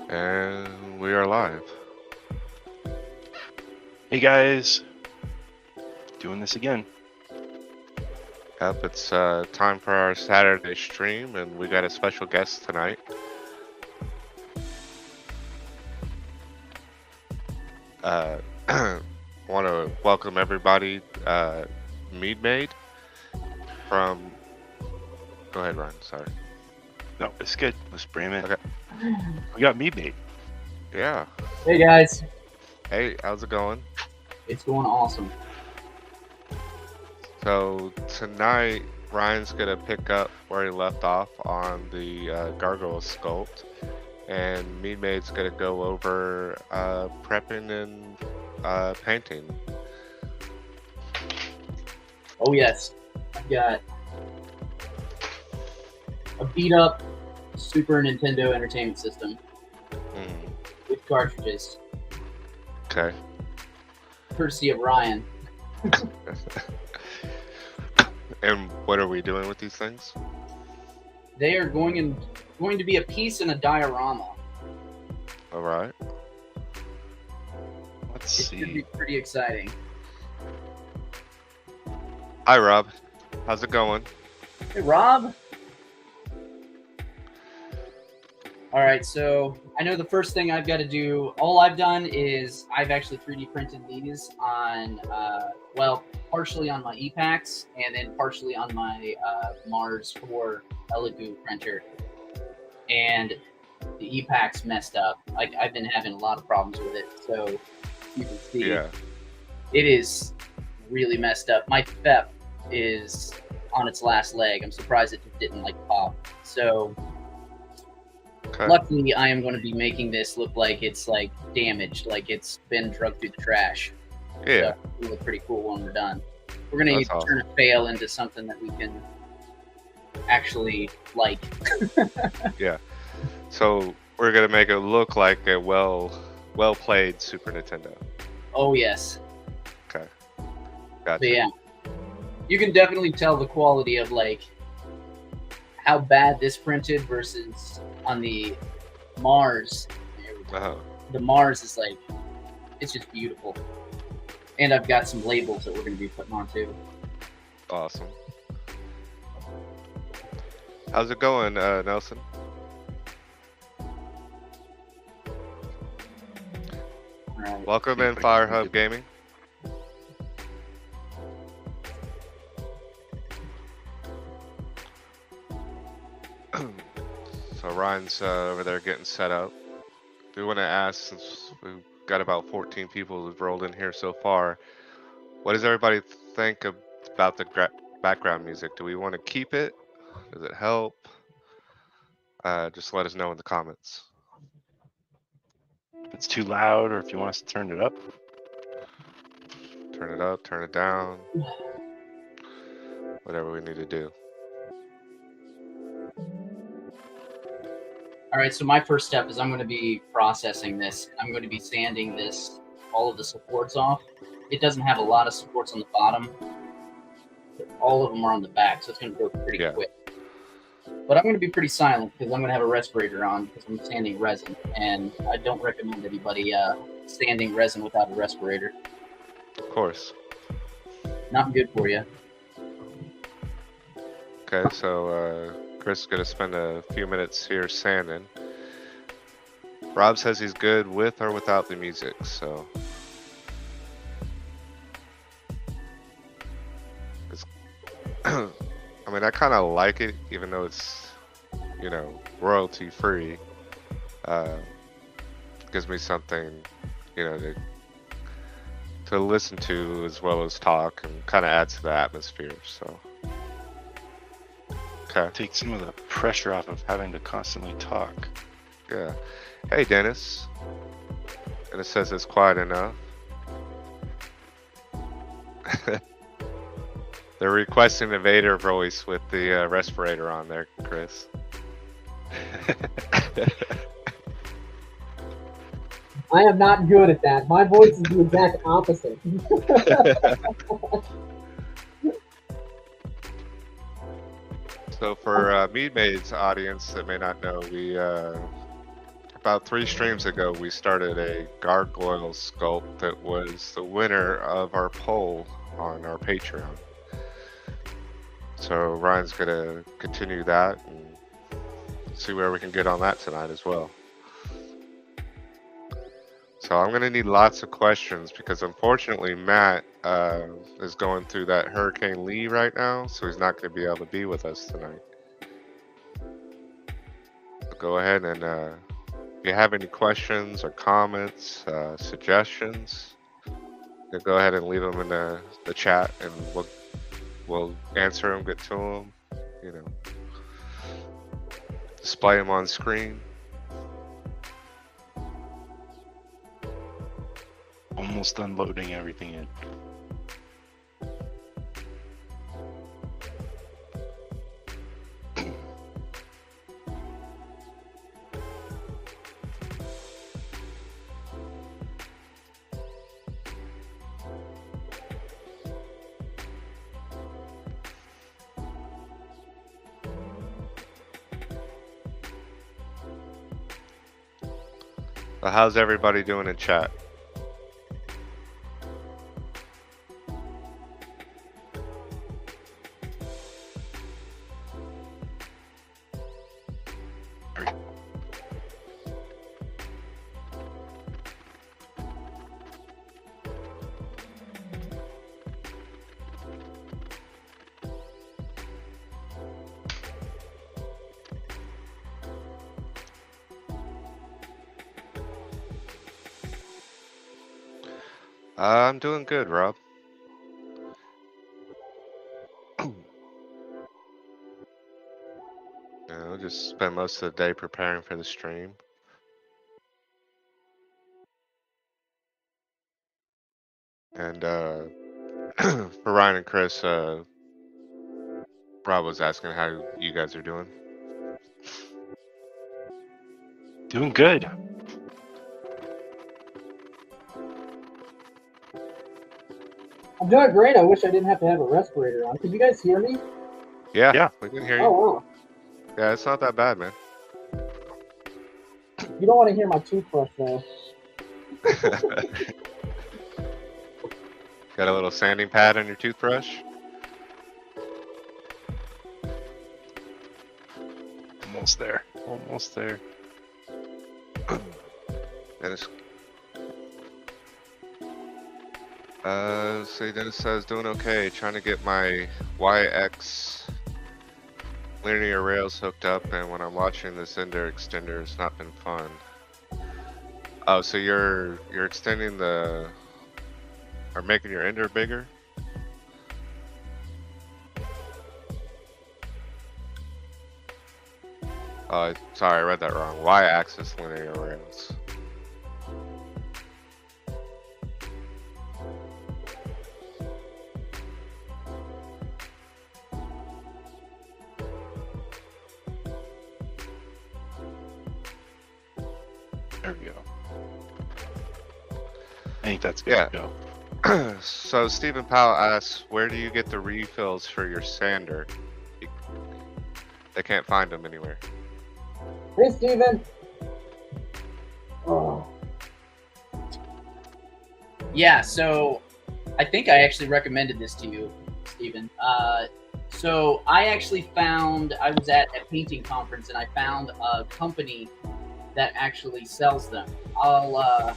And we are live. Hey guys, doing this again. Yep, it's time for our Saturday stream, and we got a special guest tonight. Want to welcome everybody, MeaD from. Go ahead, Ryan. Sorry. No, it's good. Let's bring him in. Okay. We got MeaD. Yeah. Hey guys, Hey, how's it going? it's going awesome. So tonight, Ryan's gonna pick up where he left off on the Gargoyle sculpt, and MeaD's gonna go over prepping and painting. Oh yes, I've got a beat up Super Nintendo Entertainment System with cartridges, Okay. courtesy of Ryan. And what are we doing with these things? They are going to be a piece in a diorama. All right. Let's It should be see. pretty exciting. Hi, Rob. How's it going? Hey Rob. All right, so I know the first thing I've got to do, all I've done is I've actually 3D printed these on, well, partially on my ePacks and then partially on my Mars 4 Elegoo printer. And the ePacks messed up. Like, I've been having a lot of problems with it. So you can see Yeah. it is really messed up. My FEP is on its last leg. I'm surprised it didn't like pop. So Okay. luckily, I am going to be making this look like it's like damaged, like it's been drugged through the trash. Yeah. So it'll look pretty cool when we're done. We're going to That's awesome. turn a fail into something that we can actually like. So we're gonna make it look like a well played Super Nintendo. Oh yes. Okay. But Gotcha. yeah, you can definitely tell the quality of like how bad this printed versus on the Mars. Uh-huh. The Mars is like, it's just beautiful. And I've got some labels that we're going to be putting on too. Awesome. How's it going, Nelson? All right. Welcome in, Fire Hub Gaming. So Ryan's over there getting set up. We want to ask, since we've got about 14 people who've rolled in here so far, what does everybody think about the background music? Do we want to keep it? Does it help? Just let us know in the comments. If it's too loud or if you want us to turn it up. Turn it up, turn it down. Whatever we need to do. All right, so my first step is I'm going to be processing this. I'm going to be sanding this, all of the supports off. It doesn't have a lot of supports on the bottom. But all of them are on the back, so it's going to go pretty quick. But I'm going to be pretty silent because I'm going to have a respirator on because I'm sanding resin. And I don't recommend anybody sanding resin without a respirator. Of course. Not good for you. Okay, so Chris is going to spend a few minutes here sanding. Rob says he's good with or without the music, so. It's I mean, I kind of like it, even though it's, you know, royalty free. Gives me something, you know, to listen to as well as talk, and kind of adds to the atmosphere, so. Okay. Take some of the pressure off of having to constantly talk. Yeah. Hey, Dennis. And it says it's quiet enough. They're requesting the Vader voice with the respirator on there, Chris. I am not good at that. My voice is the exact opposite. So for MeaD's audience that may not know, we about 3 streams ago we started a Gargoyle sculpt that was the winner of our poll on our Patreon. So Ryan's gonna continue that and see where we can get on that tonight as well. So I'm gonna need lots of questions because unfortunately Matt is going through that Hurricane Lee right now, so he's not gonna be able to be with us tonight. So go ahead and if you have any questions or comments, suggestions, then go ahead and leave them in the chat and we'll answer them, get to them, you know, display them on screen. Almost unloading everything in. So how's everybody doing in chat? I'm doing good, Rob. Just spent most of the day preparing for the stream. And for Ryan and Chris, Rob was asking how you guys are doing. Doing good. I'm doing great. I wish I didn't have to have a respirator on. Can you guys hear me? Yeah, we can hear you. Oh, wow. Yeah, it's not that bad, man. You don't want to hear my toothbrush, though. Got a little sanding pad on your toothbrush? Almost there. Almost there. Dennis. See, Dennis says doing okay. Trying to get my YX linear rails hooked up, and when I'm watching this ender extender, it's not been fun. Oh, so you're extending the or making your ender bigger? Sorry, I read that wrong. Y-axis linear rails. There we go. I think that's good to go. So Stephen Powell asks, where do you get the refills for your sander? They can't find them anywhere. Hey, Steven. Oh. Yeah, so I think I actually recommended this to you, Steven. So I actually found, I was at a painting conference and I found a company that actually sells them. I'll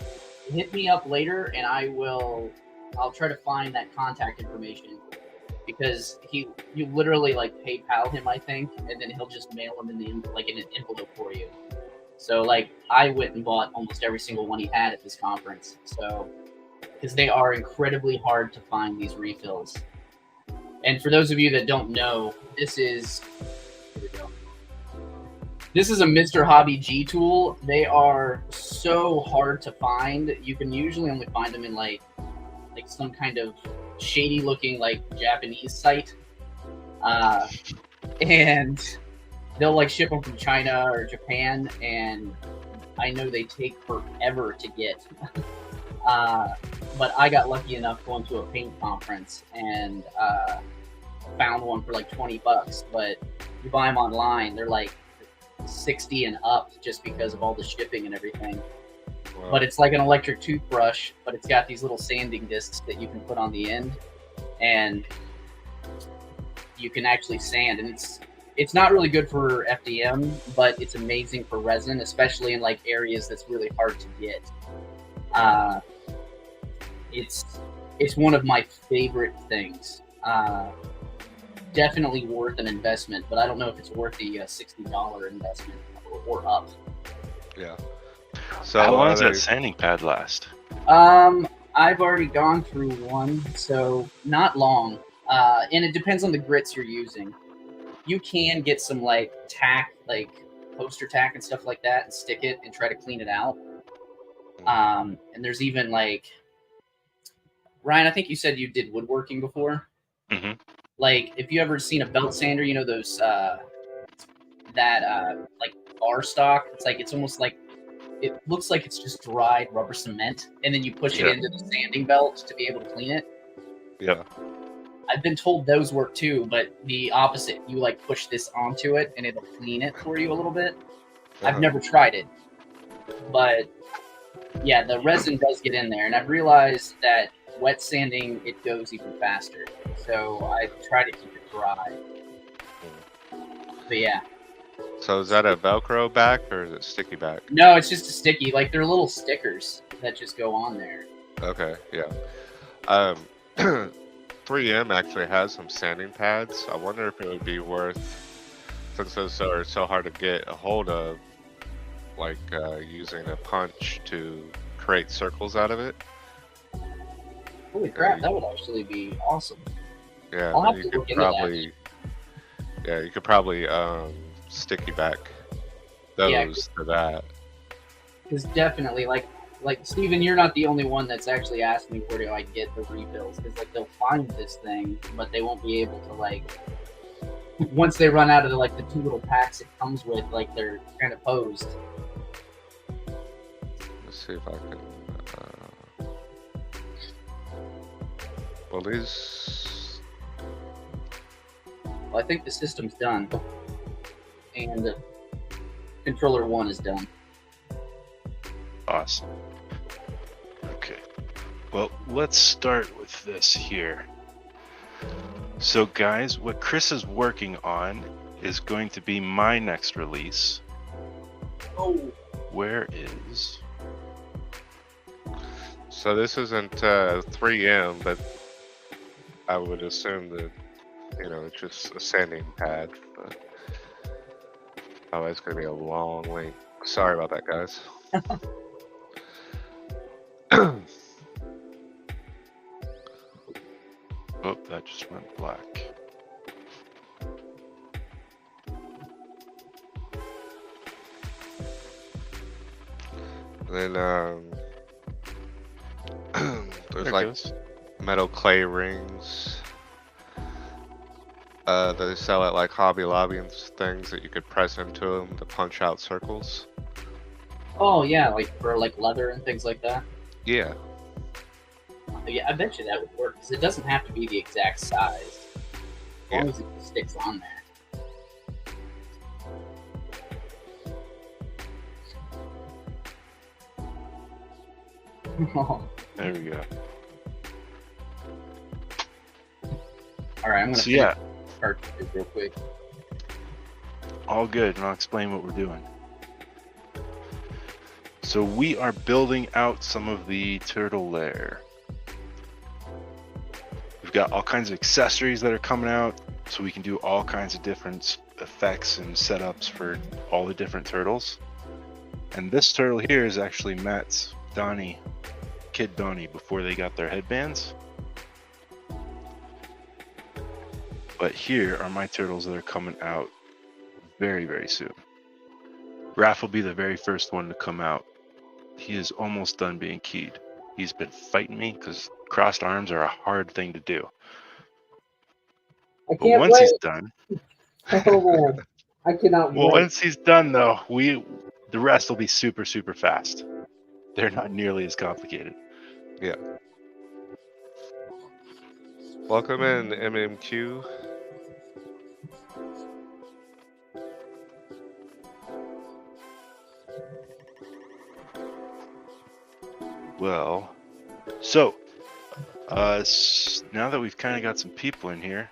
hit me up later and I'll try to find that contact information, because you literally like PayPal him, I think, and then he'll just mail them in an envelope for you. So like I went and bought almost every single one he had at this conference. So because they are incredibly hard to find, these refills. And for those of you that don't know, this is here we go. This is a Mr. Hobby G tool. They are so hard to find. You can usually only find them in like some kind of shady looking like Japanese site. And they'll like ship them from China or Japan, and I know they take forever to get. But I got lucky enough going to a paint conference, and found one for like $20, but you buy them online, they're like 60 and up just because of all the shipping and everything. Wow. But it's like an electric toothbrush, but it's got these little sanding discs that you can put on the end, and you can actually sand. And it's not really good for FDM, but it's amazing for resin, especially in like areas that's really hard to get. It's one of my favorite things. Definitely worth an investment, but I don't know if it's worth the $60 investment or up. Yeah. So how long does that sanding pad last? I've already gone through one, so not long. And it depends on the grits you're using. You can get some like tack, like poster tack and stuff like that, and stick it and try to clean it out. And there's even like, Ryan, I think you said you did woodworking before. Mm-hmm. Like, if you ever seen a belt sander, you know those like bar stock. It's like, it's almost like, it looks like it's just dried rubber cement, and then you push it into the sanding belt to be able to clean it. Yeah. I've been told those work too, but the opposite. You like push this onto it, and it'll clean it for you a little bit. I've never tried it, but yeah, the resin does get in there, and I've realized that wet sanding, it goes even faster. So I try to keep it dry. But yeah. So is that a Velcro back or is it sticky back? No, it's just a sticky. Like, they're little stickers that just go on there. Okay, yeah. 3M actually has some sanding pads. I wonder if it would be worth, since those are so hard to get a hold of, like using a punch to create circles out of it. Holy crap, that would actually be awesome. Yeah, I'll have you to could look into probably, yeah, you could probably sticky back those to that. Because definitely, like Steven, you're not the only one that's actually asked me where do I get the refills. Because like they'll find this thing, but they won't be able to like. Once they run out of the 2 little packs it comes with, like they're kind of posed. Let's see if I can. Well, these. Well, I think the system's done, and controller 1 is done. Awesome. Okay. Well, let's start with this here. So guys, what Chris is working on is going to be my next release. Oh. Where is... So this isn't 3M, but I would assume that, it's just a sanding pad. But... Oh, it's going to be a long link. Sorry about that, guys. Oh, that just went black. And then there's like metal clay rings that they sell at like Hobby Lobby and things that you could press into them to punch out circles. Oh yeah, like for like leather and things like that. Yeah. Yeah, I bet you that would work because it doesn't have to be the exact size, as long as it sticks on there. There we go. All right, I'm gonna So cartridges real quick. All good, and I'll explain what we're doing. So we are building out some of the turtle lair. We've got all kinds of accessories that are coming out, so we can do all kinds of different effects and setups for all the different turtles. And this turtle here is actually Matt's Kid Donnie before they got their headbands. But here are my turtles that are coming out very, very soon. Raph will be the very first one to come out. He is almost done being keyed. He's been fighting me because crossed arms are a hard thing to do. I But can't once wait. he's done, Oh man, I cannot well, wait. once he's done though, the rest will be super, super fast. They're not nearly as complicated. Yeah. Welcome in, MMQ. Well, so now that we've kind of got some people in here,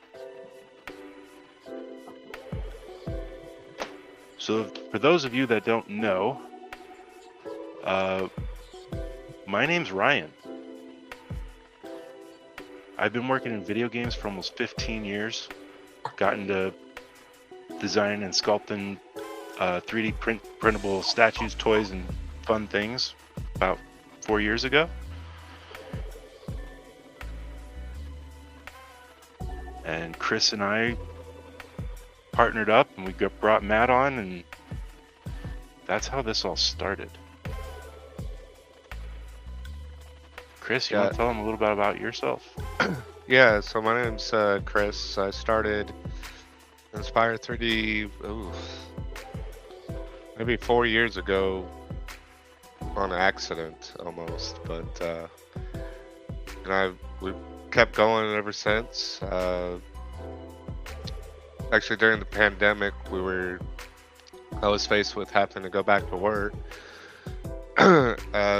so for those of you that don't know, my name's Ryan. I've been working in video games for almost 15 years. Got into designing and sculpting 3D printable statues, toys, and fun things about 4 years ago. And Chris and I partnered up and we brought Matt on, and that's how this all started. Chris, you want to tell them a little bit about yourself? Yeah, so my name's Chris. I started Inspyr3D maybe 4 years ago on accident almost, but we kept going ever since. Actually, during the pandemic, I was faced with having to go back to work.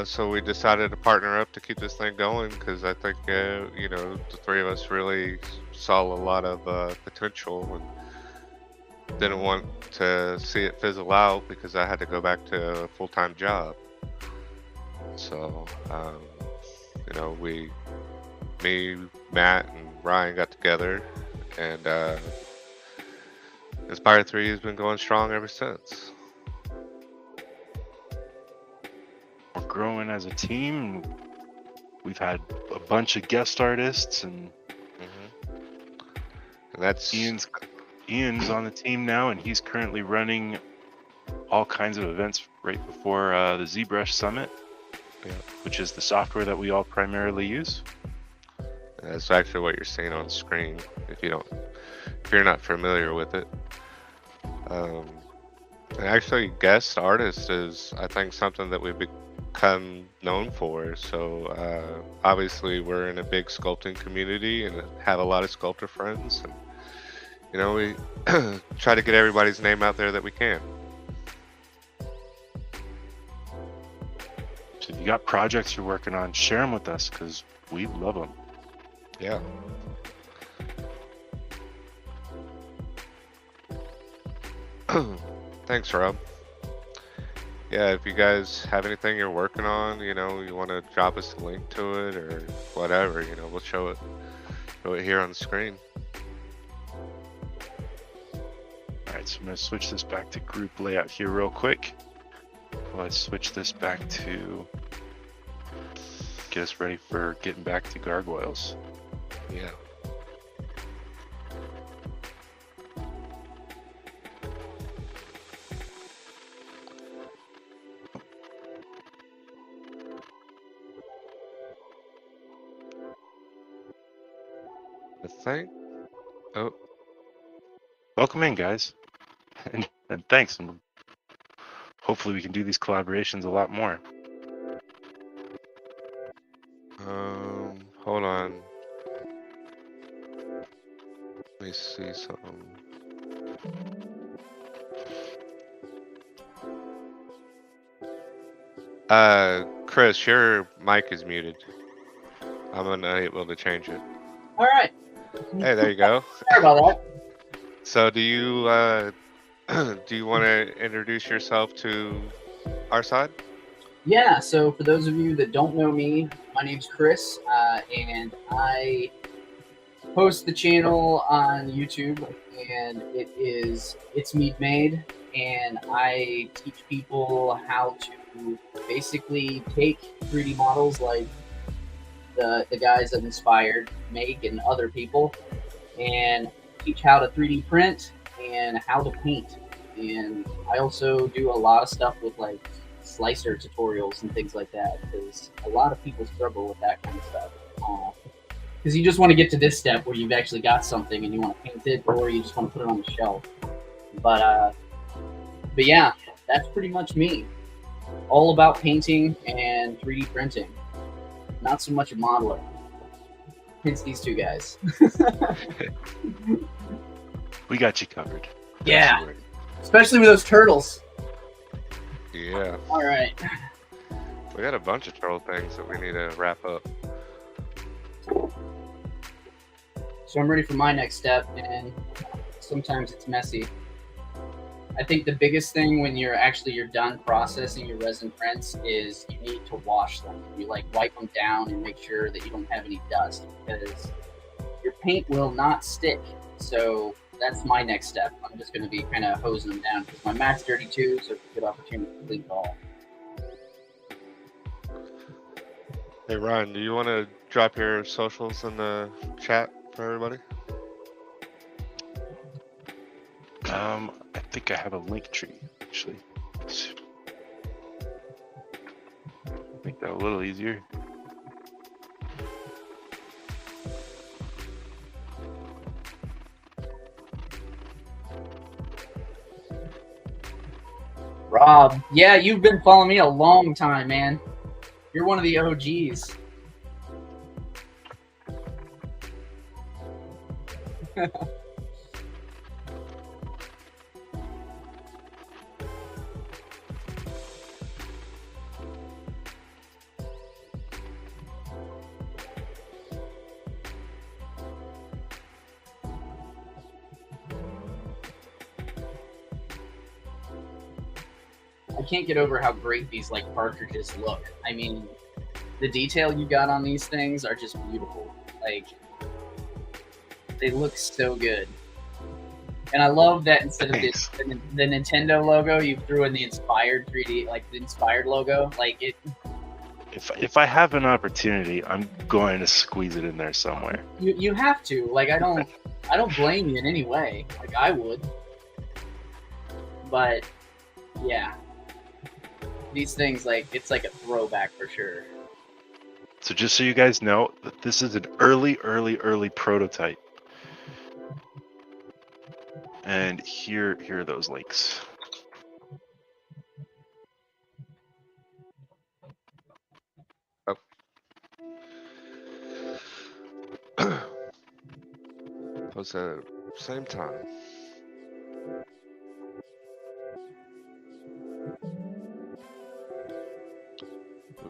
So we decided to partner up to keep this thing going, because I think the three of us really saw a lot of potential and didn't want to see it fizzle out because I had to go back to a full-time job. So me, Matt, and Ryan got together, and Inspyr3D has been going strong ever since. We're growing as a team. We've had a bunch of guest artists, and that's Ian's on the team now, and he's currently running all kinds of events right before the ZBrush Summit, which is the software that we all primarily use. That's actually what you're seeing on screen if you're not familiar with it. And actually, guest artist is, I think, something that we've become known for. So obviously we're in a big sculpting community and have a lot of sculptor friends, and we try to get everybody's name out there that we can. So if you got projects you're working on, share them with us, because we love them. Yeah. Thanks, Rob. Yeah, if you guys have anything you're working on, you want to drop us a link to it or whatever, we'll show it here on the screen. All right, so I'm going to switch this back to group layout here real quick. Let's switch this back to get us ready for getting back to gargoyles. Yeah. I think. Oh. Welcome in, guys, and thanks. And hopefully we can do these collaborations a lot more. Hold on. Let me see something. Chris, your mic is muted. I'm unable to change it. All right. Hey, there you go. Sorry about that. So do you want to introduce yourself to our side? Yeah, so for those of you that don't know me, my name's Chris, and I host the channel on YouTube, and it's MeaD, and I teach people how to basically take 3D models like the guys that Inspyr make and other people, and teach how to 3D print and how to paint. And I also do a lot of stuff with like slicer tutorials and things like that, because a lot of people struggle with that kind of stuff. Because you just want to get to this step where you've actually got something and you want to paint it, or you just want to put it on the shelf. But yeah, that's pretty much me. All about painting and 3D printing. Not so much a modeler. Hence these two guys. We got you covered. Yeah. Especially with those turtles. Yeah. All right. We got a bunch of turtle things that we need to wrap up. So I'm ready for my next step, and sometimes it's messy. I think the biggest thing when you're done processing your resin prints is you need to wash them. You like wipe them down and make sure that you don't have any dust, because your paint will not stick. So that's my next step. I'm just going to be kind of hosing them down because my mat's dirty too, so it's a good opportunity to clean it all. Hey Ryan, do you want to drop your socials in the chat for everybody? I think I have a link tree actually. Make that a little easier. Rob, yeah, you've been following me a long time, man. You're one of the OGs. I can't get over how great these like cartridges look. I mean, the detail you got on these things are just beautiful. Like, they look so good. And I love that instead of the Nintendo logo, you threw in the Inspyr3D, like the inspired logo. Like it. If I have an opportunity, I'm going to squeeze it in there somewhere. You have to. Like I don't blame you in any way. Like I would. But yeah. These things, like, it's like a throwback for sure. So just so you guys know, this is an early prototype. And here are those links. Oh. Was at the same time.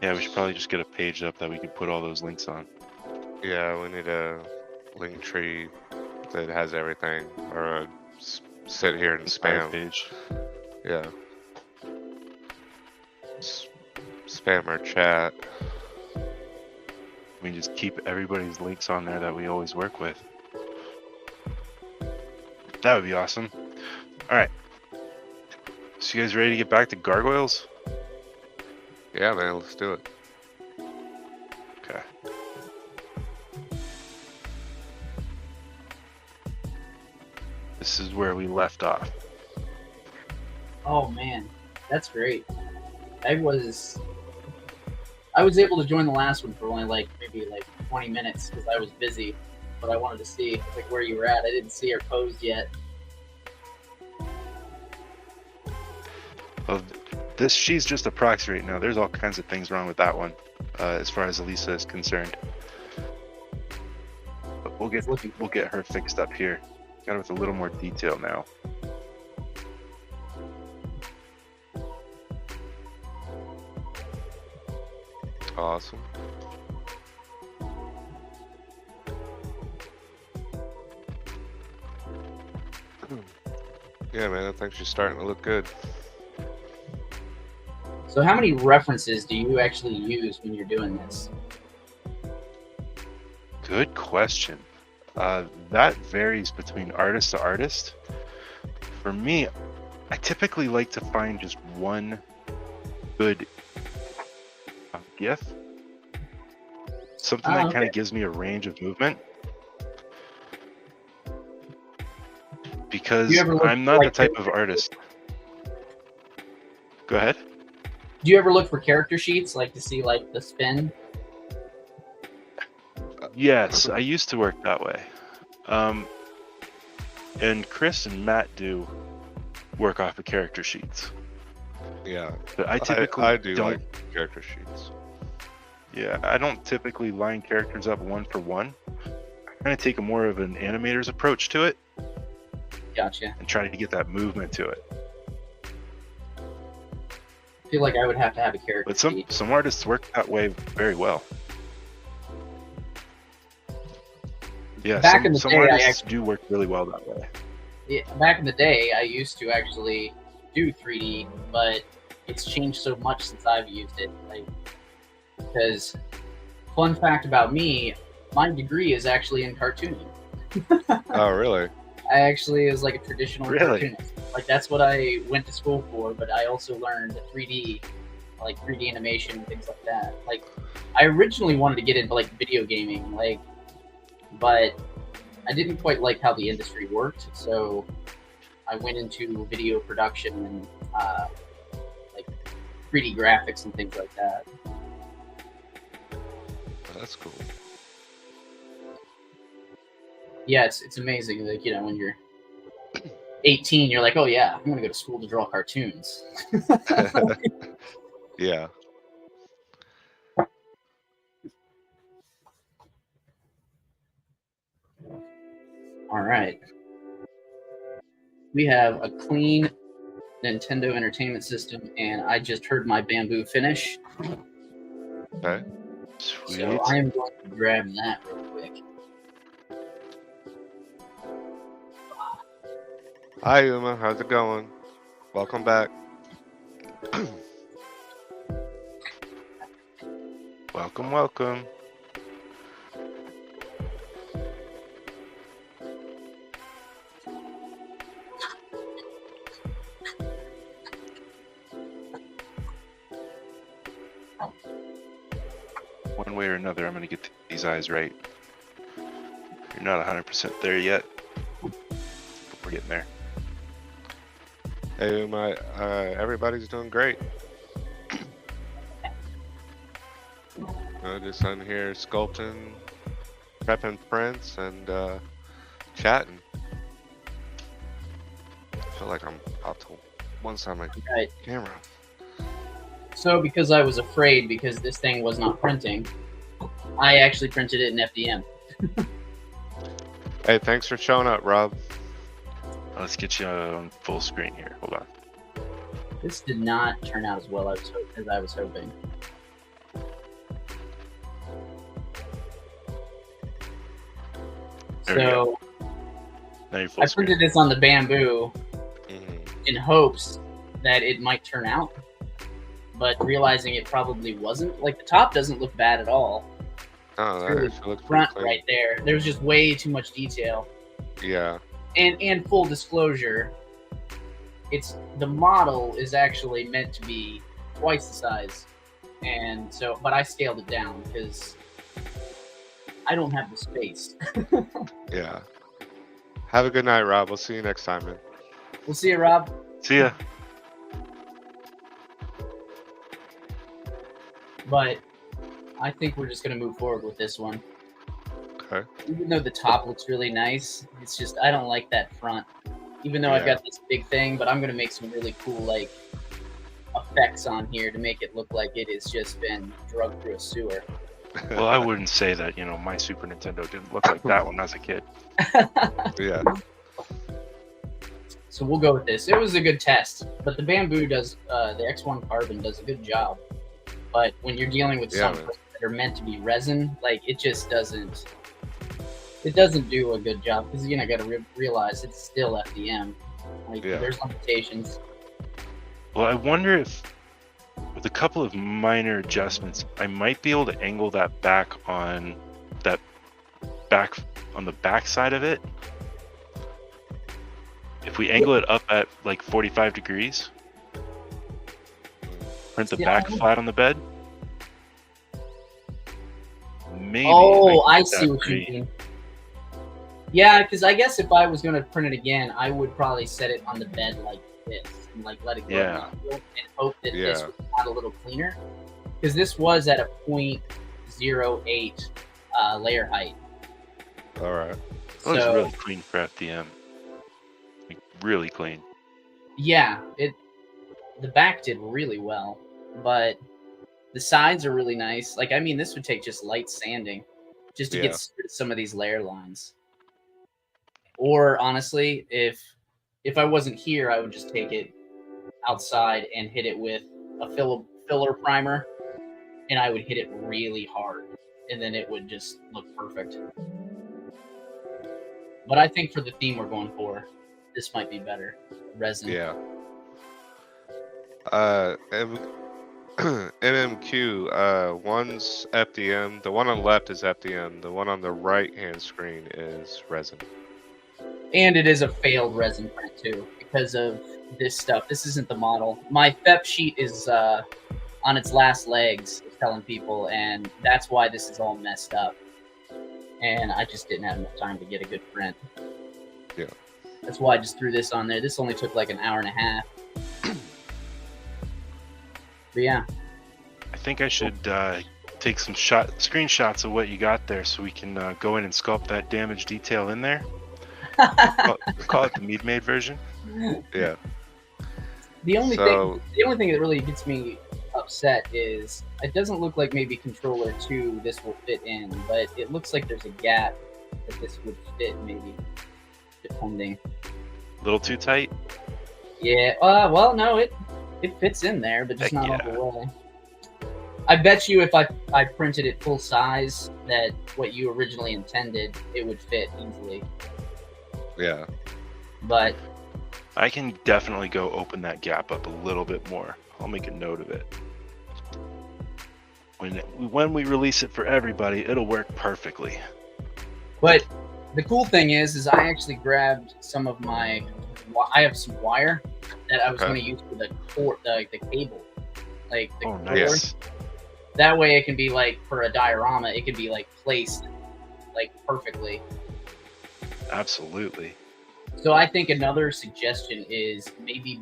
Yeah, we should probably just get a page up that we can put all those links on. Yeah, we need a link tree that has everything, or a sit here and spam page. Yeah. Spam our chat. We just keep everybody's links on there that we always work with. That would be awesome. All right. So you guys ready to get back to gargoyles? Yeah, man, let's do it. Okay. This is where we left off. Oh man, that's great. I was able to join the last one for only like maybe like 20 minutes because I was busy, but I wanted to see like where you were at. I didn't see her posed yet. Well, she's just a proxy right now. There's all kinds of things wrong with that one, as far as Elisa is concerned. But we'll get her fixed up here. Got it with a little more detail now. Awesome. Yeah, man, I think she's starting to look good. So how many references do you actually use when you're doing this? Good question. That varies between artist to artist. For me, I typically like to find just one good GIF. Something that kind of gives me a range of movement. Because I'm not the type of artist. Go ahead. Do you ever look for character sheets, like to see like the spin? Yes, I used to work that way. And Chris and Matt do work off of character sheets. Yeah, but I typically I do like character sheets. Yeah, I don't typically line characters up one for one. I kind of take a more of an animator's approach to it. Gotcha. And try to get that movement to it. feel like I would have to have a character But sheet. some artists work that way very well. Yeah, Back in the some day, I artists actually- do work really well that way. Yeah, back in the day, I used to actually do 3D, but it's changed so much since I've used it. Like, because fun fact about me, my degree is actually in cartooning. Oh, really? I actually was like a traditional Really? cartoonist. Like that's what I went to school for, but I also learned 3D, like 3D animation and things like that. Like I originally wanted to get into like video gaming, like, but I didn't quite like how the industry worked, so I went into video production and like 3D graphics and things like that. That's cool. Yeah, it's amazing. Like, you know, when you're 18, you're like, oh yeah, I'm gonna go to school to draw cartoons. Yeah. All right. We have a clean Nintendo Entertainment System, and I just heard my bamboo finish. Okay. Sweet. So I am going to grab that real quick. Hi, Uma. How's it going? Welcome back. Welcome, welcome. One way or another, I'm going to get these eyes right. You're not 100% there yet, but we're getting there. Hey, Uma. Everybody's doing great. Just on here sculpting, prepping prints, and chatting. I feel like I'm about to one-side my Right. camera. So because I was afraid because this thing was not printing, I actually printed it in FDM. Hey, thanks for showing up, Rob. Let's get you on full screen here. Hold on. This did not turn out as well as I was hoping. There we So Now you're full I screen. printed this on the bamboo Mhm. in hopes that it might turn out, but realizing it probably wasn't. Like the top doesn't look bad at all. Oh, that really actually looks pretty Front clean. right there, there's just way too much detail. Yeah. And full disclosure, it's the model is actually meant to be twice the size, and so but I scaled it down because I don't have the space. Yeah. Have a good night, Rob. We'll see you next time, man. We'll see you, Rob. See ya. But I think we're just gonna move forward with this one. Okay. Even though the top looks really nice, it's just I don't like that front. Even though I've Yeah. got this big thing, but I'm gonna make some really cool like effects on here to make it look like it has just been drugged through a sewer. Well, I wouldn't say that, you know, my Super Nintendo didn't look like that when I was a kid. Yeah. So we'll go with this. It was a good test, but the bamboo does, the X1 carbon does a good job. But when you're dealing with Yeah, some man. that are meant to be resin, like it just doesn't. It doesn't do a good job because you know, got to realize it's still FDM. Like Yeah. there's limitations. Well, I wonder if, with a couple of minor adjustments, I might be able to angle that back on the back side of it. If we angle it up at like 45 degrees, print the Yeah. back flat on the bed. Maybe. Oh, can I get see that what you pretty- mean. Yeah, because I guess if I was going to print it again, I would probably set it on the bed like this and like let it go Yeah. and hope that this Yeah. was not a little cleaner. Because this was at a 0.08 layer height. All right. That looks So really clean for FDM. Like, really clean. yeah, the back did really well, but the sides are really nice. Like I mean, this would take just light sanding just to Yeah. get some of these layer lines. Or honestly, if I wasn't here, I would just take it outside and hit it with a filler primer, and I would hit it really hard, and then it would just look perfect. But I think for the theme we're going for, this might be better. Resin. Yeah. MMQ, one's FDM. The one on the left is FDM. The one on the right-hand screen is resin. And it is a failed resin print too, because of this stuff. This isn't the model. My FEP sheet is on its last legs, I was telling people, and that's why this is all messed up. And I just didn't have enough time to get a good print. Yeah. That's why I just threw this on there. This only took like an hour and a half. But yeah. I think I should take some screenshots of what you got there so we can go in and sculpt that damage detail in there. Call it the MeaD made version. Yeah. The only thing that really gets me upset is it doesn't look like maybe controller 2 this will fit in, but it looks like there's a gap that this would fit maybe, depending. A little too tight? Yeah, well, no, it fits in there, but just not all the way. I bet you if I printed it full size, that what you originally intended, it would fit easily. Yeah. But I can definitely go open that gap up a little bit more. I'll make a note of it. When we release it for everybody, it'll work perfectly. But the cool thing is I actually grabbed some of I have some wire that I was going to use for the cord, the cable, like the cord. Nice. That way it can be like for a diorama, it can be like placed like perfectly. Absolutely. So I think another suggestion is maybe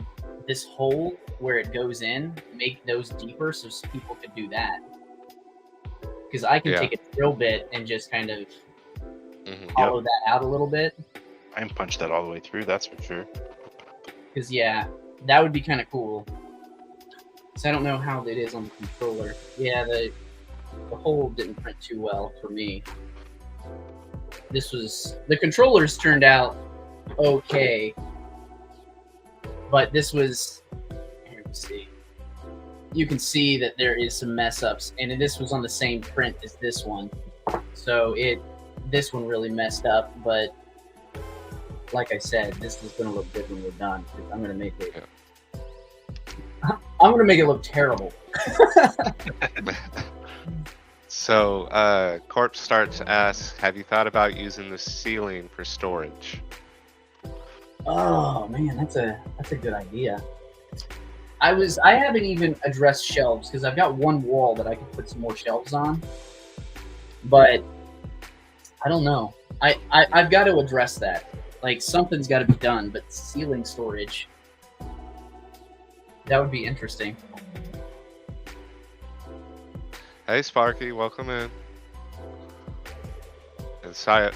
this hole where it goes in, make those deeper so people could do that. Because I can take a drill bit and just kind of hollow that out a little bit. I can punch that all the way through, that's for sure. Because, yeah, that would be kind of cool. So I don't know how it is on the controller. Yeah, the hole didn't print too well for me. The controllers turned out okay, but this was, here we see. You can see that there is some mess ups, and this was on the same print as this one. So this one really messed up, but like I said, this is gonna look good when we're done. I'm gonna make it. I'm gonna make it look terrible. So, Corpse starts to ask, have you thought about using the ceiling for storage? Oh man, that's a good idea. I haven't even addressed shelves because I've got one wall that I could put some more shelves on, but I don't know. I've got to address that. Like something's got to be done, but ceiling storage, that would be interesting. Hey Sparky, welcome in. And Silent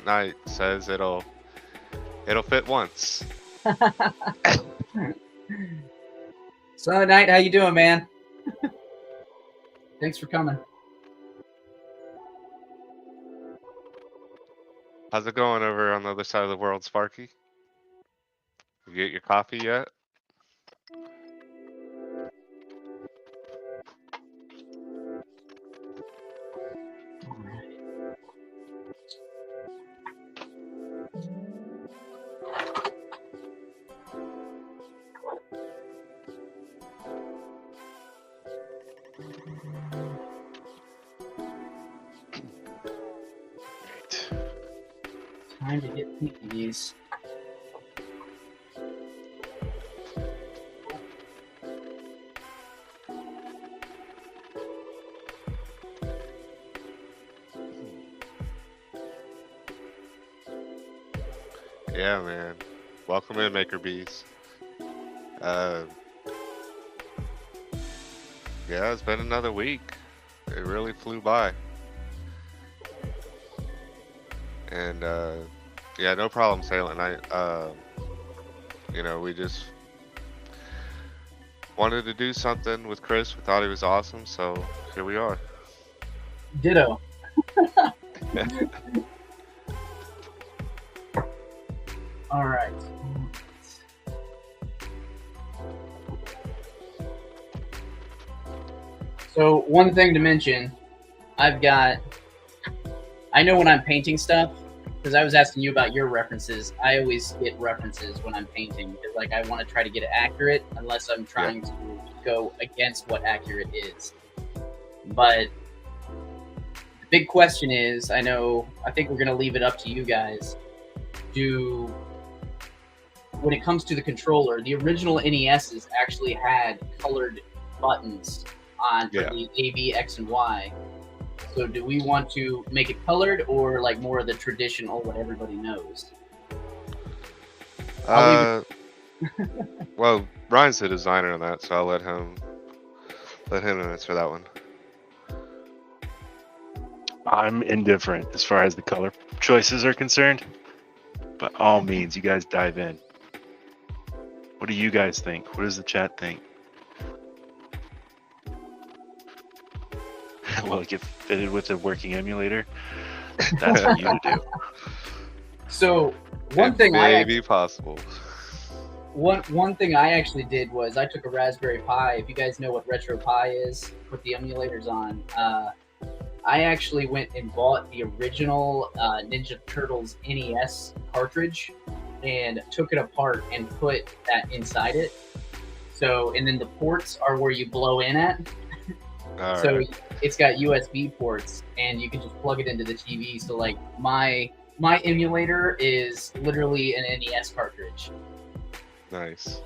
Night says it'll fit once. Silent Night, how you doing, man? Thanks for coming. How's it going over on the other side of the world, Sparky? You get your coffee yet? Time to get these. Yeah, man. Welcome in, Maker Bees. Yeah, it's been another week. It really flew by. And yeah, no problem, Silent Night. You know, we just wanted to do something with Chris. We thought he was awesome, so here we are. Ditto. All right. So one thing to mention, I know when I'm painting stuff, because I was asking you about your references, I always get references when I'm painting, because like I want to try to get it accurate, unless I'm trying to go against what accurate is. But the big question is, I think we're going to leave it up to you guys. When it comes to the controller, the original NESs actually had colored buttons on for the A, B, X, and Y. So do we want to make it colored or like more of the traditional what everybody knows? Well, Ryan's the designer on that, so I'll let him answer that one. I'm indifferent as far as the color choices are concerned. By all means, you guys dive in. What do you guys think? What does the chat think? Will it get fitted with a working emulator? That's for you to do. So one thing possible. One thing I actually did was I took a Raspberry Pi. If you guys know what RetroPie is, put the emulators on. I actually went and bought the original Ninja Turtles NES cartridge and took it apart and put that inside it. So, and then the ports are where you blow in at. So it's got USB ports, and you can just plug it into the TV. So like my emulator is literally an NES cartridge. Nice.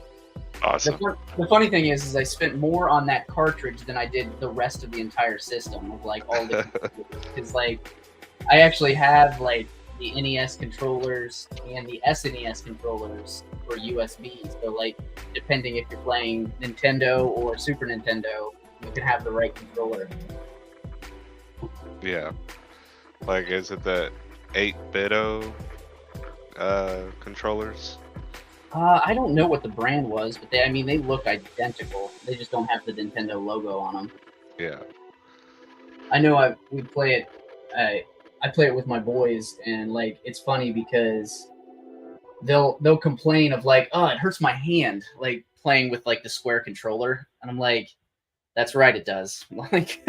Awesome. The funny thing is I spent more on that cartridge than I did the rest of the entire system of like all the because like I actually have like the NES controllers and the SNES controllers for USB. So like depending if you're playing Nintendo or Super Nintendo, you can have the right controller. Yeah. Like is it the 8-bit controllers? I don't know what the brand was, but they look identical. They just don't have the Nintendo logo on them. Yeah. I know we play it. I play it with my boys, and like it's funny because they'll complain of like, oh, it hurts my hand, like playing with like the square controller, and I'm like, that's right, it does. Like,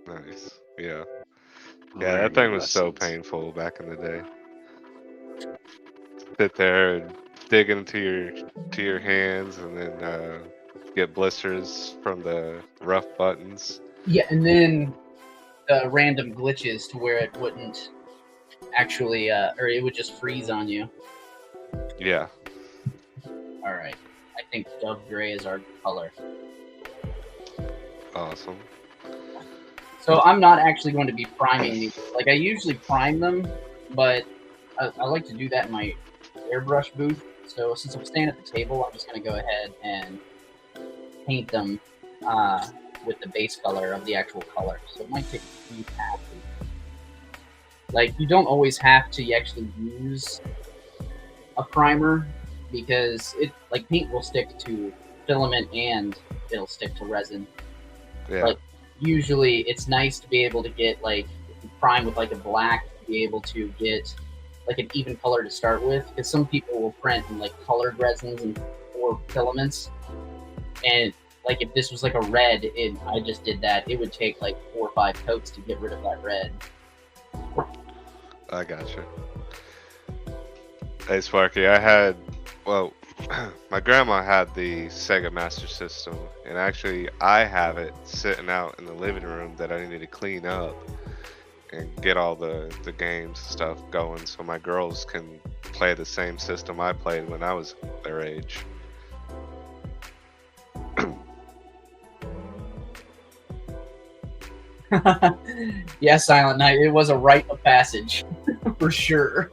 nice. Yeah. Yeah, that thing was so painful back in the day. Sit there and dig into your hands, and then get blisters from the rough buttons. Yeah, and then random glitches to where it wouldn't actually, or it would just freeze on you. Yeah. All right, I think Dove Gray is our color. Awesome. So I'm not actually going to be priming these. Like I usually prime them, but I like to do that in my airbrush booth. So since I'm staying at the table, I'm just going to go ahead and paint them with the base color of the actual color. So it might take a few passes. Like you don't always have to actually use a primer because like paint will stick to filament and it'll stick to resin. Yeah. But usually it's nice to be able to get like if you prime with like a black, to be able to get like an even color to start with, because some people will print in like colored resins and or filaments, and like if this was like a red and I just did that, it would take like 4 or 5 coats to get rid of that red. I gotcha. Hey Sparky, my grandma had the Sega Master System, and actually I have it sitting out in the living room that I need to clean up and get all the games stuff going so my girls can play the same system I played when I was their age. Yeah, Silent Night, it was a rite of passage for sure.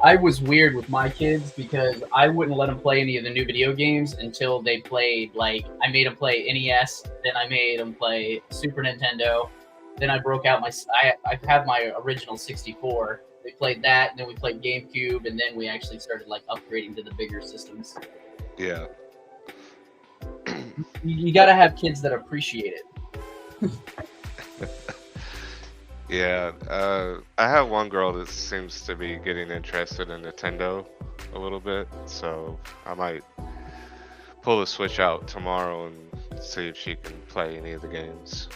I was weird with my kids because I wouldn't let them play any of the new video games until they played, like, I made them play NES, then I made them play Super Nintendo, then I broke out I have my original 64. They played that, and then we played GameCube, and then we actually started, like, upgrading to the bigger systems. Yeah. You gotta have kids that appreciate it. Yeah, I have one girl that seems to be getting interested in Nintendo a little bit, so I might pull the Switch out tomorrow and see if she can play any of the games.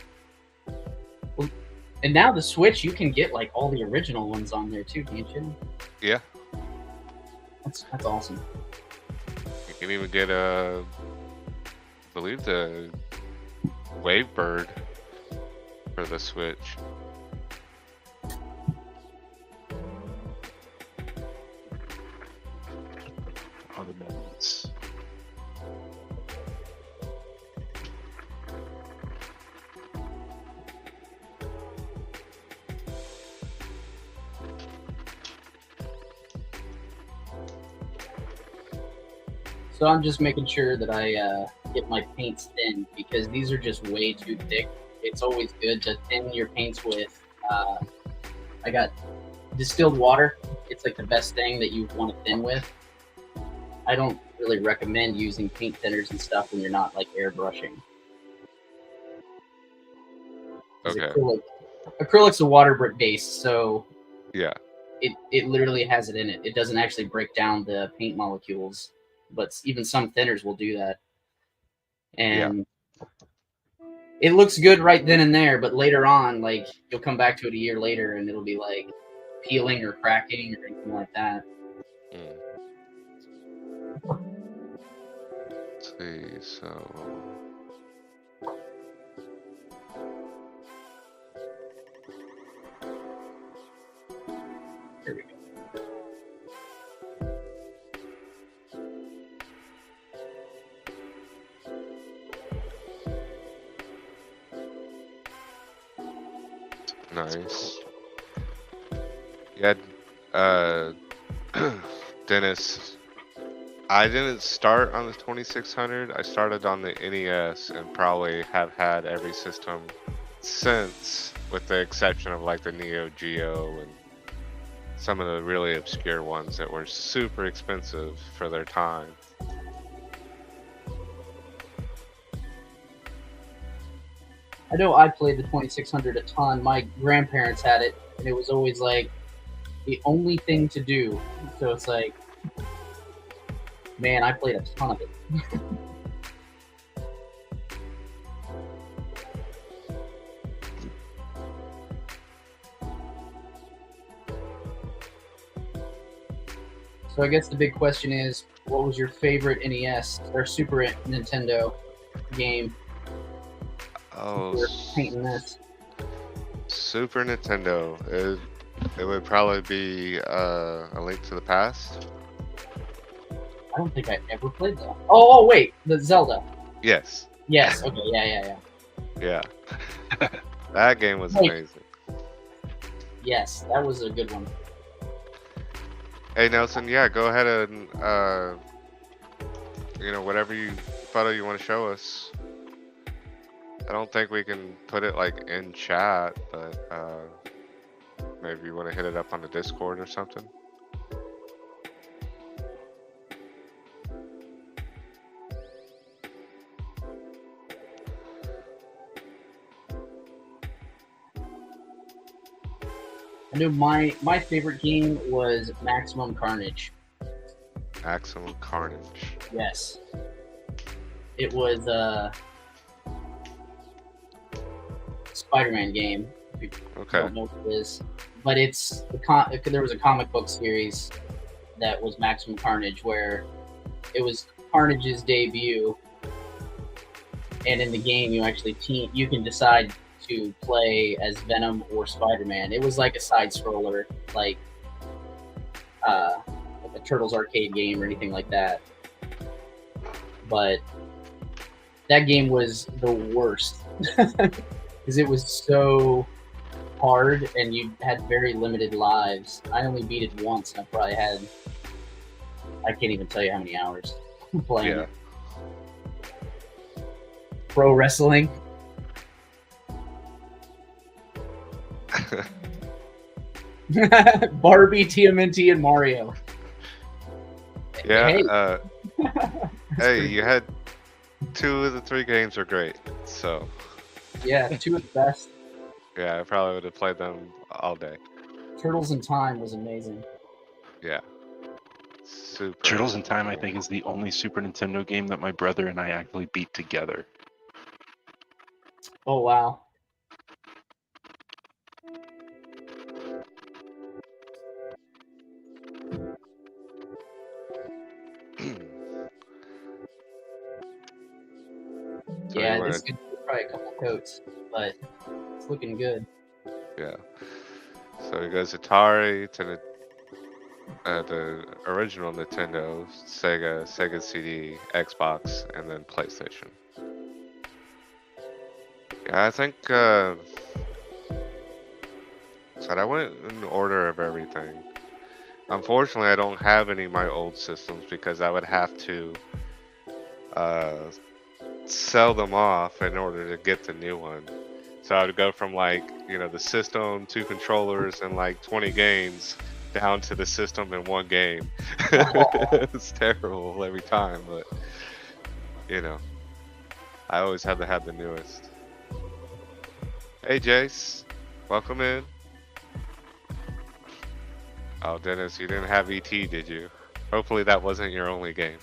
And now the Switch, you can get like all the original ones on there too, can't you? Yeah, That's awesome. you can even get I believe the Wavebird for the Switch. Other methods. So I'm just making sure that I get my paints thin because these are just way too thick. It's always good to thin your paints with. I got distilled water. It's like the best thing that you want to thin with. I don't really recommend using paint thinners and stuff when you're not like airbrushing. 'Cause Okay. Acrylic's a water base, so Yeah. it literally has it in it. It doesn't actually break down the paint molecules, but even some thinners will do that. And it looks good right then and there, but later on, like you'll come back to it a year later and it'll be like peeling or cracking or anything like that. Mm. Let's see, so There we go. nice. Yeah, Dennis, I didn't start on the 2600. I started on the NES and probably have had every system since, with the exception of like the Neo Geo and some of the really obscure ones that were super expensive for their time. I know I played the 2600 a ton. My grandparents had it, and it was always like the only thing to do. So it's like, man, I played a ton of it. So I guess the big question is, what was your favorite NES or Super Nintendo game? Oh, We're painting this. Super Nintendo. It would probably be A Link to the Past. I don't think I ever played that. Oh, wait, the Zelda. Yes. Yes. Okay. Yeah. Yeah. That game was Wait. amazing. Yes, that was a good one. Hey Nelson, yeah, go ahead and whatever photo you want to show us. I don't think we can put it like in chat, but maybe you want to hit it up on the Discord or something. I know my favorite game was Maximum Carnage. Maximum Carnage. Yes. It was a Spider-Man game. If you Okay. don't know what it is. But it's there was a comic book series that was Maximum Carnage where it was Carnage's debut. And in the game you actually you can decide to play as Venom or Spider-Man. It was like a side scroller, like a Turtles arcade game or anything like that. But that game was the worst because it was so hard and you had very limited lives. I only beat it once and I can't even tell you how many hours playing it. Pro wrestling. Barbie, TMNT, and Mario. Yeah. Hey, you had 2 of the 3 games are great. So Yeah, 2 of the best. yeah, I probably would have played them all day. Turtles in Time was amazing. Yeah. Super. Turtles in Time, I think, is the only Super Nintendo game that my brother and I actually beat together. Oh wow. So Yeah, you wanna- this could be probably a couple coats, but it's looking good. Yeah. So it goes Atari to the original Nintendo, Sega CD, Xbox, and then PlayStation. Yeah, I think. So I went in order of everything. Unfortunately, I don't have any of my old systems because I would have to sell them off in order to get the new one. So I would go from like, the system, 2 controllers, and like 20 games down to the system in 1 game. It's terrible every time, but I always had to have the newest. Hey Jace, welcome in. Oh Dennis, you didn't have ET, did you? Hopefully that wasn't your only game.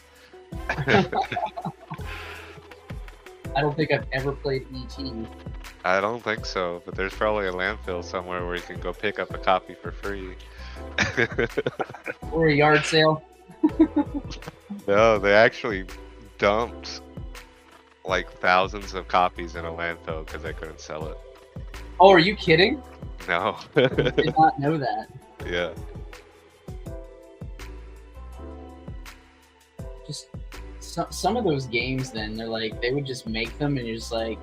I don't think I've ever played ET. I don't think so, but there's probably a landfill somewhere where you can go pick up a copy for free. Or a yard sale. No, they actually dumped like thousands of copies in a landfill because they couldn't sell it. Oh, are you kidding? No. I did not know that. Yeah. Just some of those games, then they're like they would just make them, and you're just like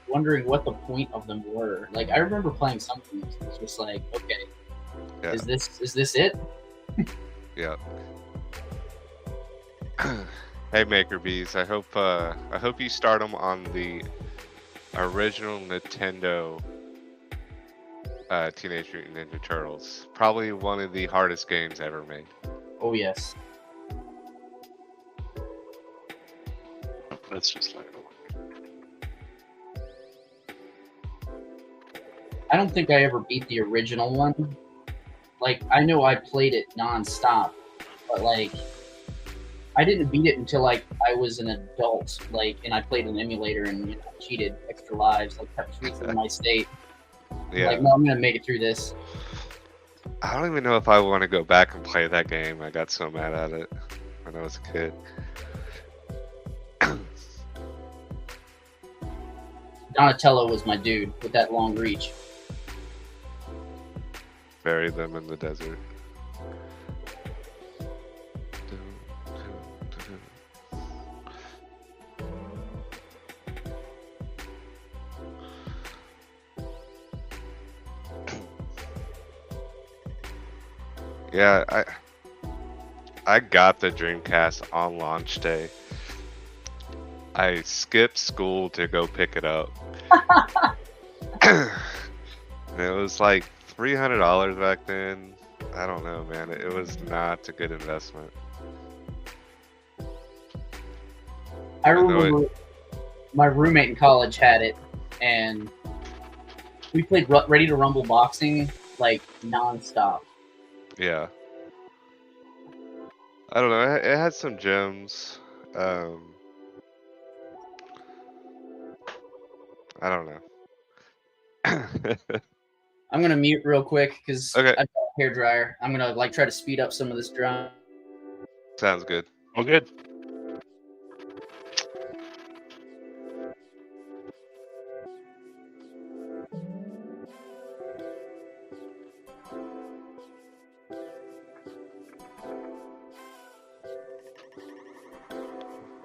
wondering what the point of them were. Like I remember playing some of these. It's just like, okay, Yeah. is this it? Yeah. Hey Maker Bees, I hope you start them on the original Nintendo Teenage Mutant Ninja Turtles. Probably one of the hardest games ever made. Oh yes. That's just like. I don't think I ever beat the original one. Like I know I played it nonstop, but like I didn't beat it until like I was an adult, like, and I played an emulator and cheated extra lives, like kept freezing my state. Yeah. Like, no, I'm gonna make it through this. I don't even know if I want to go back and play that game. I got so mad at it when I was a kid. Donatello was my dude with that long reach. Bury them in the desert. Yeah, I got the Dreamcast on launch day. I skipped school to go pick it up. And it was like $300 back then. I don't know, man. It was not a good investment. I know remember my roommate in college had it, and we played Ready to Rumble boxing like nonstop. Yeah. I don't know. It had some gems. I don't know. I'm gonna mute real quick because Okay. I've got a hair dryer. I'm gonna like try to speed up some of this drum. Sounds good. Oh, good.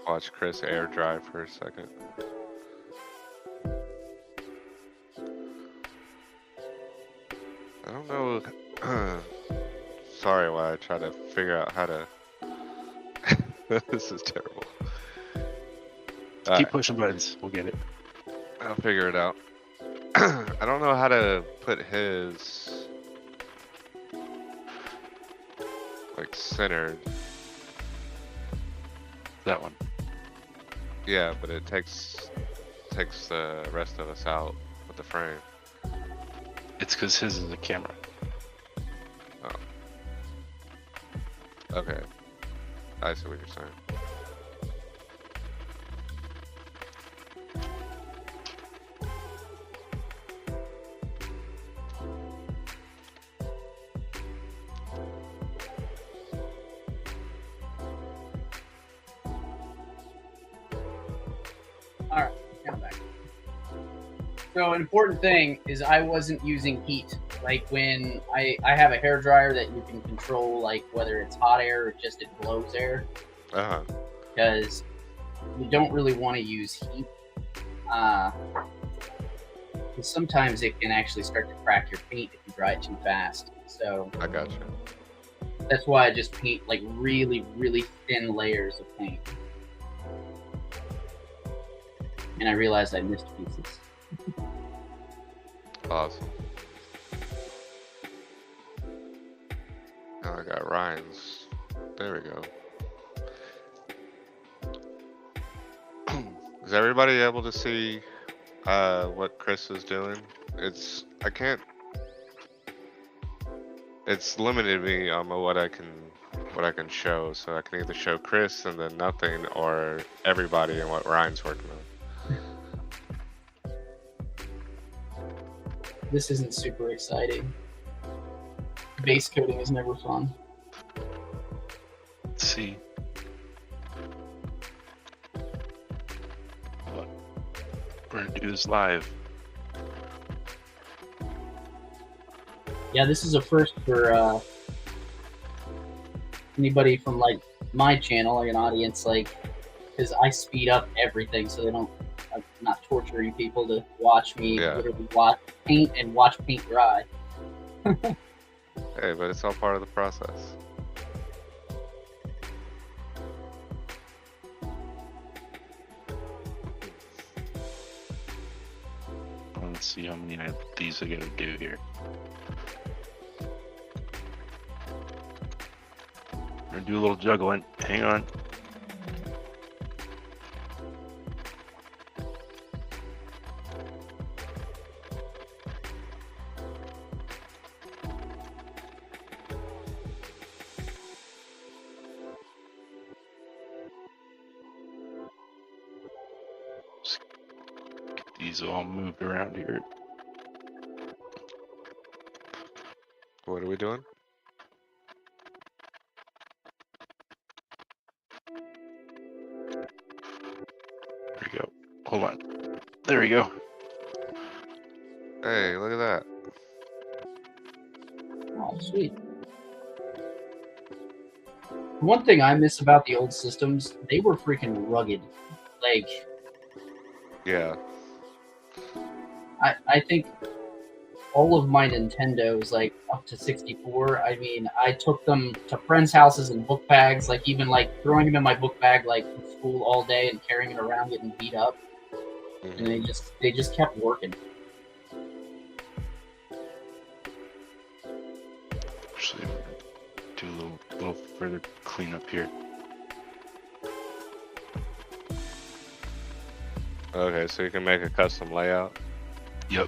Watch Chris air dry for a second. I don't know. Sorry, why I try to figure out how to. This is terrible. Keep pushing buttons. We'll get it. I'll figure it out. I don't know how to put his like centered. That one. Yeah, but it takes the rest of us out with the frame. It's because his is a camera. Oh. Okay. I see what you're saying. All right, now back. So an important thing is I wasn't using heat. Like when I have a hair dryer that you can control, like whether it's hot air or just it blows air, Uh-huh. because you don't really want to use heat. Because sometimes it can actually start to crack your paint if you dry it too fast. So I got you. that's why I just paint like really, really thin layers of paint. And I realized I missed pieces. Awesome. Now I got Ryan's. There we go. Is everybody able to see what Chris is doing? It's limited me on what I can show, so I can either show Chris and then nothing, or everybody and what Ryan's working on. This isn't super exciting. Base coating is never fun. Let's see. What? We're gonna do this live. Yeah, this is a first for anybody from like my channel, like an audience, like, because I speed up everything so they don't, I'm not torturing people to watch me literally watch paint and watch paint dry. Hey, but it's all part of the process. Let's see how many of these I gotta do here. I'm gonna do a little juggling. Hang on. These all moved around here. What are we doing? There we go. Hold on. There we go. Hey, look at that. Oh, sweet. One thing I miss about the old systems, they were freaking rugged. Like, Yeah. I think all of my Nintendos, like up to 64, I mean, I took them to friends' houses in book bags, like even like throwing them in my book bag like in school all day and carrying it around getting beat up. And they just kept working. Actually, do a little further cleanup here. Okay, so you can make a custom layout. Yep.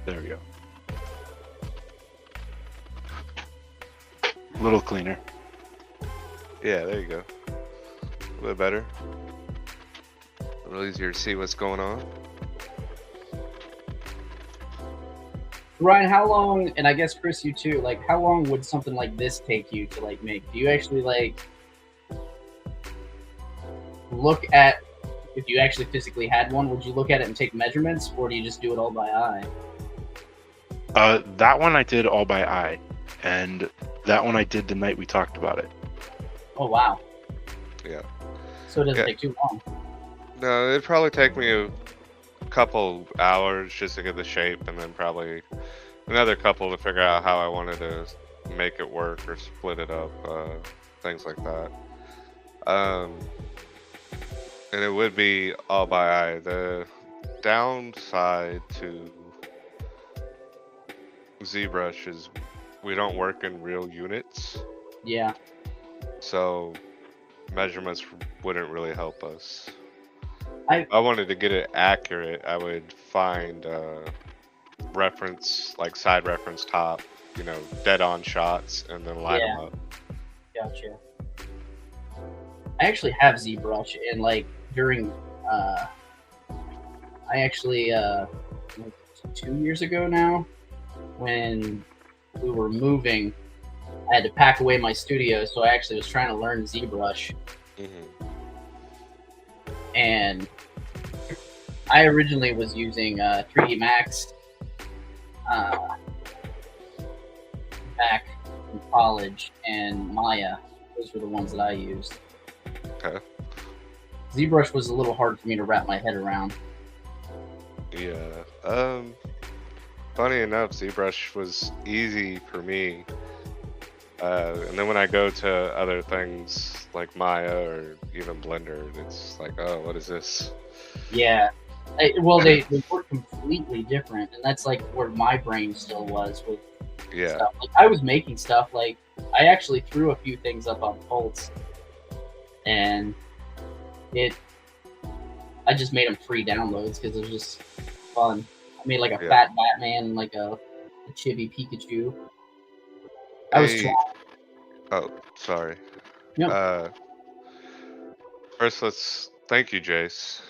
There we go. A little cleaner. Yeah, there you go. A little bit better. A little easier to see what's going on. Ryan, how long, and I guess Chris, you too, like how long would something like this take you to like make? Do you actually like look at, if you actually physically had one, would you look at it and take measurements, or do you just do it all by eye? That one I did all by eye, and that one I did the night we talked about it. Oh wow. Yeah. So it doesn't Yeah. take too long. No, it'd probably take me a couple hours just to get the shape, and then probably another couple to figure out how I wanted to make it work or split it up, things like that. And it would be all by eye. The downside to ZBrush is we don't work in real units, Yeah. so measurements wouldn't really help us. if I wanted to get it accurate, I would find reference, like side reference top, you know, dead on shots, and then line them up. Gotcha. I actually have ZBrush, and like during, I actually like 2 years ago now, when we were moving, I had to pack away my studio, so I actually was trying to learn ZBrush. And I originally was using 3D Max back in college, and Maya. Those were the ones that I used. Okay. ZBrush was a little hard for me to wrap my head around. Yeah. Funny enough, ZBrush was easy for me. And then when I go to other things like Maya or even Blender, it's like, oh, what is this? Yeah. Well, they work completely different, and that's like where my brain still was with stuff. Like, I was making stuff, like I actually threw a few things up on Pulse, and I just made them free downloads because it was just fun. I made like a fat Batman and like a chibi Pikachu. I was trying. Oh, sorry. No. First, let's thank you, Jace.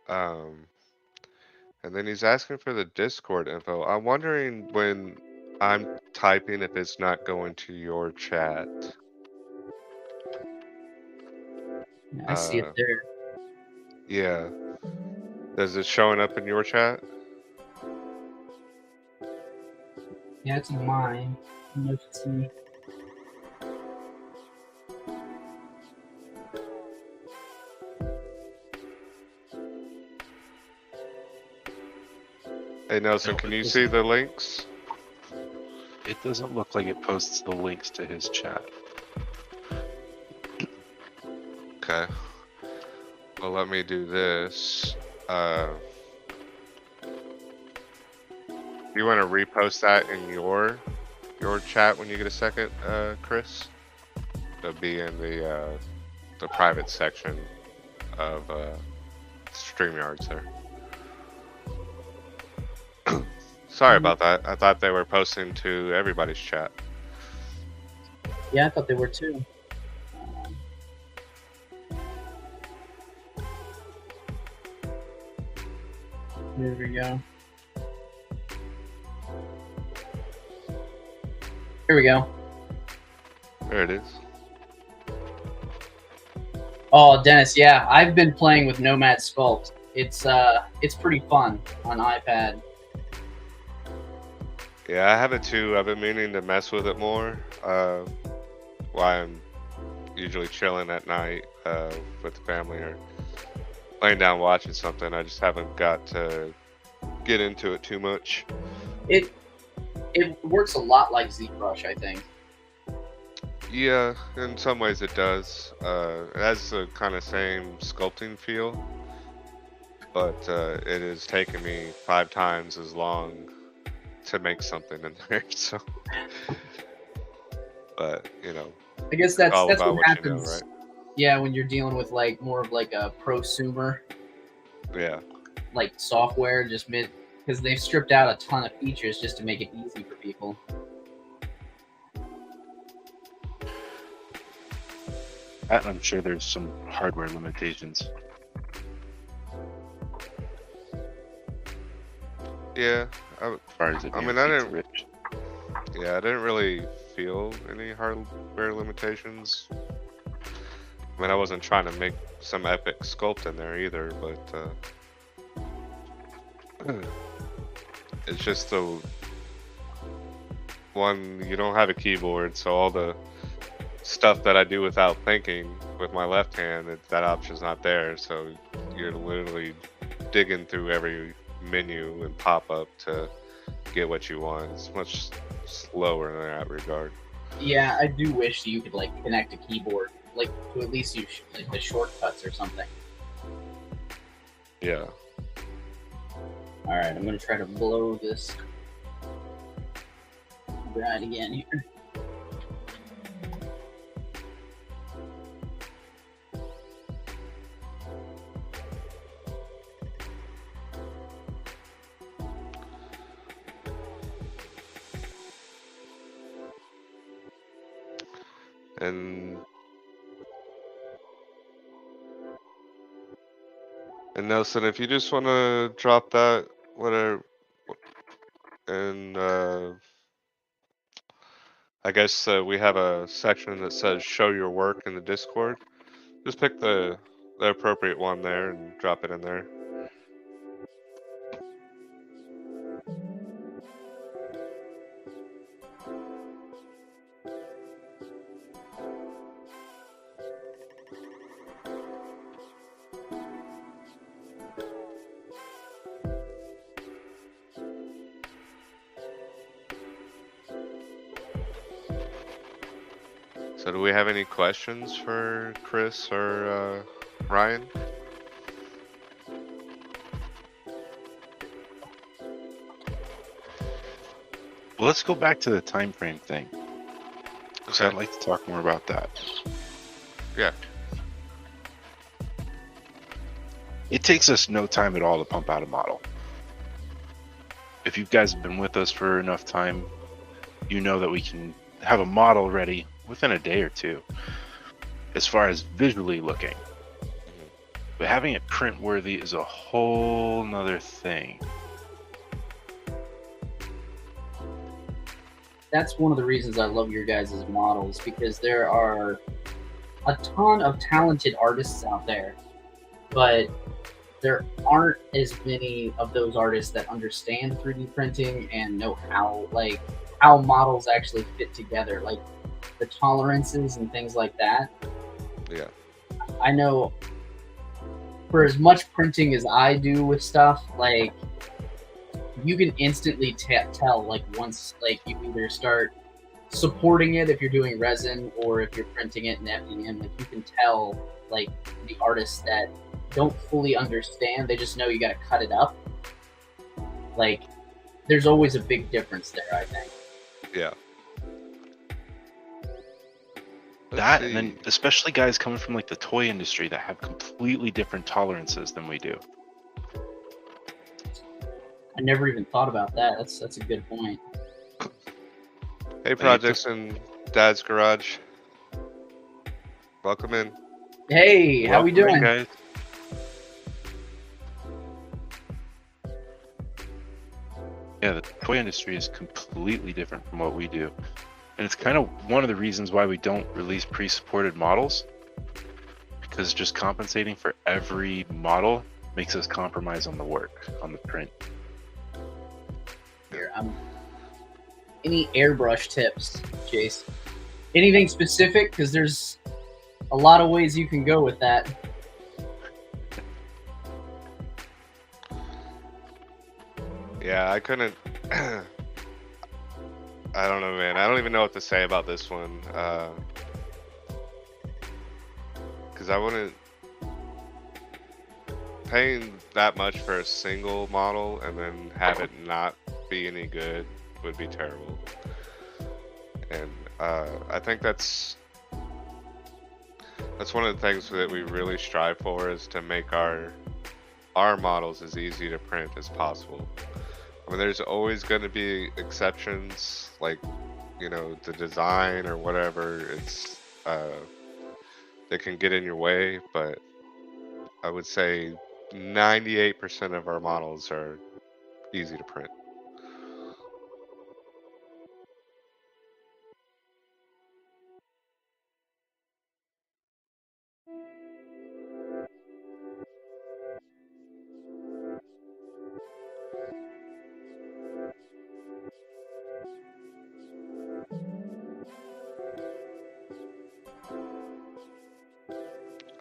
And then he's asking for the Discord info. I'm wondering when I'm typing if it's not going to your chat. Yeah, I see it there. Yeah. Is it showing up in your chat? Yeah, it's in mine. I don't know if it's me. Hey Nelson, can you see the links? It doesn't look like it posts the links to his chat. Okay. Well, let me do this. You want to repost that in your chat when you get a second, Chris? It'll be in the private section of StreamYards there. Sorry about that. I thought they were posting to everybody's chat. Yeah, I thought they were too. There we go. Here we go. There it is. Oh, Dennis, yeah, I've been playing with Nomad Sculpt. It's pretty fun on iPad. Yeah, I have it too. I've been meaning to mess with it more. While I'm usually chilling at night with the family or laying down watching something. I just haven't got to get into it too much. It works a lot like ZBrush, I think. Yeah, in some ways it does. It has the kind of same sculpting feel, but it has taken me 5 times as long to make something in there. So, but you know, I guess that's what happens. You know, right? Yeah, when you're dealing with like more of like a prosumer. Yeah. Like software, just because they've stripped out a ton of features just to make it easy for people. I'm sure there's some hardware limitations. Yeah, as far as I didn't really feel any hardware limitations. I mean, I wasn't trying to make some epic sculpt in there either, but it's just the one, you don't have a keyboard, so all the stuff that I do without thinking with my left hand, that option's not there, so you're literally digging through every menu and pop-up to get what you want. It's much slower in that regard. Yeah, I do wish you could like connect a keyboard, like to at least use like the shortcuts or something. Yeah. All right, I'm gonna try to blow this right again here. And Nelson, if you just want to drop that, whatever, and I guess we have a section that says show your work in the Discord. Just pick the appropriate one there and drop it in there. So do we have any questions for Chris or Ryan? Well, let's go back to the time frame thing. So Okay. I'd like to talk more about that. Yeah. It takes us no time at all to pump out a model. If you guys have been with us for enough time, you know that we can have a model ready within a day or two as far as visually looking. But having it print worthy is a whole nother thing. That's one of the reasons I love your guys' models, because there are a ton of talented artists out there, but there aren't as many of those artists that understand 3D printing and know how models actually fit together, like the tolerances and things like that. Yeah. I know for as much printing as I do with stuff, like you can instantly tell, like once like you either start supporting it if you're doing resin or if you're printing it in FDM, like you can tell like the artists that don't fully understand, they just know you got to cut it up. Like there's always a big difference there, I think. Yeah. That, and then especially guys coming from like the toy industry that have completely different tolerances than we do. I never even thought about that. That's a good point. Hey, projects in Dad's garage. Welcome in. Hey, how we Welcome in, doing? guys? Yeah, the toy industry is completely different from what we do. And it's kind of one of the reasons why we don't release pre-supported models, because just compensating for every model makes us compromise on the work, on the print. Here, any airbrush tips, Chase? Anything specific? Because there's a lot of ways you can go with that. Yeah, I couldn't. I don't know, man. I don't even know what to say about this one. Because I wouldn't. Paying that much for a single model and then have it not be any good would be terrible. And I think that's one of the things that we really strive for, is to make our models as easy to print as possible. I mean, there's always going to be exceptions, like, you know, the design or whatever. It's that can get in your way, but I would say 98% of our models are easy to print.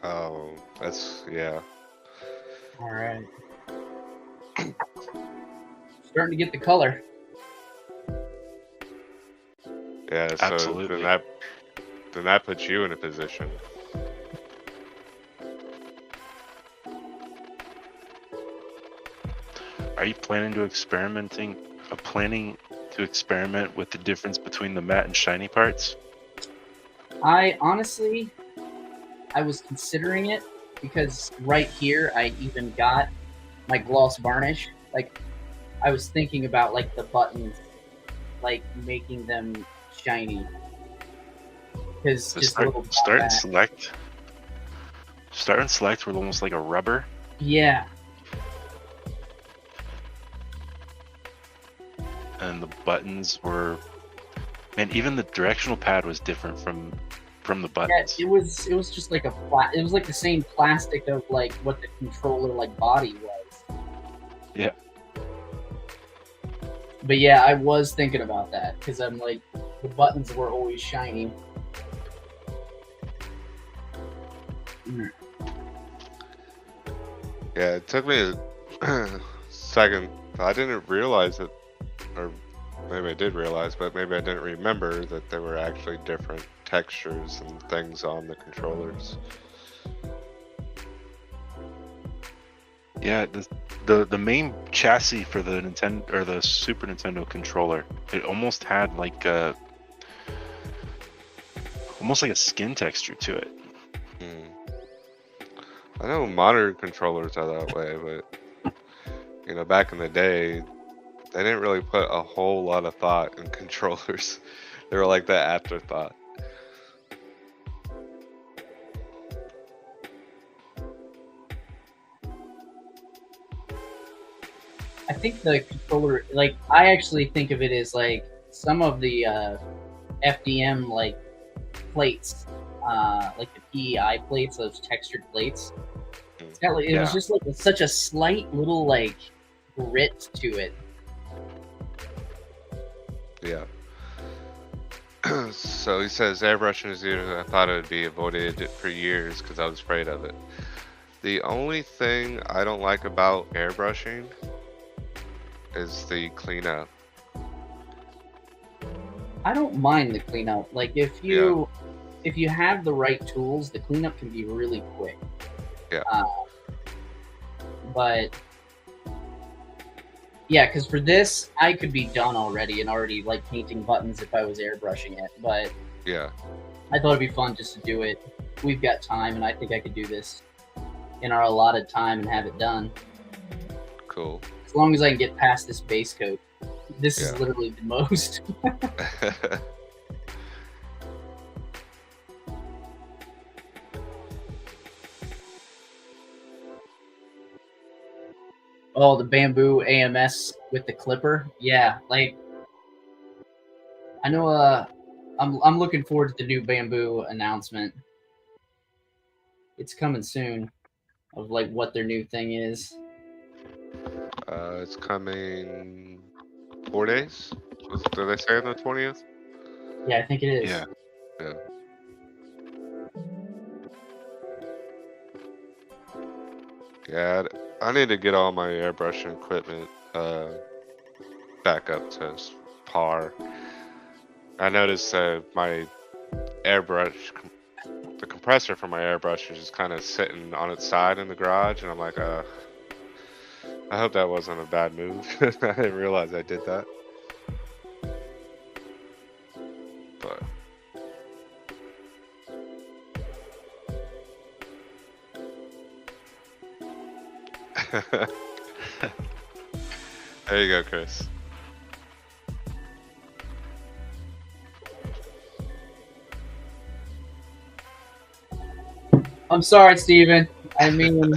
Oh, that's, yeah. All right. Starting to get the color. Yeah, so Absolutely. then that puts you in a position. Are you planning to experiment with the difference between the matte and shiny parts? I honestly, I was considering it, because right here I even got my gloss varnish. Like, I was thinking about like the buttons, like making them shiny. because So just a little start and back. select. Start and select were almost like a rubber. Yeah, And the buttons were, and even the directional pad was different from the yeah. buttons. It was just like it was like the same plastic of like what the controller like body was. Yeah. But yeah, I was thinking about that because I'm like, the buttons were always shiny. Yeah, it took me a second. I didn't realize it, or maybe I did realize, but maybe I didn't remember that there were actually different textures and things on the controllers. Yeah, the main chassis for the Nintendo or the Super Nintendo controller, it almost had like almost like a skin texture to it. I know modern controllers are that way, but you know, back in the day, they didn't really put a whole lot of thought in controllers. They were like the afterthought. I think the controller, like, I actually think of it as like some of the FDM like plates, like the PEI plates, those textured plates. It's got like, it was just like such a slight little like grit to it. Yeah. So he says airbrushing is easier. I thought it would be avoided for years because I was afraid of it. The only thing I don't like about airbrushing is the cleanup. I don't mind the cleanup. Like if you have the right tools, the cleanup can be really quick. Yeah. But yeah, because for this, I could be done already and already like painting buttons if I was airbrushing it. But Yeah. I thought it'd be fun just to do it. We've got time, and I think I could do this in our allotted time and have it done. Cool. As long as I can get past this base coat. This is literally the most. Oh, the bamboo AMS with the clipper. Yeah, like I know. I'm looking forward to the new bamboo announcement. It's coming soon, of like what their new thing is. It's coming 4 days. Did they say on the 20th? Yeah, I think it is. Yeah. Yeah. Yeah, I need to get all my airbrushing equipment back up to par. I noticed my airbrush, the compressor for my airbrush is just kind of sitting on its side in the garage, and I'm like, I hope that wasn't a bad move. I didn't realize I did that. But there you go, Chris. I'm sorry, Steven. I mean,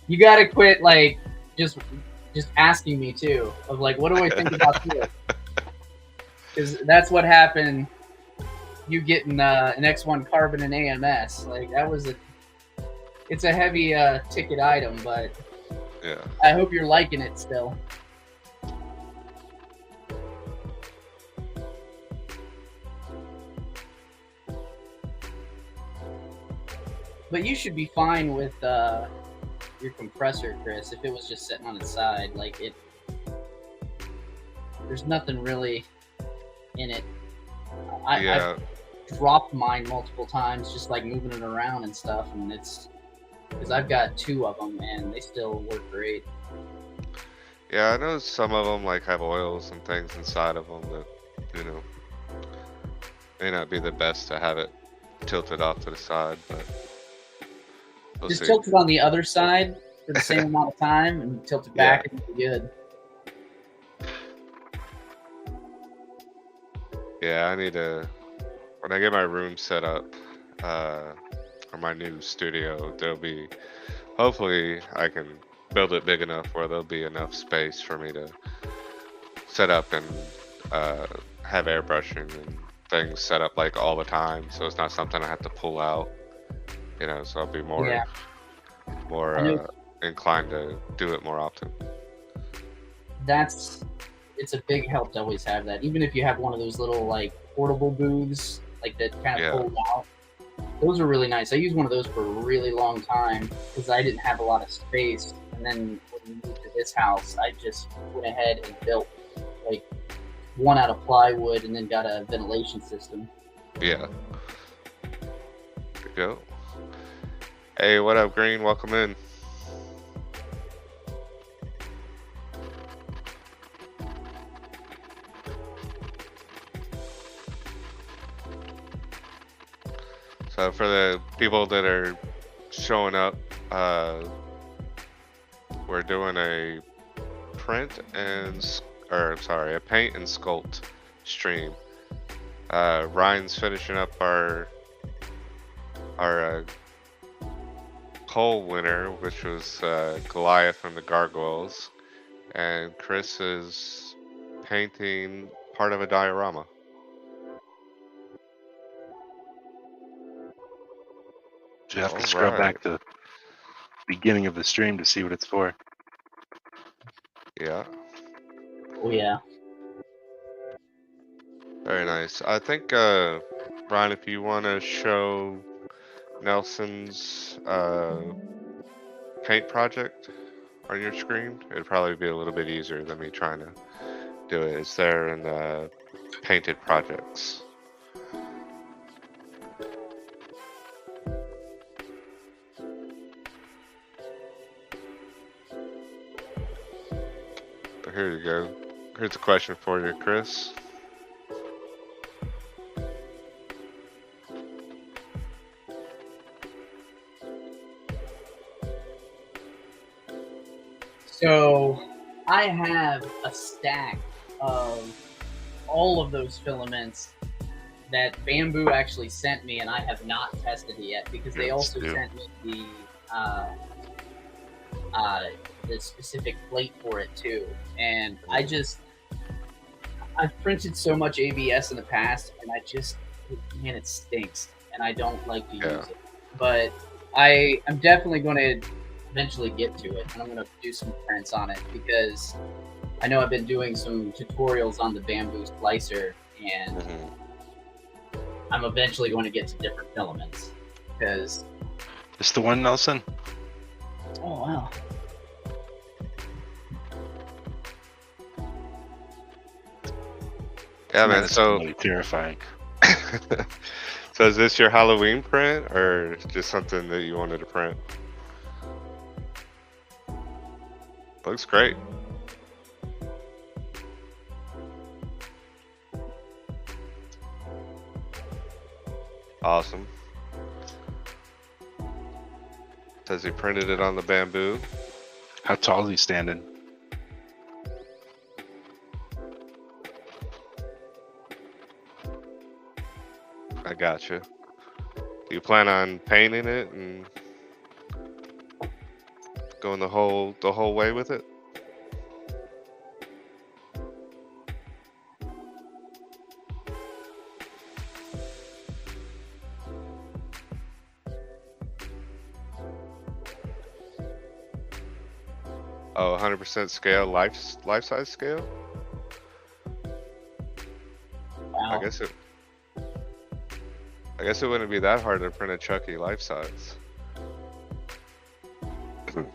you gotta quit like just asking me too of like, what do I think about this? Because that's what happened. You getting an X1 Carbon and AMS, like that was it's a heavy ticket item, but Yeah. I hope you're liking it still. But you should be fine with your compressor, Chris, if it was just sitting on its side. Like it, there's nothing really in it. I've dropped mine multiple times, just like moving it around and stuff, and it's because I've got 2 of them and they still work great. Yeah, I know some of them like have oils and things inside of them that, you know, may not be the best to have it tilted off to the side, but we'll Just see. tilt it on the other side for the same amount of time and tilt it back and it'll be good. Yeah, I need to when I get my room set up, or my new studio, there'll be, hopefully I can build it big enough where there'll be enough space for me to set up and have airbrushing and things set up like all the time, so it's not something I have to pull out, you know, so I'll be more Yeah. I know. inclined to do it more often. It's a big help to always have that, even if you have one of those little like portable booths like that kind of Yeah. fold out. Those are really nice. I used one of those for a really long time because I didn't have a lot of space, and then when we moved to this house I just went ahead and built like one out of plywood and then got a ventilation system. Yeah. There you go. Hey, what up, Green? Welcome in. So for the people that are showing up, we're doing a print and, a paint and sculpt stream. Ryan's finishing up our poll winner, which was Goliath from the Gargoyles, and Chris is painting part of a diorama. You have to scrub back to the beginning of the stream to see what it's for. Yeah. Oh yeah. Very nice. I think, Ryan, if you want to show Nelson's paint project on your screen, it'd probably be a little bit easier than me trying to do it. It's there in the painted projects. But here you go. Here's a question for you, Chris. So I have a stack of all of those filaments that Bamboo actually sent me, and I have not tested it yet because they also sent me the specific plate for it too. And I've printed so much ABS in the past, and man, it stinks, and I don't like to use it. But I'm definitely going to eventually get to it, and I'm going to do some prints on it because I know I've been doing some tutorials on the Bamboo splicer, and I'm eventually going to get to different filaments because It's the one, Nelson? oh wow. Yeah, man. That's So, really terrifying. so is this your Halloween print, or just something that you wanted to print? Looks great. Awesome. Says he printed it on the Bamboo. How tall is he standing? I gotcha. Do you plan on painting it and going the whole way with it? Oh, 100% scale, life size scale? Wow. I guess it wouldn't be that hard to print a Chucky life size. Well,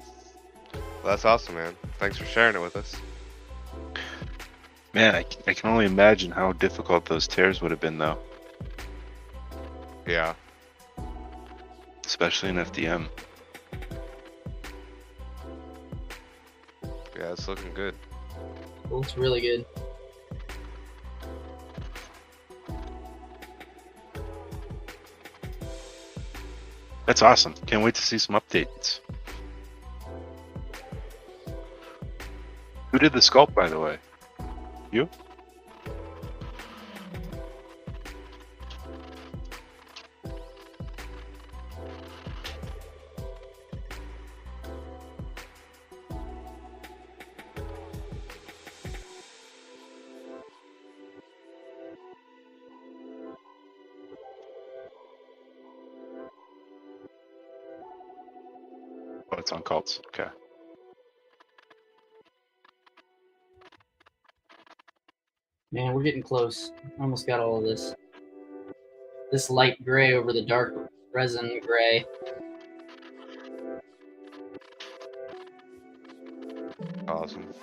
that's awesome, man. Thanks for sharing it with us. Man, I can only imagine how difficult those tears would have been, though. Yeah. Especially in FDM. Yeah, it's looking good. Looks really good. That's awesome. Can't wait to see some updates. Who did the sculpt, by the way? You? That's on cults. Okay. Man, we're getting close. Almost got all of this. This light gray over the dark resin gray. Awesome.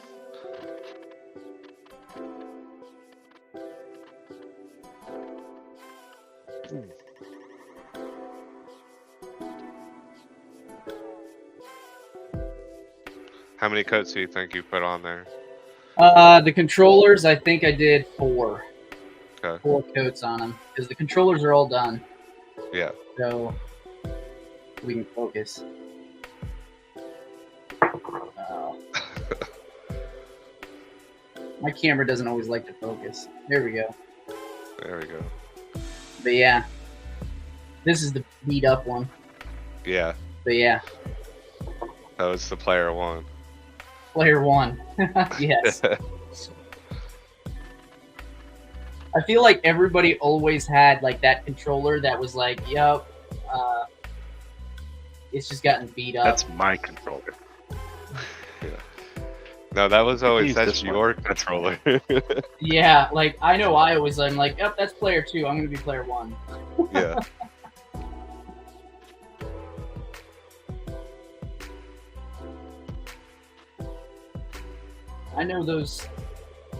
How many coats do you think you put on there? The controllers, I think I did 4. Okay. 4 coats on them because the controllers are all done. Yeah. So we can focus. My camera doesn't always like to focus. There we go. There we go. But yeah, this is the beat up one. Yeah. But yeah, Oh, it's the player one. player 1. Yes. I feel like everybody always had like that controller that was like, yep, it's just gotten beat up. That's my controller. No, that was always, that's this one. your controller. Yeah, like I know I'm like, yep, that's player 2. I'm gonna be player 1. Yeah. I know those,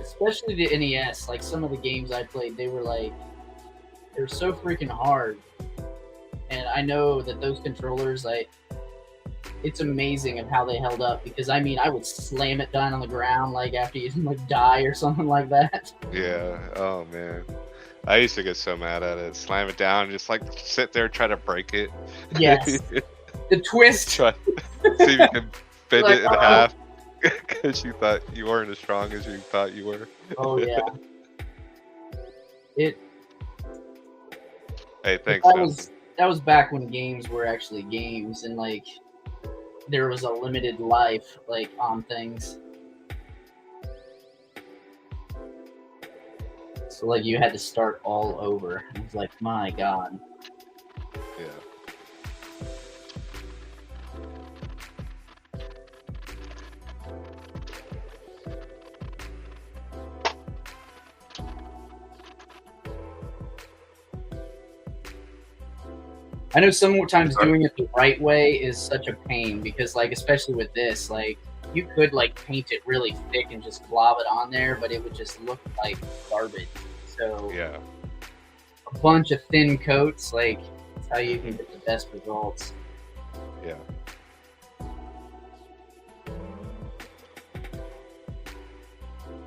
especially the NES. Like some of the games I played, they were so freaking hard. And I know that those controllers, like, it's amazing of how they held up. Because I mean, I would slam it down on the ground like after you like die or something like that. Yeah. Oh man. I used to get so mad at it. Slam it down, just like sit there, try to break it. Yes. The twist. Try see if you can bend Like, it in half. Because you thought you weren't as strong as you thought you were. Oh yeah. Hey, thanks. That was back when games were actually games and like there was a limited life like on things. So like you had to start all over. It was like, my God. Yeah. I know sometimes doing it the right way is such a pain because like especially with this, like you could like paint it really thick and just glob it on there, but it would just look like garbage. So Yeah. a bunch of thin coats, like that's how you can get the best results. Yeah.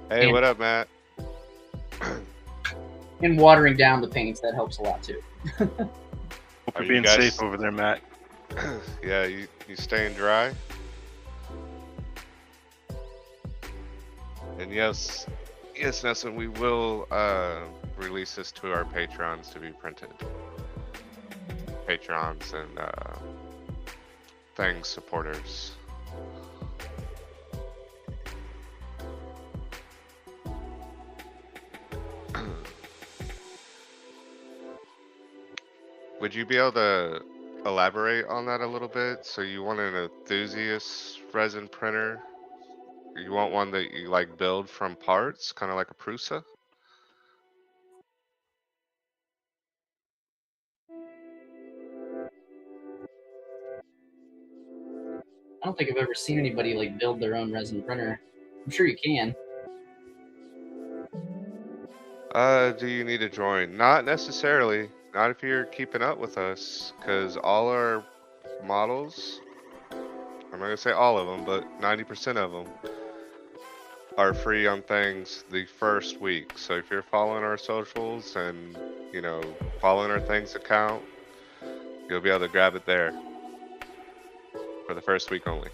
Hey, what up, Matt? And watering down the paints, that helps a lot too. Hope Are you're you being guys- safe over there, Matt. Yeah, you staying dry? And yes, Nelson, we will release this to our patrons to be printed. Patrons and Things supporters. Would you be able to elaborate on that a little bit? So you want an enthusiast resin printer? You want one that you like build from parts, kind of like a Prusa? I don't think I've ever seen anybody like build their own resin printer. I'm sure you can. Do you need a drawing? Not necessarily. Not if you're keeping up with us, because all our models, I'm not gonna say all of them, but 90% of them are free on Things the first week. So if you're following our socials and, you know, following our Things account, you'll be able to grab it there for the first week only.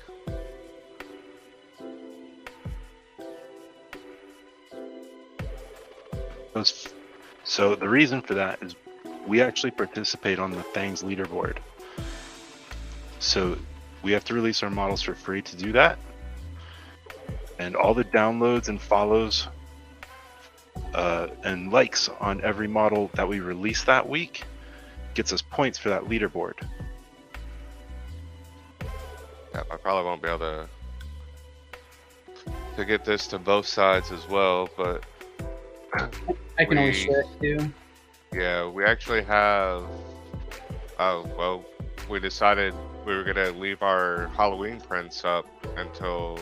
So the reason for that is we actually participate on the Things leaderboard. So we have to release our models for free to do that. And all the downloads and follows and likes on every model that we release that week gets us points for that leaderboard. Yeah, I probably won't be able to get this to both sides as well, but I can always we- share it too. yeah, we actually have. Oh well, we decided we were gonna leave our Halloween prints up until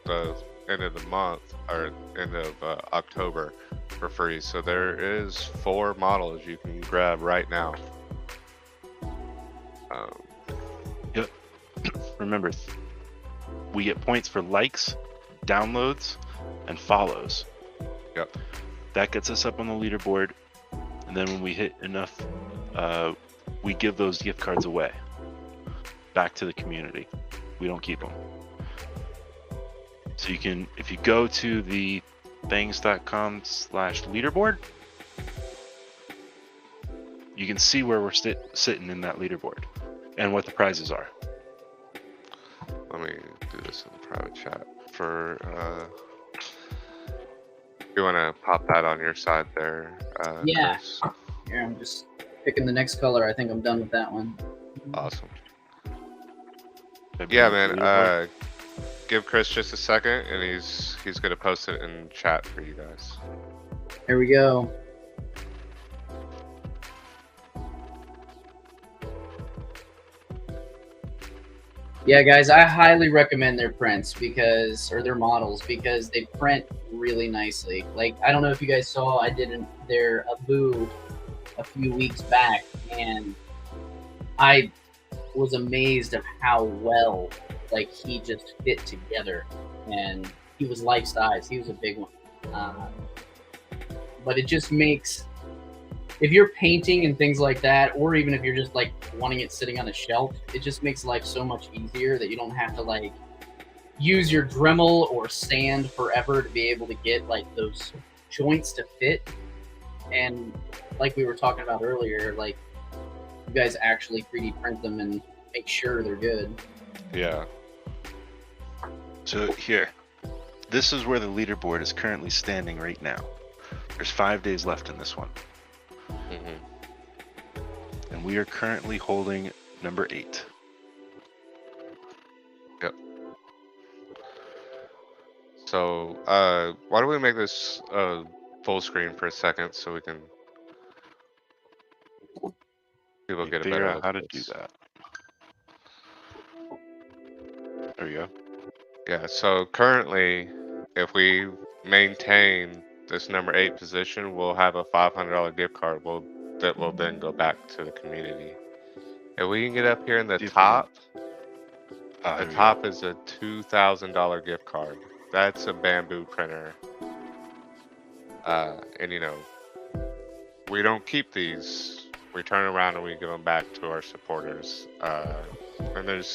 the end of the month or end of October for free. So there is 4 models you can grab right now. Remember, we get points for likes, downloads, and follows. Yep. That gets us up on the leaderboard, and then when we hit enough, we give those gift cards away back to the community. We don't keep them. So you can, if you go to the things.com/leaderboard, you can see where we're sitting in that leaderboard and what the prizes are. Let me do this in the private chat for. You want to pop that on your side there? Yeah. Chris? Here, I'm just picking the next color. I think I'm done with that one. Awesome. Maybe Yeah, the man. leaderboard. Give Chris just a second, and he's gonna post it in chat for you guys. Here we go. Yeah, guys, I highly recommend their prints or their models because they print really nicely. Like, I don't know if you guys saw, I did their Abu a few weeks back, and I was amazed of how well, like, he just fit together. And he was life size. He was a big one. But it just makes, if you're painting and things like that, or even if you're just like wanting it sitting on a shelf, it just makes life so much easier that you don't have to like use your Dremel or sand forever to be able to get like those joints to fit. And like we were talking about earlier, like you guys actually 3D print them and make sure they're good. Yeah. So here, this is where the leaderboard is currently standing right now. There's 5 days left in this one. hmm And we are currently holding number 8. Yep. So, why don't we make this full screen for a second so we can people get a Figure better out look how at to do this. that. There we go. Yeah. So currently, if we maintain this number 8 position, we'll have a $500 gift card. That will then go back to the community. If we can get up here in the See if we can- top. Ah, The there we go. top is a $2,000 gift card. That's a bamboo printer. And you know, we don't keep these. We turn around and we give them back to our supporters. And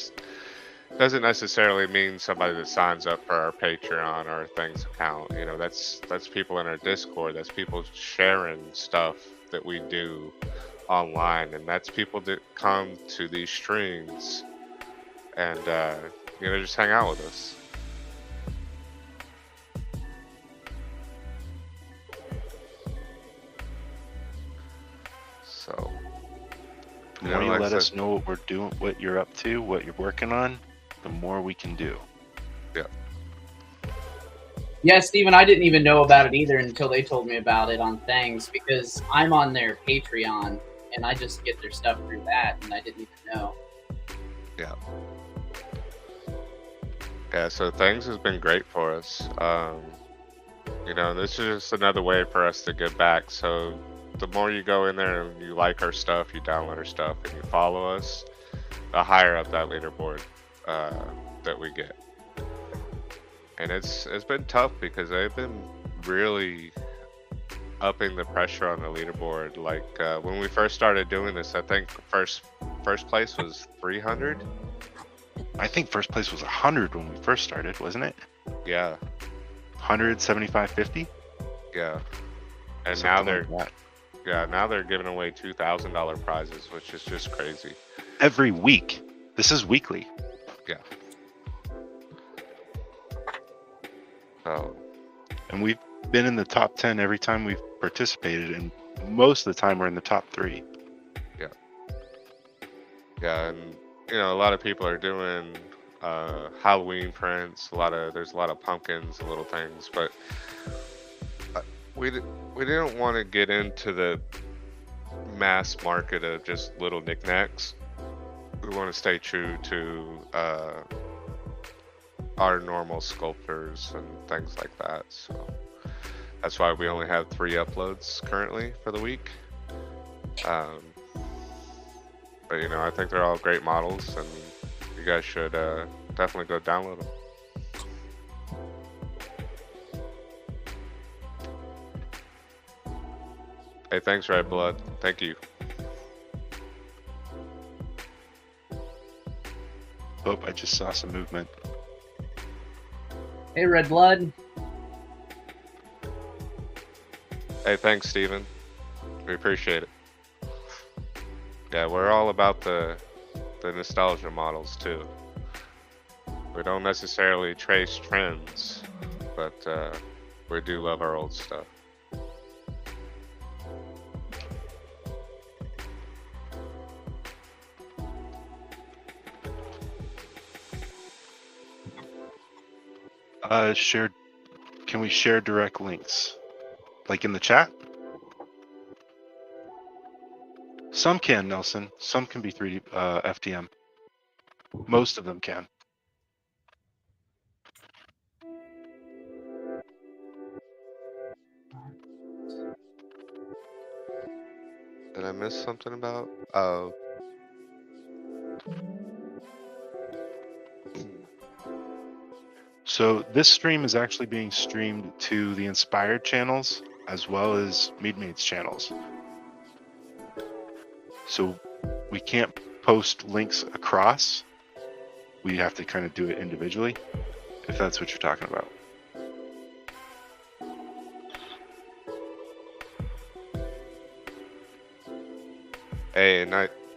doesn't necessarily mean somebody that signs up for our Patreon or Things account. You know, that's people in our Discord. That's people sharing stuff that we do online, and that's people that come to these streams and you know, just hang out with us. So The you more know, you like I let us said- know what we're doing, what you're up to, what you're working on, the more we can do. Yeah, Steven, I didn't even know about it either until they told me about it on Things because I'm on their Patreon and I just get their stuff through that and I didn't even know. Yeah, so Things has been great for us. You know, this is just another way for us to give back. So the more you go in there and you like our stuff, you download our stuff, and you follow us, the higher up that leaderboard that we get. And it's been tough because they've been really upping the pressure on the leaderboard. Like when we first started doing this, I think first place was 300. I think first place was 100 when we first started, wasn't it? Yeah, 100, 75, 50? yeah. And now Something like that. now they're giving away $2,000 prizes, which is just crazy. Every week. This is weekly. So And we've been in the top 10 every time we've participated, and most of the time we're in the top 3. yeah, and you know, a lot of people are doing Halloween prints. There's a lot of pumpkins and little things, but we didn't want to get into the mass market of just little knickknacks. We want to stay true to our normal sculptors and things like that. So that's why we only have 3 uploads currently for the week. But you know, I think they're all great models, and you guys should definitely go download them. Hey, thanks, Red Blood. Thank you. Oh, I just saw some movement. Hey, Red Blood. Hey, thanks, Steven. We appreciate it. Yeah, we're all about the nostalgia models too. We don't necessarily trace trends, but we do love our old stuff. Can we share direct links? Like in the chat? Some can, Nelson. Some can be 3D FDM. Most of them can. Did I miss something about? So this stream is actually being streamed to the Inspired channels as well as MeaD's channels. So we can't post links across. We have to kind of do it individually, if that's what you're talking about. Hey,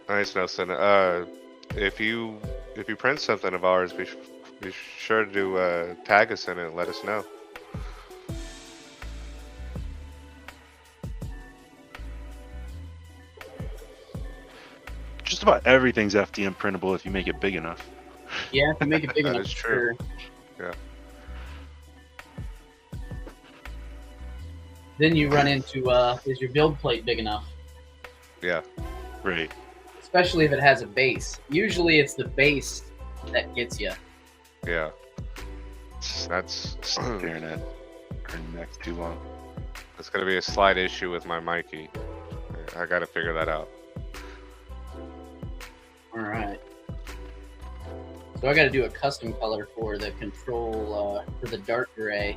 nice, Nelson. If you print something of ours, be sure to tag us in it and let us know. Just about everything's FDM printable if you make it big enough. Yeah, if you make it big That enough. is true. Sure. Yeah. Then you run into is your build plate big enough? Yeah. Right. Especially if it has a base. Usually it's the base that gets you. Yeah. That's Staring at her neck too long. that's gonna be a slight issue with my Mikey. I gotta figure that out. All right. So I got to do a custom color for the control for the dark gray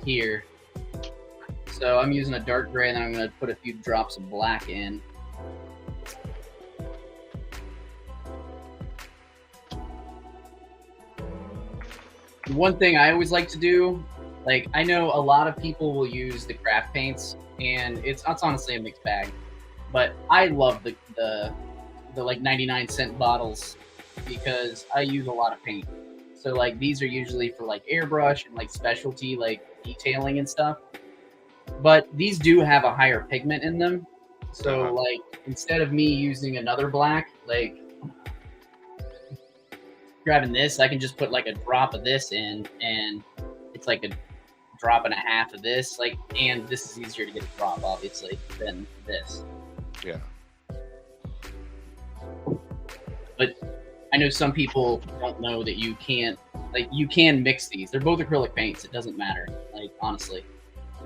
here. So I'm using a dark gray, and then I'm going to put a few drops of black in. One thing I always like to do, like I know a lot of people will use the craft paints, and it's honestly a mixed bag, but I love the like 99-cent bottles because I use a lot of paint. So like these are usually for like airbrush and like specialty like detailing and stuff. But these do have a higher pigment in them. So like instead of me using another black, like grabbing this, I can just put like a drop of this in, and it's like a drop and a half of this. Like, and this is easier to get a drop obviously than this. Yeah. But I know some people don't know that you can't, like, you can mix these. They're both acrylic paints. It doesn't matter, like, honestly.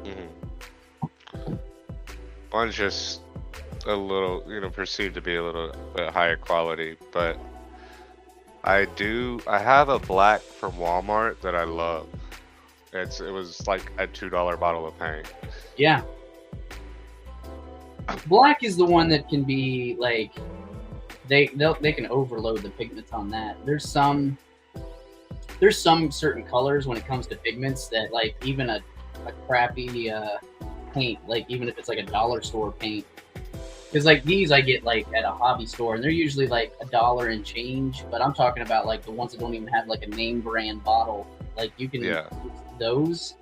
Mm-hmm. One's just a little, perceived to be a little bit higher quality, but I have a black from Walmart that I love. It was like a $2 bottle of paint. Yeah. Black is the one that can be, like, they can overload the pigments on that. There's some certain colors when it comes to pigments that like even a crappy paint, like even if it's like a dollar store paint, because like these I get like at a hobby store and they're usually like $1 and change, but I'm talking about like the ones that don't even have like a name brand bottle. Like you can use those,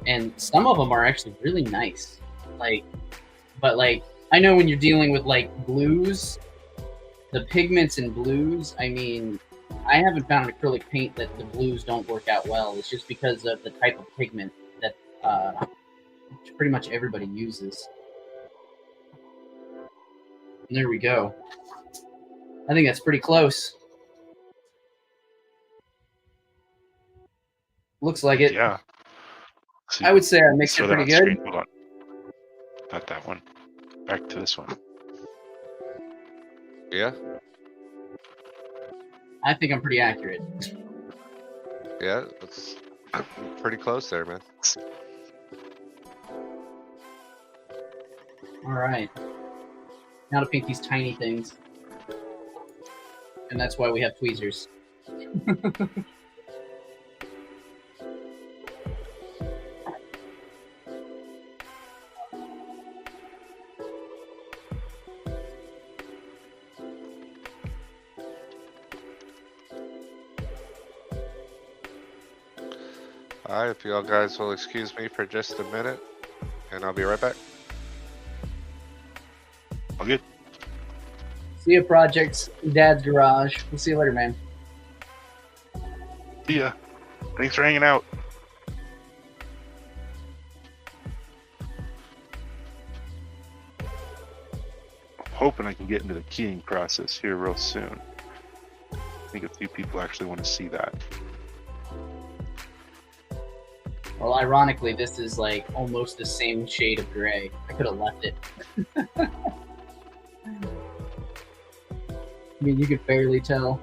and some of them are actually really nice. Like, but like I know when you're dealing with like blues, the pigments and blues, I mean, I haven't found an acrylic paint that the blues don't work out well. It's just because of the type of pigment that pretty much everybody uses. And there we go. I think that's pretty close. Looks like it. Yeah. I would say I mixed it Throw that pretty on good. screen. Hold on. Not that one. Back to this one. Yeah, I think I'm pretty accurate. yeah, it's pretty close there, man. All right. Now to paint these tiny things. And that's why we have tweezers. Alright, if y'all guys will excuse me for just a minute, and I'll be right back. All good. See ya, projects. Dad's garage. We'll see you later, man. See ya. Thanks for hanging out. I'm hoping I can get into the keying process here real soon. I think a few people actually want to see that. Well, ironically, this is like almost the same shade of gray. I could have left it. I mean, you could barely tell.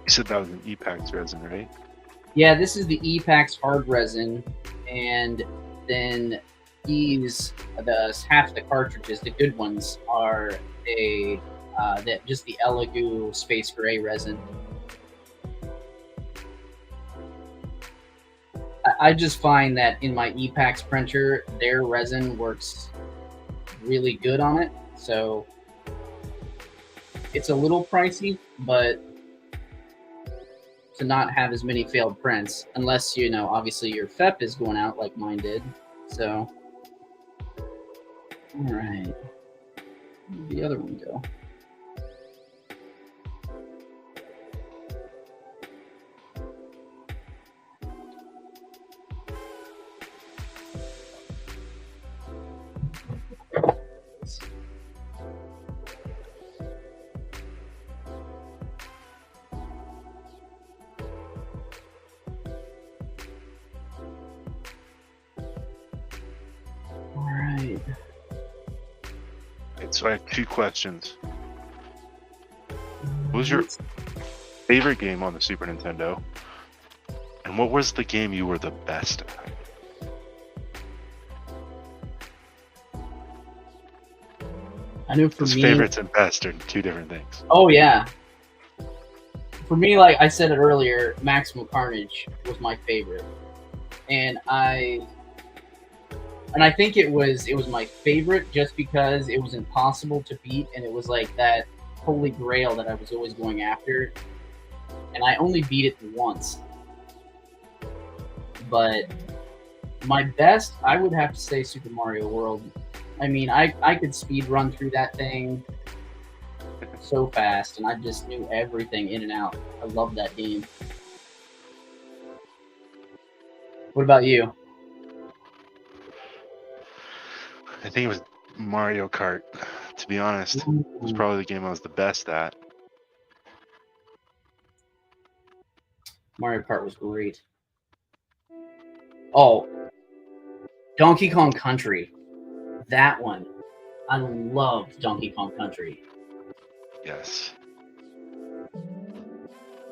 You said that was an Epax resin, right? Yeah, this is the Epax hard resin, and then these, half the cartridges, the good ones, are just the Elegoo Space Gray resin. I just find that in my Epax printer, their resin works really good on it. So it's a little pricey, but to not have as many failed prints, unless, you know, obviously your FEP is going out like mine did. So, all right, where'd the other one go? So I have two questions. What was your favorite game on the Super Nintendo? And what was the game you were the best at? I know for Because me, favorites and best are two different things. oh yeah. For me, like I said it earlier, Maximum Carnage was my favorite, and I think it was my favorite just because it was impossible to beat, and it was like that holy grail that I was always going after. And I only beat it once. But my best, I would have to say Super Mario World. I mean, I could speed run through that thing so fast, and I just knew everything in and out. I love that game. What about you? I think it was Mario Kart. To be honest, it was probably the game I was the best at. Mario Kart was great. Oh, Donkey Kong Country. That one. I loved Donkey Kong Country. Yes.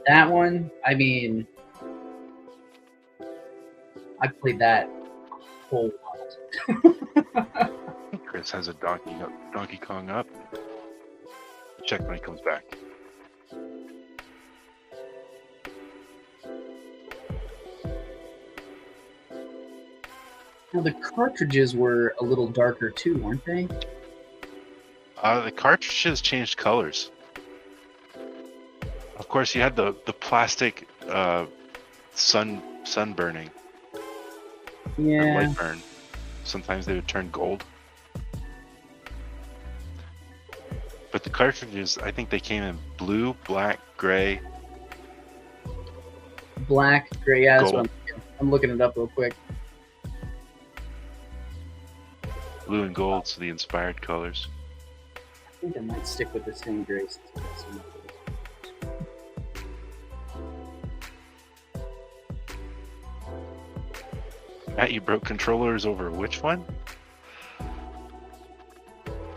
That one, I mean, I played that a whole lot. Chris has a Donkey Kong up. Check when he comes back. Now, the cartridges were a little darker too, weren't they? The cartridges changed colors. Of course, you had the plastic sun burning, Yeah. light burn. Sometimes they would turn gold. But the cartridges, I think they came in blue, black, gray. Black, gray. Yeah, that's Gold. what I'm looking it up real quick. Blue and gold, so the inspired colors. I think I might stick with the same gray. Matt, you broke controllers over which one?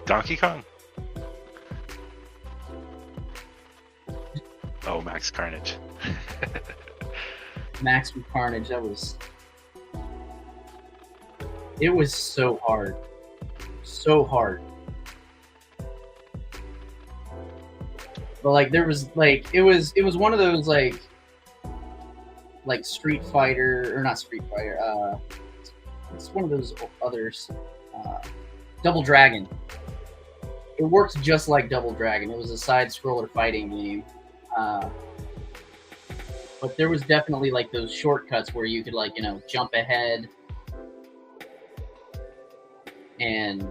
Donkey Kong? Oh, Max Carnage. Max with Carnage. That was. It was so hard. So hard. But like there was like it was one of those like Street Fighter or not Street Fighter, it's one of those others. Double Dragon. It worked just like Double Dragon. It was a side scroller fighting game. But there was definitely like those shortcuts where you could like, you know, jump ahead and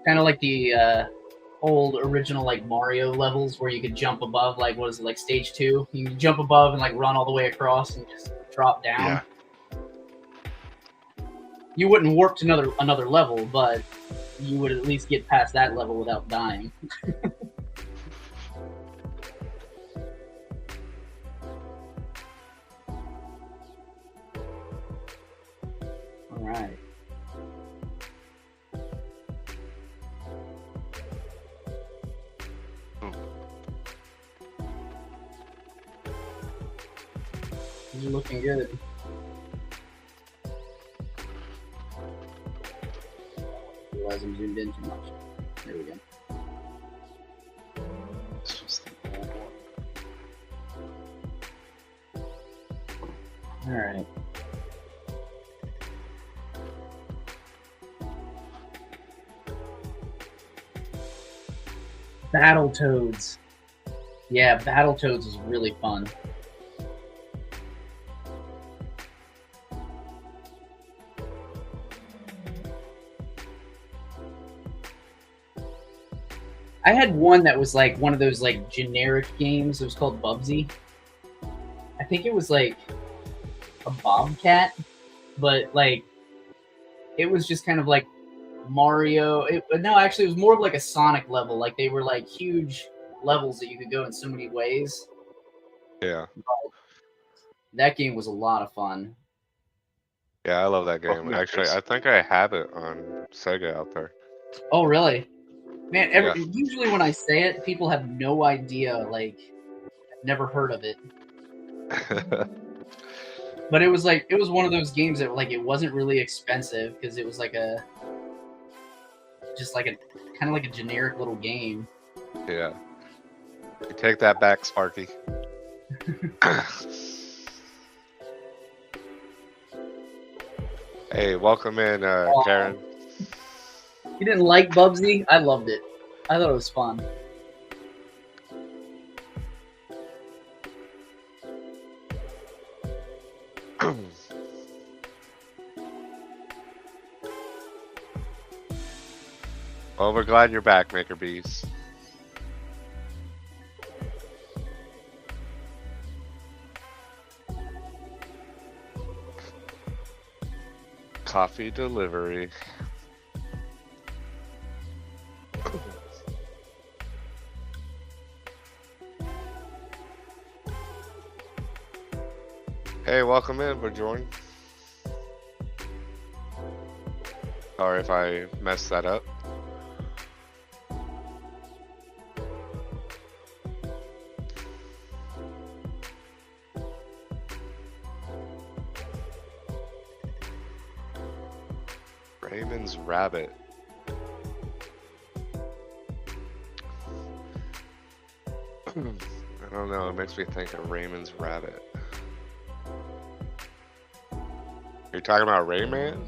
kind of like the old original like Mario levels where you could jump above, like what is it, like stage 2? You can jump above and like run all the way across and just drop down. Yeah. You wouldn't warp to another level, but you would at least get past that level without dying. All right. You're looking good. I realize I'm zoomed in too much. There we go. This was the old one. All right. Battletoads. Yeah, Battletoads is really fun. I had one that was like one of those like generic games. It was called Bubsy. I think it was like a bobcat, but like it was just kind of like Mario. No, actually, it was more of like a Sonic level. Like they were like huge levels that you could go in so many ways. Yeah. But that game was a lot of fun. Yeah, I love that game. yeah, Actually, Chris. I think I have it on Sega out there. Oh, really? Man, Yeah. usually when I say it, people have no idea. Like, I've never heard of it. But it was one of those games that like it wasn't really expensive because it was like just like a kind of like a generic little game. Yeah. You take that back, Sparky. Hey, welcome in, Karen. You didn't like Bubsy? I loved it. I thought it was fun. Well, we're glad you're back, Maker Bees. Coffee delivery. Hey, welcome in, Bajoin. Sorry if I messed that up. Raymond's Rabbit. I don't know, it makes me think of Raymond's Rabbit. Are you talking about Rayman?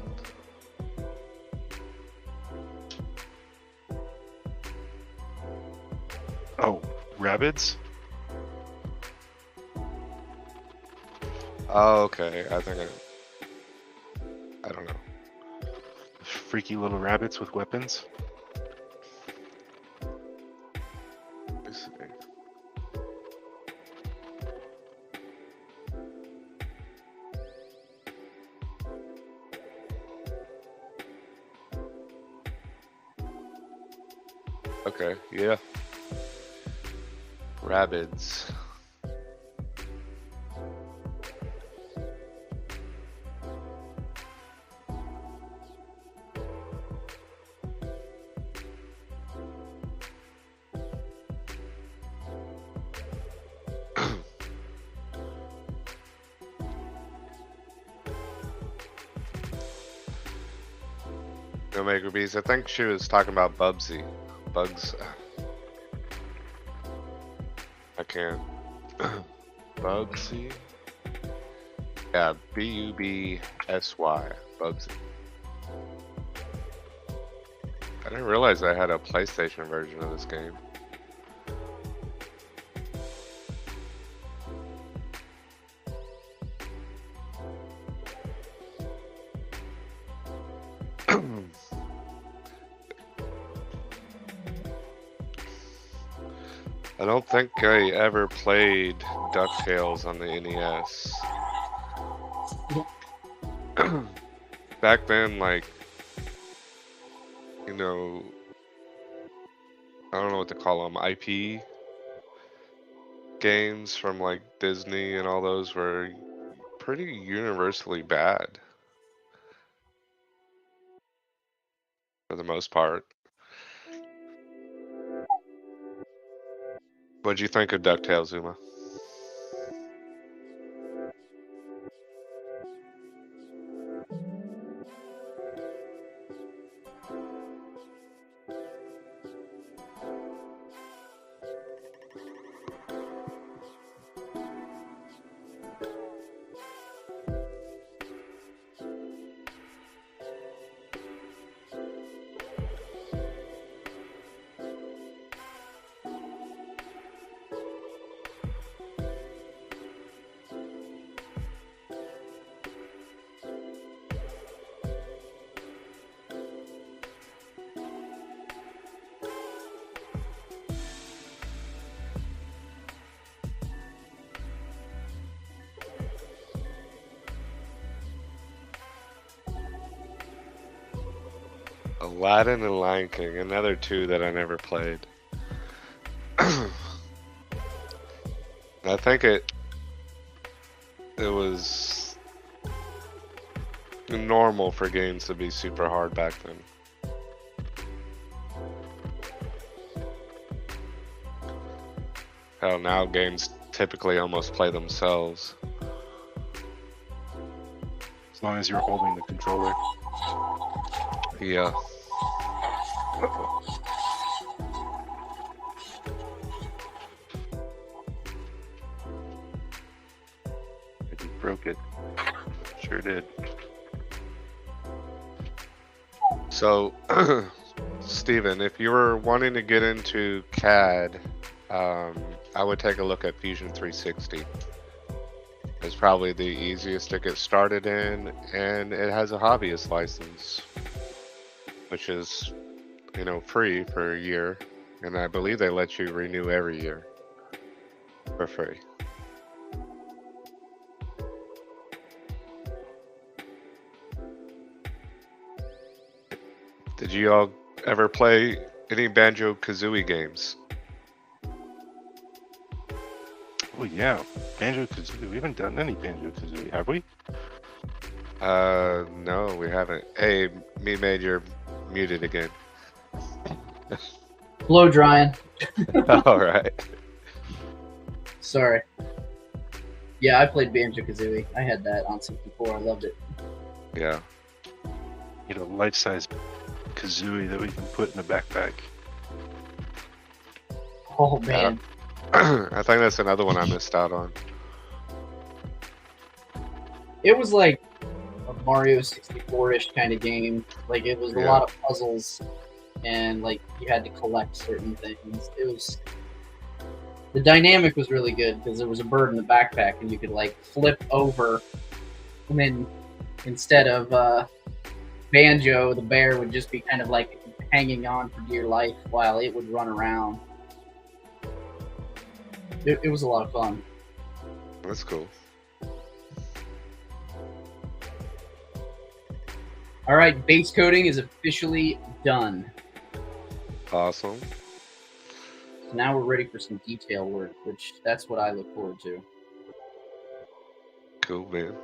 Oh, Rabbids? Oh, okay. I don't know. freaky little rabbits with weapons. Let's see. Okay, yeah. Rabbids. No Maker Bees. I think she was talking about Bubsy. Bugs. I can't. Bugsy? Yeah, B-U-B-S-Y. Bugsy. I didn't realize I had a PlayStation version of this game. I don't think I ever played DuckTales on the NES. Back then, like, you know, I don't know what to call them, IP games from like Disney and all those were pretty universally bad for the most part. What'd you think of DuckTales, Zuma? Aladdin and Lion King, another two that I never played. I think it was normal for games to be super hard back then. Hell, now games typically almost play themselves. As long as you're holding the controller. Yeah. I just broke it. Sure did. So, Steven, if you were wanting to get into CAD, I would take a look at Fusion 360. It's probably the easiest to get started in, and it has a hobbyist license, which is, you know, free for a year, and I believe they let you renew every year for free. Did you all ever play any Banjo-Kazooie games? Oh yeah, Banjo-Kazooie. We haven't done any Banjo-Kazooie, have we? No, we haven't. Hey, MeaD, you're muted again. Blow drying. All right. Sorry. Yeah, I played Banjo-Kazooie. I had that on 64. I loved it. Yeah. Need a life-size Kazooie that we can put in a backpack. Oh, man. I think that's another one I missed out on. It was like a Mario 64-ish kind of game. Like, it was a lot of puzzles, and, like, you had to collect certain things. It was... The dynamic was really good, because there was a bird in the backpack, and you could, like, flip over, and then instead of, Banjo, the bear, would just be kind of like hanging on for dear life while it would run around. It was a lot of fun. That's cool. All right, base coating is officially done. Awesome. So now we're ready for some detail work, which that's what I look forward to. Cool, man.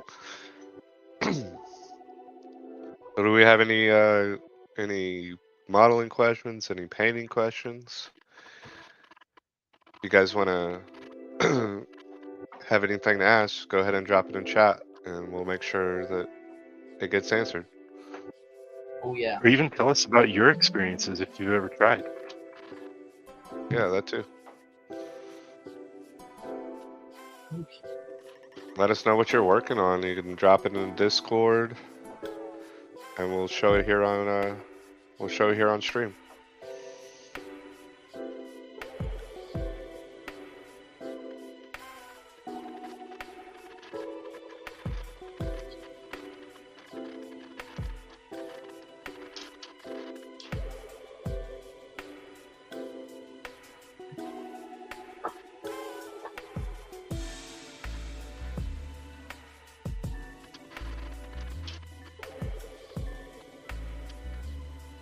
So do we have any modeling questions? Any painting questions? You guys want to have anything to ask? Go ahead and drop it in chat, and we'll make sure that it gets answered. Oh yeah. Or even tell us about your experiences if you've ever tried. Yeah, that too. Okay. Let us know what you're working on. You can drop it in Discord, and we'll show it here on stream.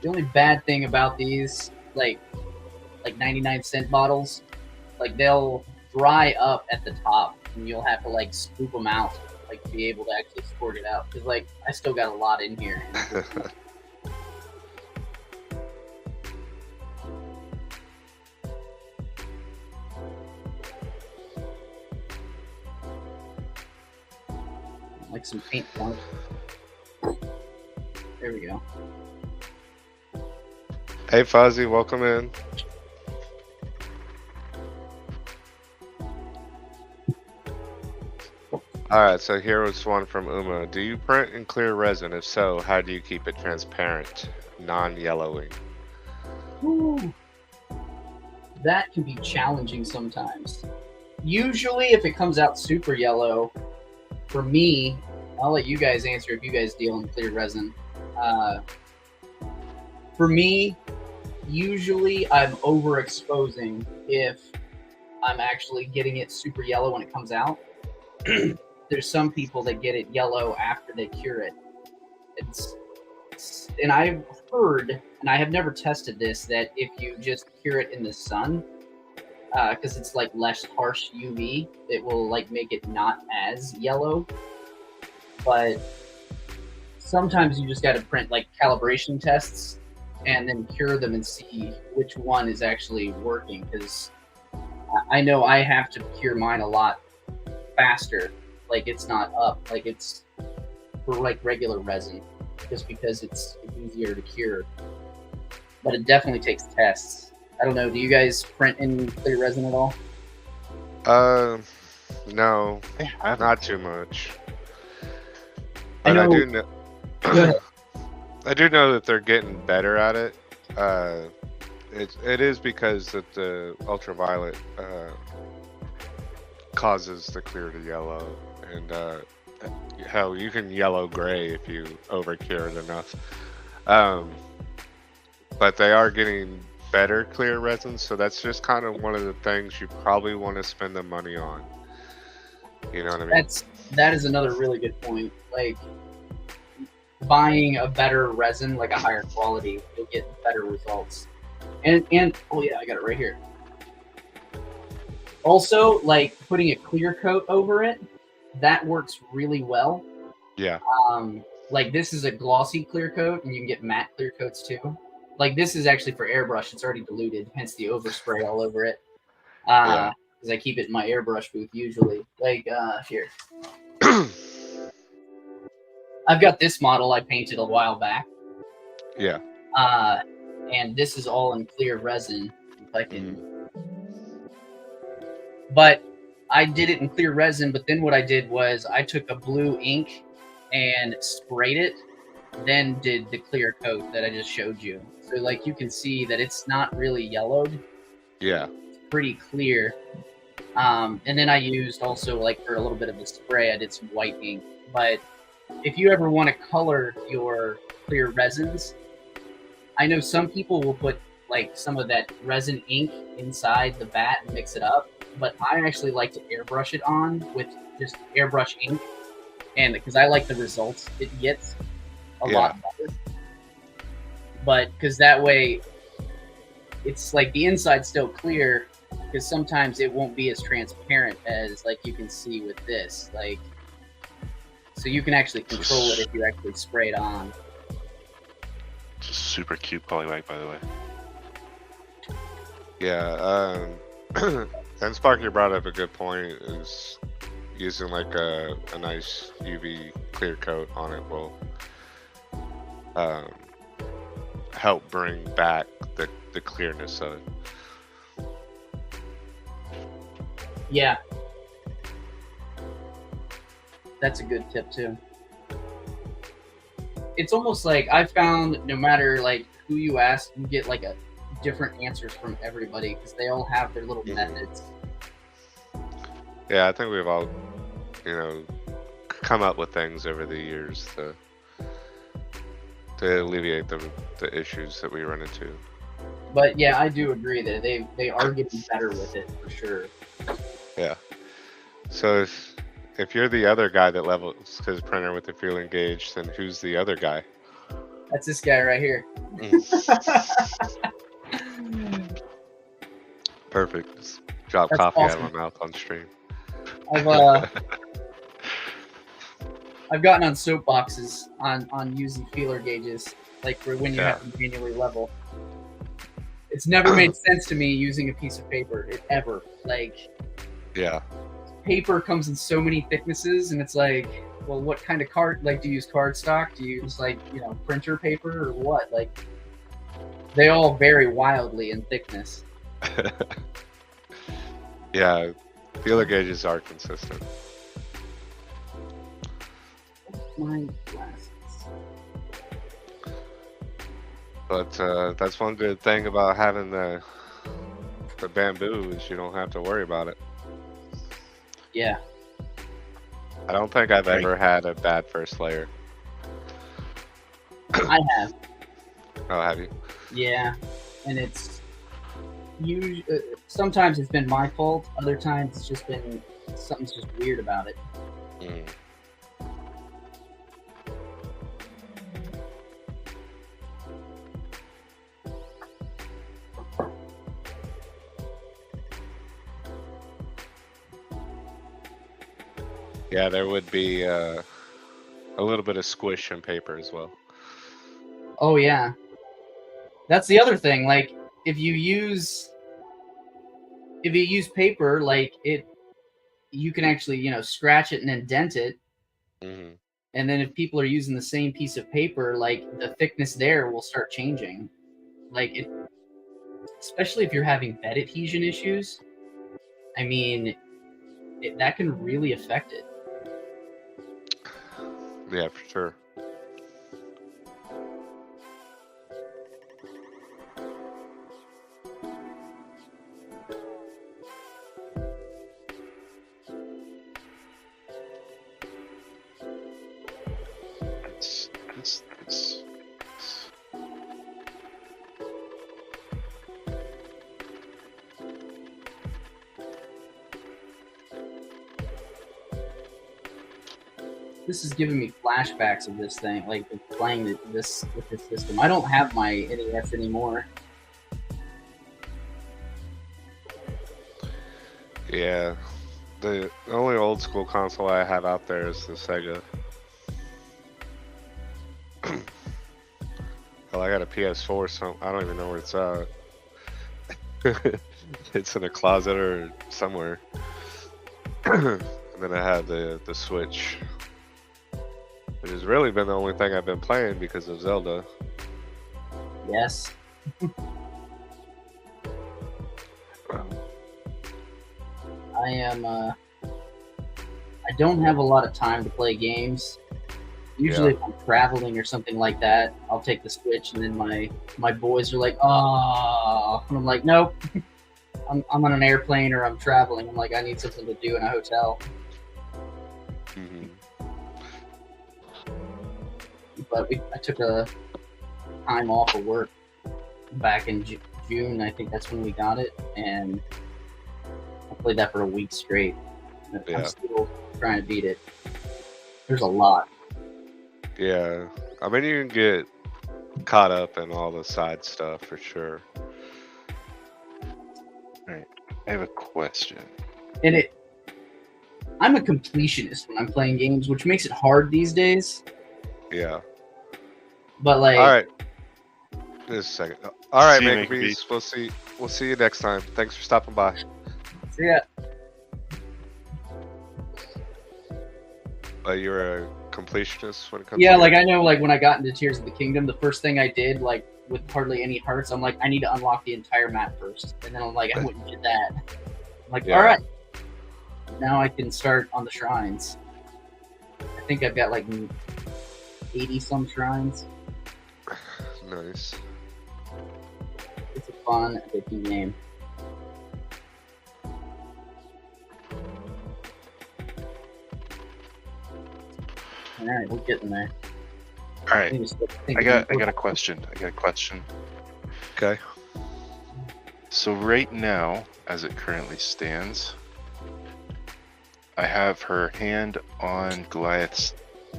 The only bad thing about these, like 99-cent bottles, like they'll dry up at the top, and you'll have to like scoop them out, like to be able to actually squirt it out. Because like I still got a lot in here. Like some paint on it. There we go. Hey Fuzzy, welcome in. Alright, so here was one from Uma. Do you print in clear resin? If so, how do you keep it transparent, non-yellowing? Ooh. That can be challenging sometimes. Usually, if it comes out super yellow, for me, I'll let you guys answer if you guys deal in clear resin. For me, usually I'm overexposing if I'm actually getting it super yellow when it comes out. There's some people that get it yellow after they cure it. And I've heard, and I have never tested this, that if you just cure it in the sun, because it's like less harsh UV, it will like make it not as yellow. But sometimes you just got to print like calibration tests and then cure them and see which one is actually working, because I know I have to cure mine a lot faster. Like it's not up, like it's for like regular resin, just because it's easier to cure. But it definitely takes tests. I don't know, do you guys print in clear resin at all? No, Yeah, not too much. I But I know- do know. Go ahead. I do know that they're getting better at it. It is because that the ultraviolet causes the clear to yellow, and hell, you can yellow gray if you overcure it enough. But they are getting better clear resins, so that's just kind of one of the things you probably want to spend the money on. You know what I mean? That is another really good point. Like buying a better resin, like a higher quality, you'll get better results. And oh yeah, I got it right here. Also, like putting a clear coat over it, that works really well. Yeah. Like this is a glossy clear coat, and you can get matte clear coats too. Like this is actually for airbrush; it's already diluted, hence the overspray all over it. Yeah. Because I keep it in my airbrush booth usually. Like here, I've got this model I painted a while back. Yeah. And this is all in clear resin. If I can. But I did it in clear resin, but then what I did was I took a blue ink and sprayed it, then did the clear coat that I just showed you. So like you can see that it's not really yellowed. Yeah. It's pretty clear. And then I used also like for a little bit of the spray, I did some white ink. But if you ever want to color your clear resins, I know some people will put like some of that resin ink inside the vat and mix it up, but I actually like to airbrush it on with just airbrush ink, and because I like the results it gets a lot better. But because that way, it's like the inside's still clear, because sometimes it won't be as transparent as like you can see with this. Like, so you can actually control it if you actually spray it on. It's a super cute polywag, by the way. Yeah, and Sparky brought up a good point, is using like a nice UV clear coat on it will help bring back the clearness of it. Yeah. That's a good tip too. It's almost like I found no matter like who you ask, you get like a different answers from everybody because they all have their little methods. Yeah, I think we've all, you know, come up with things over the years to alleviate the issues that we run into. But yeah, I do agree that they are getting better with it for sure. Yeah. So if you're the other guy that levels his printer with the feeling gauge, then who's the other guy? That's this guy right here. Perfect. Just drop That's coffee awesome. out of my mouth on stream. I've gotten on soapboxes on using feeler gauges, like for when you have to manually level. It's never made sense to me using a piece of paper, ever. Like, yeah, paper comes in so many thicknesses, and it's like, well, what kind of card? Like, do you use cardstock? Do you use like, you know, printer paper or what? Like, they all vary wildly in thickness. Yeah, feeler gauges are consistent. My glasses. But that's one good thing about having the bamboo is you don't have to worry about it. Yeah. I don't think I've ever had a bad first layer. I have. Oh, have you? Yeah, and it's sometimes it's been my fault. Other times it's just been something's just weird about it. Mm. Yeah, there would be a little bit of squish in paper as well. Oh yeah, that's the other thing. Like, if you use paper, like you can actually, you know, scratch it and indent it. Mm-hmm. And then if people are using the same piece of paper, like the thickness there will start changing. Like, especially if you're having bed adhesion issues. I mean, that can really affect it. Yeah, for sure. This is giving me flashbacks of this thing, like playing this with this system. I don't have my NES anymore. Yeah, the only old school console I have out there is the Sega. Well, I got a PS4, so I don't even know where it's at. It's in a closet or somewhere. And then I have the Switch, which has really been the only thing I've been playing because of Zelda. Yes. I don't have a lot of time to play games. Usually if I'm traveling or something like that, I'll take the Switch, and then my boys are like, oh, and I'm like, nope. I'm on an airplane or I'm traveling. I'm like, I need something to do in a hotel. Mm-hmm. but I took a time off of work back in June. I think that's when we got it, and I played that for a week straight. Yeah. I'm still trying to beat it. There's a lot. Yeah. I mean, you can get caught up in all the side stuff for sure. Right. I have a question. And I'm a completionist when I'm playing games, which makes it hard these days. Yeah. But like, All right. Just a second. All right, See you, Maker Maker Beast. We'll see you next time. Thanks for stopping by. so yeah, You're a completionist when it comes. yeah, to like games? I know, like when I got into Tears of the Kingdom, the first thing I did, like with hardly any hearts, I'm like, I need to unlock the entire map first, and then I'm like, I wouldn't get that. I'm like, Yeah. all right, now I can start on the shrines. I think I've got like 80 some shrines. Nice. It's a fun, addicting game. All right, we're getting there. All right. I got a question. Okay. So right now, as it currently stands, I have her hand on Goliath's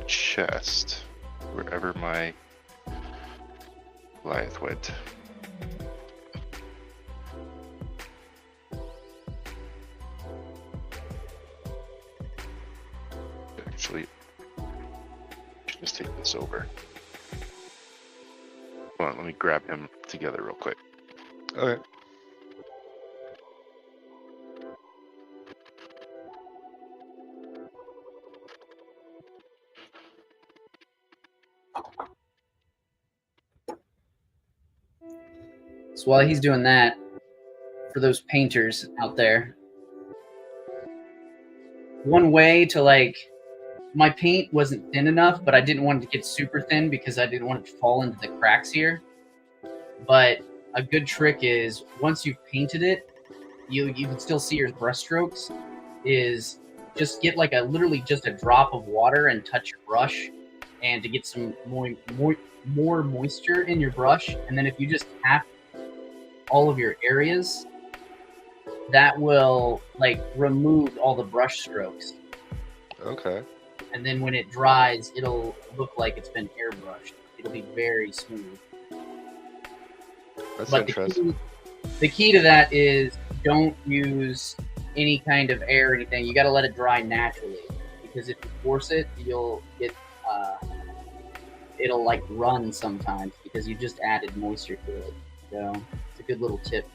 chest, wherever my Goliath went. Actually, just take this over. Hold on, let me grab him together real quick. Okay. So while he's doing that, for those painters out there, one way to like, my paint wasn't thin enough, but I didn't want it to get super thin because I didn't want it to fall into the cracks here. But a good trick is once you've painted it, you can still see your brush strokes. Is just get like literally just a drop of water and touch your brush, and to get some more moisture in your brush. And then if you just tap all of your areas, that will like remove all the brush strokes. Okay. And then when it dries, it'll look like it's been airbrushed. It'll be very smooth. That's But interesting. the key to that is don't use any kind of air or anything. You got to let it dry naturally, because if you force it, you'll get it'll like run sometimes because you just added moisture to it. So it's a good little tip.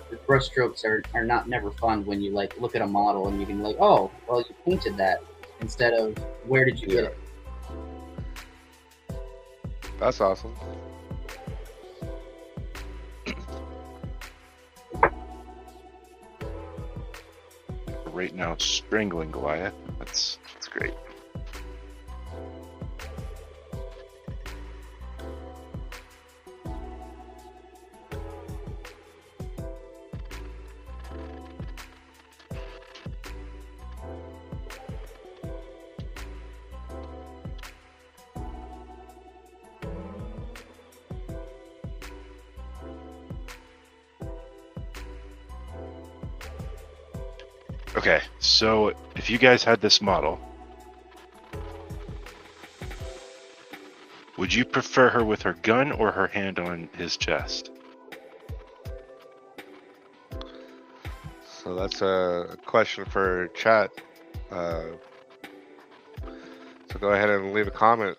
The brush strokes are never fun when you like look at a model and you can like, oh, well, you painted that instead of where did you get it? That's awesome. Right now, strangling Goliath. That's great. Okay, so if you guys had this model, would you prefer her with her gun or her hand on his chest? So that's a question for chat. So go ahead and leave a comment,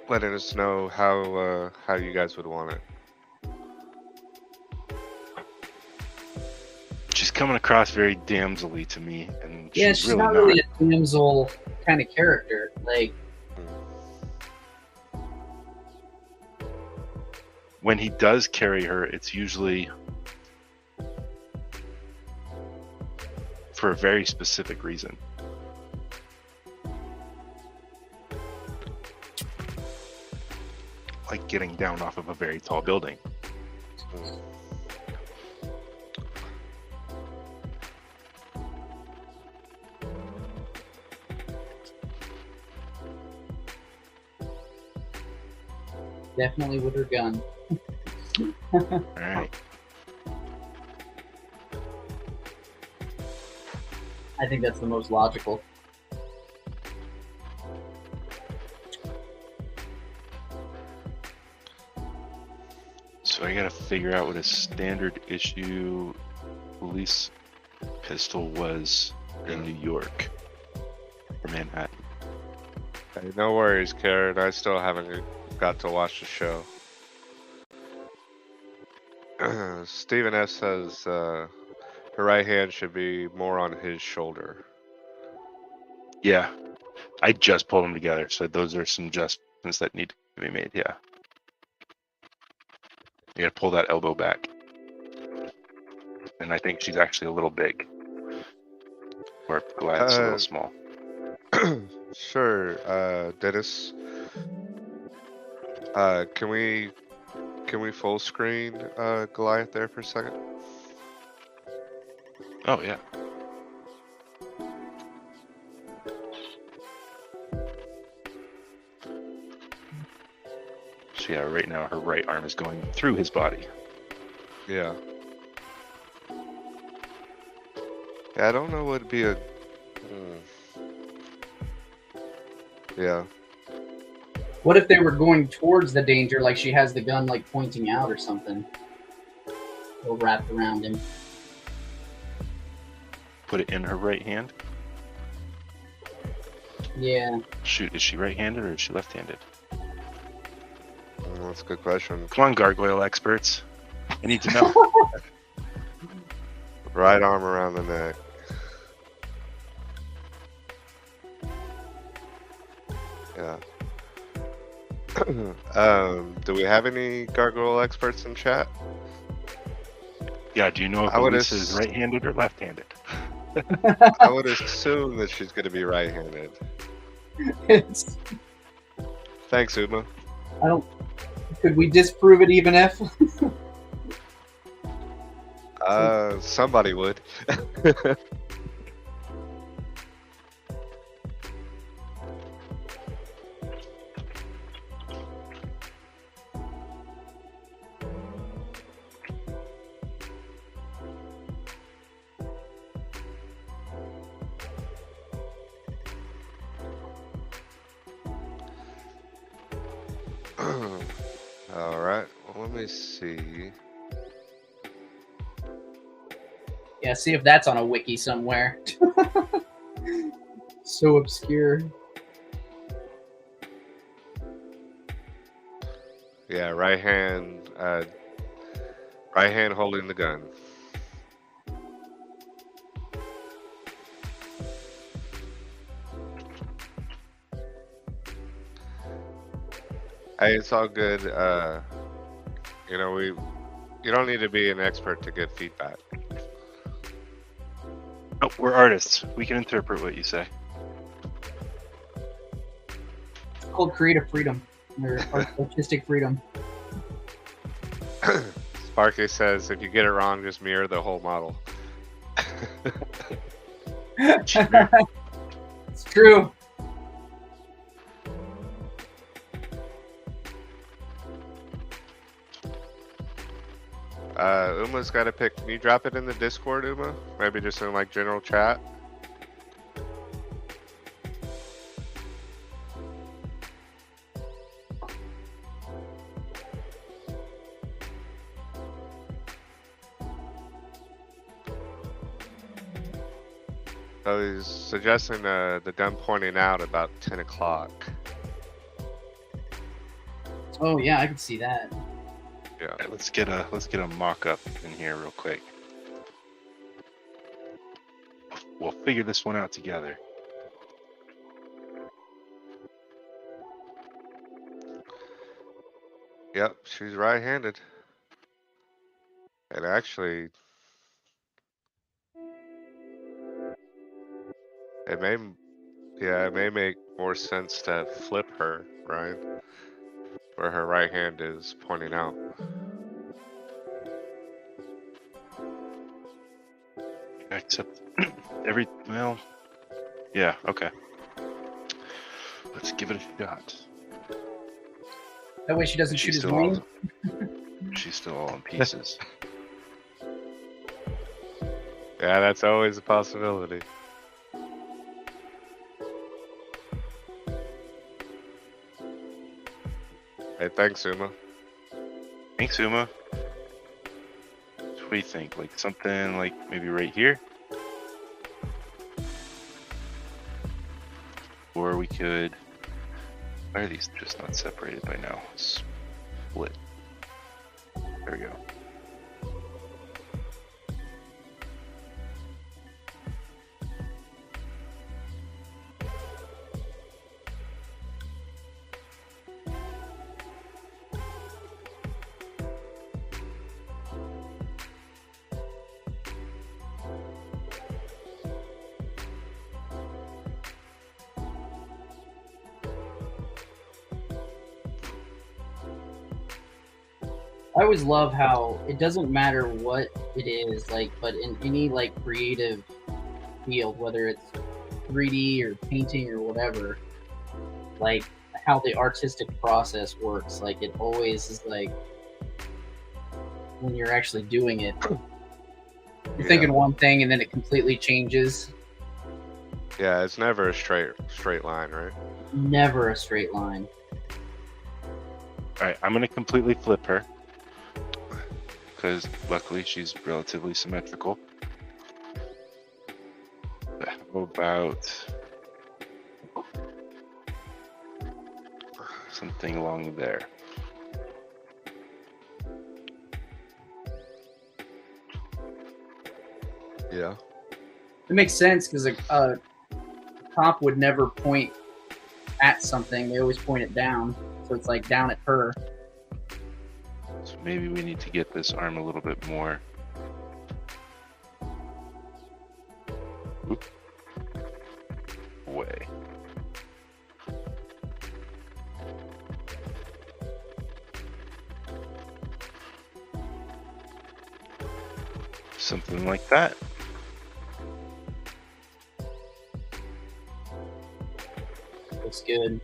letting us know how you guys would want it. She's coming across very damsel-y to me, and Yeah, she's she's really not really a damsel kind of character. Like, when he does carry her, it's usually for a very specific reason. Like getting down off of a very tall building. Definitely with her gun. All right. I think that's the most logical. So I gotta figure out what a standard issue police pistol was in New York or Manhattan. Hey, no worries, Karen. I still haven't got to watch the show. Stephen S says her right hand should be more on his shoulder. Yeah, I just pulled them together, so those are some adjustments that need to be made. Yeah, you gotta pull that elbow back, and I think she's actually a little big, or Goliath's a little small. Sure, Dennis. Can we full screen Goliath there for a second? Oh yeah. So yeah, right now her right arm is going through his body. Yeah. Yeah, I don't know what would be a. Yeah. What if they were going towards the danger, like she has the gun like pointing out or something? Or wrapped around him. Put it in her right hand. Yeah. Shoot, is she right-handed or is she left-handed? That's a good question. Come on, gargoyle experts. I need to know. Right arm around the neck. Yeah. Do we have any gargoyle experts in chat? Yeah, do you know if I would Elisa is right-handed or left-handed? I would assume that she's going to be right-handed. It's, Thanks, Uma. I don't. Could we disprove it even if? Somebody would. All right. Well, let me see. Yeah, see if that's on a wiki somewhere. So obscure. Yeah, right hand holding the gun. Hey, it's all good. You know, you don't need to be an expert to get feedback. Oh, we're artists. We can interpret what you say. It's called creative freedom or artistic freedom. Sparky says if you get it wrong, just mirror the whole model. It's true. Uma's got to pick. Can you drop it in the Discord, Uma? Maybe just in like general chat. So he's suggesting the gun pointing out about 10 o'clock. Oh yeah, I can see that. Yeah. All right, let's get a mock-up in here real quick. We'll figure this one out together. Yep, she's right-handed. And actually, it may make more sense to flip her, right? Where her right hand is pointing out. Except well, yeah, okay. Let's give it a shot. That way she doesn't shoot She's his still wing. she's still all in pieces. Yeah, that's always a possibility. Hey, thanks, Uma. Thanks, Uma. What do you think? Like something like maybe right here? Or we could... Why are these just not separated by now? Split. There we go. I always love how it doesn't matter what it is, like, but in any like creative field, whether it's 3D or painting or whatever, like how the artistic process works. Like it always is like when you're actually doing it, you're thinking one thing and then it completely changes. Yeah, it's never a straight line, right? Never a straight line. All right, I'm gonna completely flip her because luckily she's relatively symmetrical. How about something along there? Yeah. It makes sense because a top would never point at something; they always point it down. So it's like down at her. So maybe we need to get this arm a little bit more. Oop. Away. Something like that. Looks good.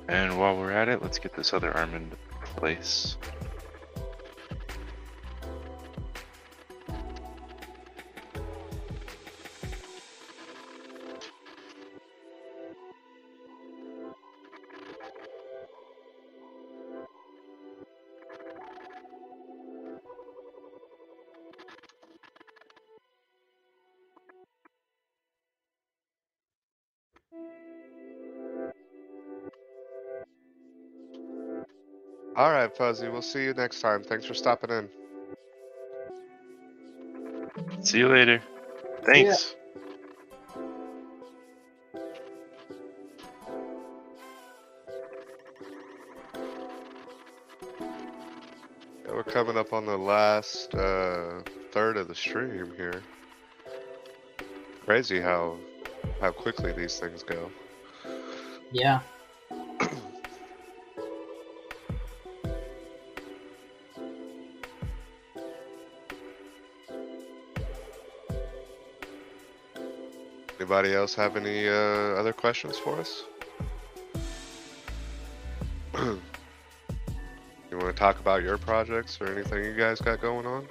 And while we're at it, let's get this other arm into place. All right, Fuzzy. We'll see you next time. Thanks for stopping in. See you later. Thanks. Yeah, we're coming up on the last third of the stream here. Crazy how quickly these things go. Yeah. Anybody else have any other questions for us? You want to talk about your projects or anything you guys got going on?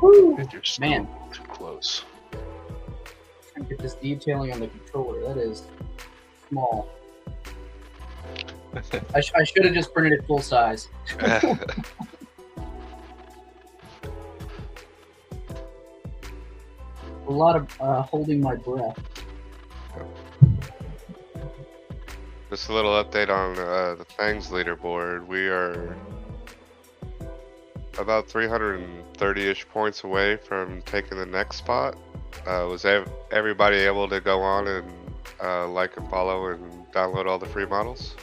Woo! You're still Man. too close. Trying to get this detailing on the controller. That is small. I should have just printed it full size. a lot of holding my breath. Just a little update on the Fangs leaderboard. We are about 330-ish points away from taking the next spot. Was everybody able to go on and like and follow and download all the free models?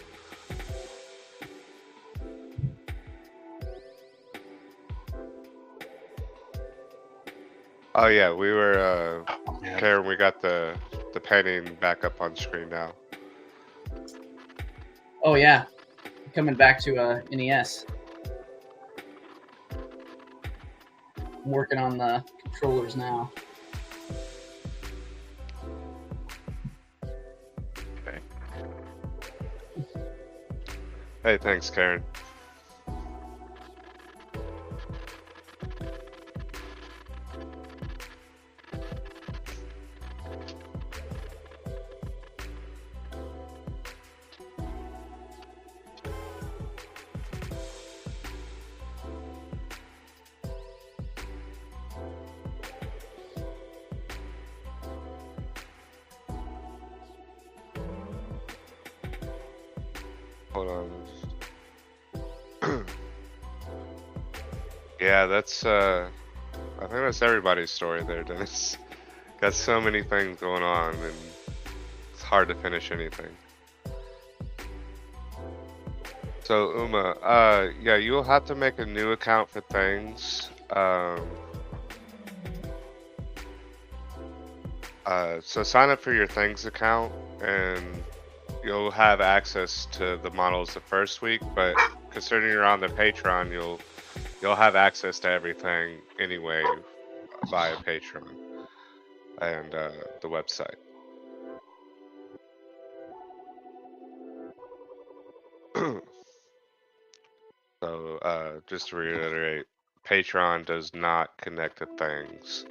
Oh yeah, we were Yeah. Karen, we got the painting back up on screen now. Oh yeah, coming back to NES. I'm working on the controllers now. Okay. Hey, thanks, Karen. Hold on. Yeah, that's I think that's everybody's story there, Dennis. Got so many things going on and it's hard to finish anything. So Uma, yeah, you'll have to make a new account for things. So sign up for your things account and you'll have access to the models the first week, but considering you're on the Patreon, you'll have access to everything anyway via Patreon and the website. So just to reiterate, Patreon does not connect to things.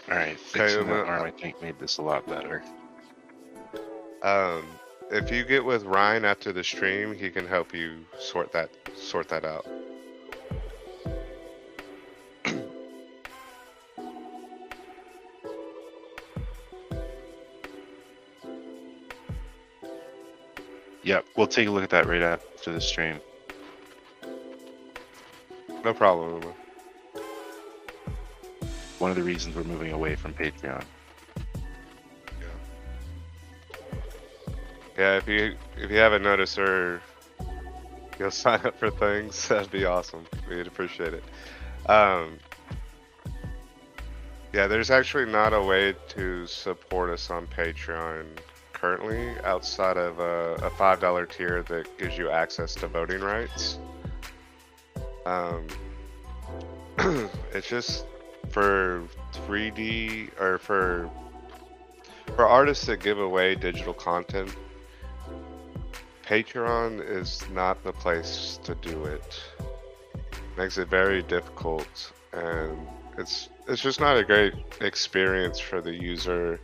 Alright, fixing that arm I think made this a lot better. If you get with Ryan after the stream, he can help you sort that out. Yep, we'll take a look at that right after the stream. No problem, Uma. One of the reasons we're moving away from Patreon. Yeah, if you haven't noticed or you'll sign up for things, that'd be awesome. We'd appreciate it. Yeah, there's actually not a way to support us on Patreon currently outside of a $5 tier that gives you access to voting rights. It's just for 3D or for artists that give away digital content. Patreon is not the place to do it. Makes it very difficult, and it's just not a great experience for the user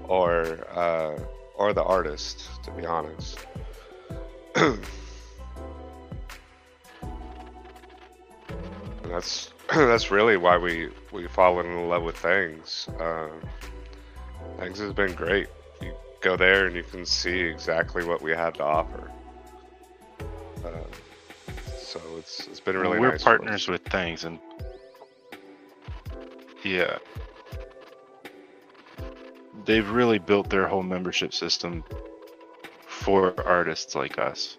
or the artist, to be honest. And that's really why we've fallen in love with Things. Things has been great. You go there and you can see exactly what we have to offer. So it's been really We're nice. partners with Things, and yeah, they've really built their whole membership system for artists like us.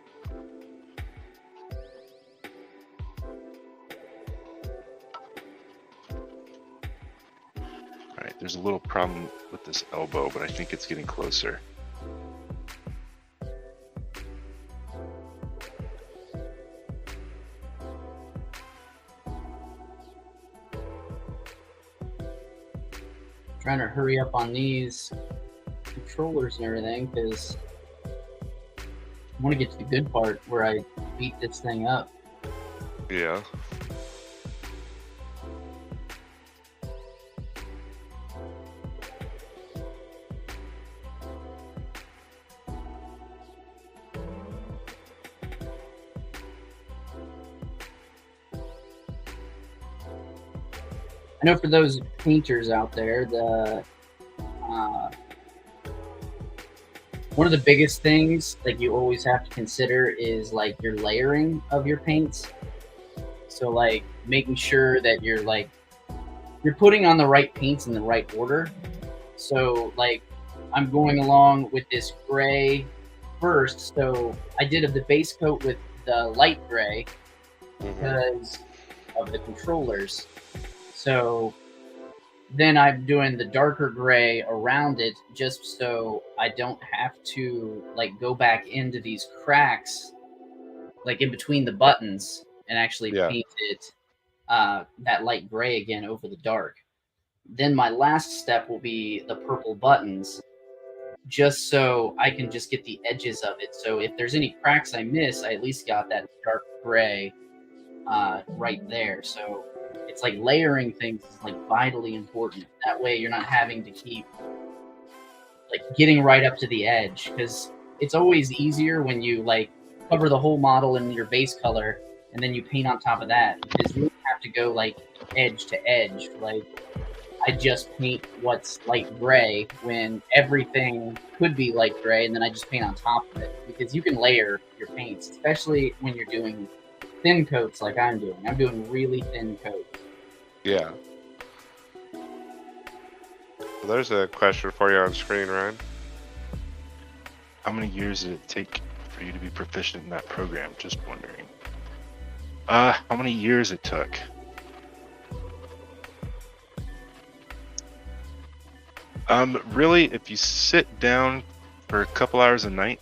Alright, there's a little problem with this elbow, but I think it's getting closer. Trying to hurry up on these controllers and everything because I want to get to the good part where I beat this thing up. Yeah. I know for those painters out there, the one of the biggest things like you always have to consider is like your layering of your paints. So like making sure that you're putting on the right paints in the right order. So like I'm going along with this gray first. So I did the base coat with the light gray because of the controllers. So then I'm doing the darker gray around it just so I don't have to like go back into these cracks like in between the buttons and actually paint it that light gray again over the dark. Then my last step will be the purple buttons, just so I can just get the edges of it. So if there's any cracks I miss, I at least got that dark gray right there. So it's like layering things is like vitally important. That way you're not having to keep like getting right up to the edge, because it's always easier when you like cover the whole model in your base color and then you paint on top of that, because you have to go like edge to edge. Like I just paint what's light gray when everything could be light gray, and then I just paint on top of it, because you can layer your paints, especially when you're doing thin coats like I'm doing. I'm doing really thin coats. Yeah. Well, there's a question for you on screen, Ryan. How many years did it take for you to be proficient in that program? Just wondering. How many years it took? Really, if you sit down for a couple hours a night,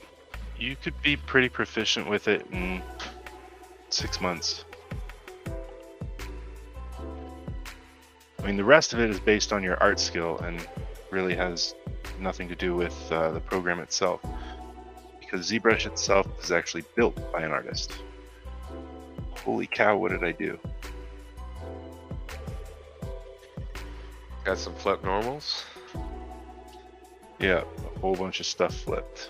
you could be pretty proficient with it in 6 months. I mean, the rest of it is based on your art skill and really has nothing to do with the program itself, because ZBrush itself is actually built by an artist. Holy cow, what did I do? Got some flip normals. Yeah, a whole bunch of stuff flipped.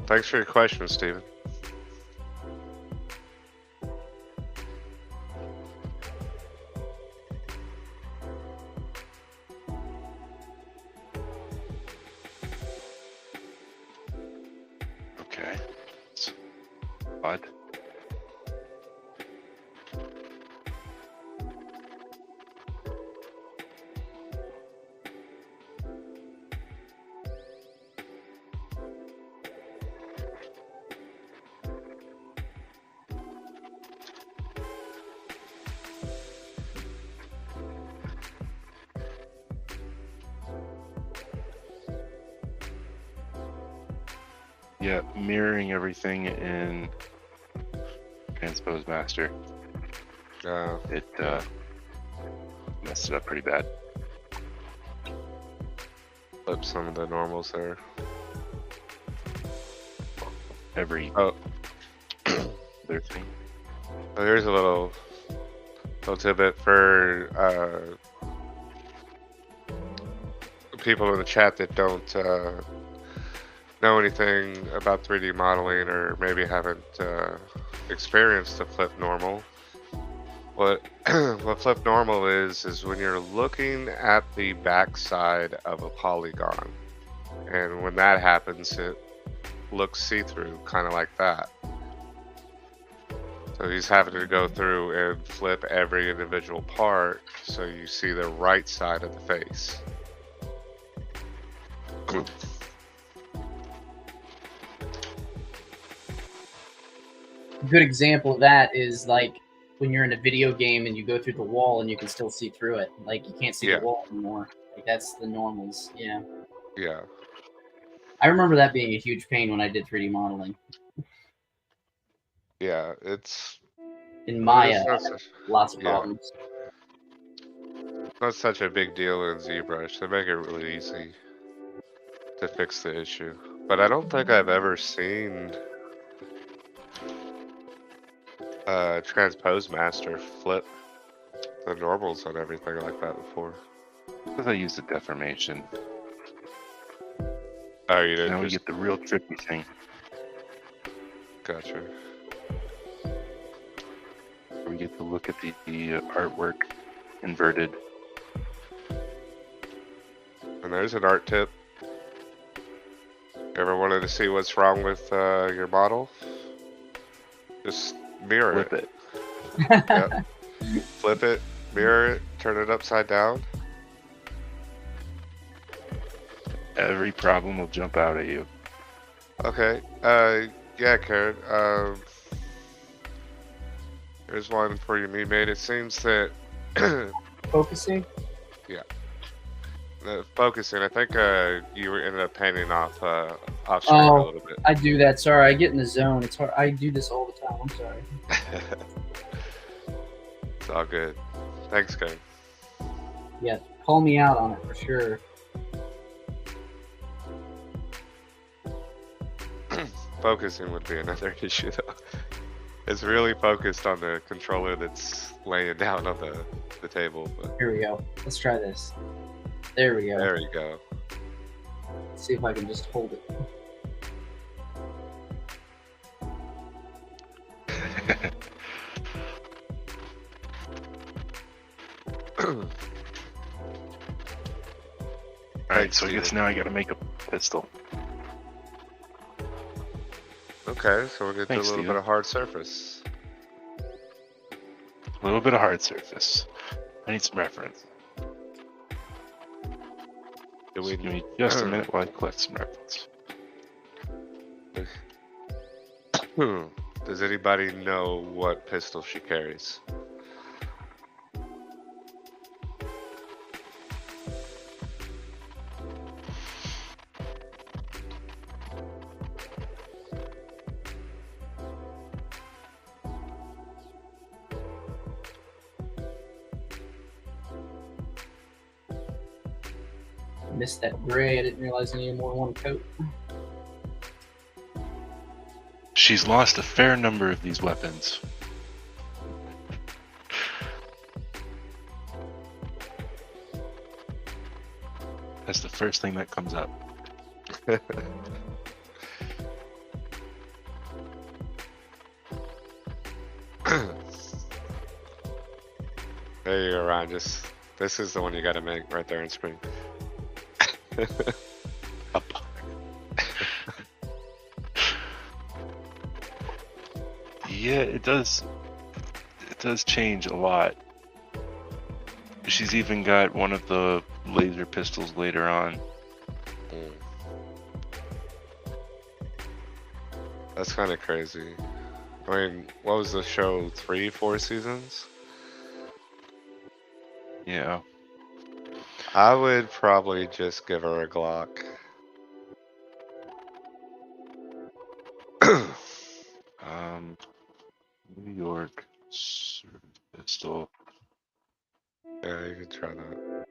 Thanks for your question, Steven. Okay. It's odd. Yeah, mirroring everything in Transpose Master. It messed it up pretty bad. Flip some of the normals there. Every Oh, other thing. well, here's a little tidbit for people in the chat that don't know anything about 3D modeling, or maybe haven't experienced the flip normal. What flip normal is when you're looking at the back side of a polygon, and when that happens, it looks see-through, kind of like that. So he's having to go through and flip every individual part so you see the right side of the face. A good example of that is like when you're in a video game and you go through the wall and you can still see through it. Like you can't see the wall anymore. Like that's the normals. Yeah. Yeah. I remember that being a huge pain when I did 3D modeling. Yeah, it's In Maya, it's not such, lots of problems. not such a big deal in ZBrush. They make it really easy to fix the issue. But I don't think I've ever seen Transpose Master flip the normals on everything like that before. Because I used a deformation. Oh, you did Now we just get the real tricky thing. gotcha. We get to look at the artwork inverted. And there's an art tip. Ever wanted to see what's wrong with your model? Just mirror Flip it. Yep. Flip it, mirror it, turn it upside down. Every problem will jump out at you. Okay. Yeah, Karen. Here's one for you, MeaD. It seems that Focusing. focusing. I think you ended up painting off screen a little bit. I do that. Sorry, I get in the zone. It's hard. I do this all the time. I'm sorry. It's all good. Thanks, Karen. Yeah, call me out on it for sure. Focusing would be another issue, though. It's really focused on the controller that's laying down on the table. But Here we go. Let's try this. There we go. there you go. Let's see if I can just hold it. Alright, so I guess now I gotta make a pistol. Okay, so we're gonna do a Thanks, little Steven. bit of hard surface. A little bit of hard surface. I need some reference. Do we Give me just a minute while I collect some reference. Does anybody know what pistol she carries? Missed that gray. I didn't realize I needed more than one coat. She's lost a fair number of these weapons. That's the first thing that comes up. There you go, Ryan. This is the one you gotta make right there in screen. Up. Yeah, it does change a lot. She's even got one of the laser pistols later on. Mm. That's kind of crazy. I mean, what was the show? 3, 4 seasons? Yeah. I would probably just give her a Glock. New York pistol. Yeah, you could try that.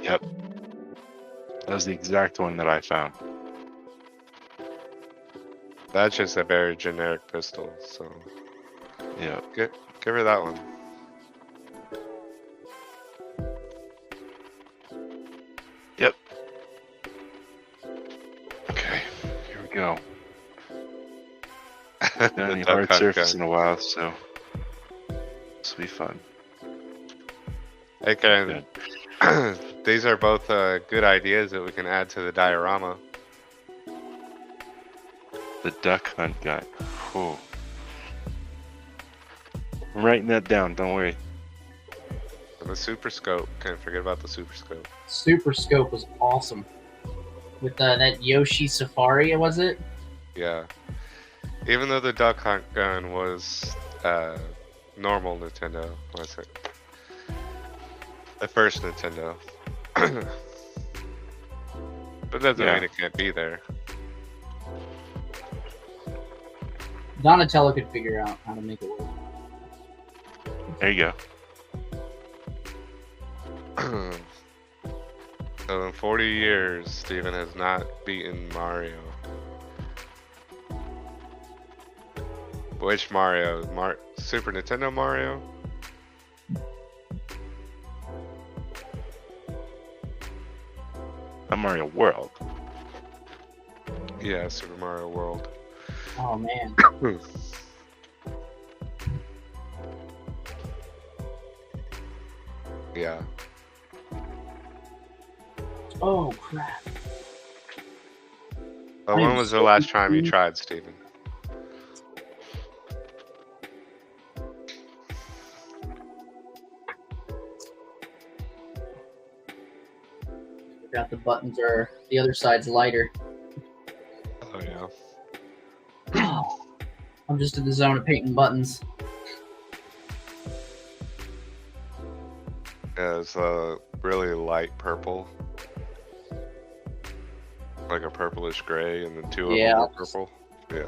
Yep. That was the exact one that I found. That's just a very generic pistol, so Yeah. give her that one. Yep. Okay, here we go. Done The any duck hard hunt surface gun. in a while, so this will be fun. Hey, Ken. These are both good ideas that we can add to the diorama. The duck hunt guy. Whew. I'm writing that down, don't worry. And the super scope. Can't forget about the super scope. Super Scope was awesome. With that Yoshi Safari, was it? Yeah. Even though the duck hunt gun was normal Nintendo, was it? The first Nintendo. But that doesn't Yeah. mean it can't be there. Donatello could figure out how to make it work. There you go. So in 40 years, Steven has not beaten Mario. Which Mario? Super Nintendo Mario? Not Mario World. Yeah, Super Mario World. Oh man. Yeah. Oh crap. But I when am was the so last time you confused. tried, Steven? Forgot the buttons are the other side's lighter. Oh yeah. I'm just in the zone of painting buttons. Yeah, it's a really light purple. Like a purplish gray, and then two of Yeah. them are purple. Yeah.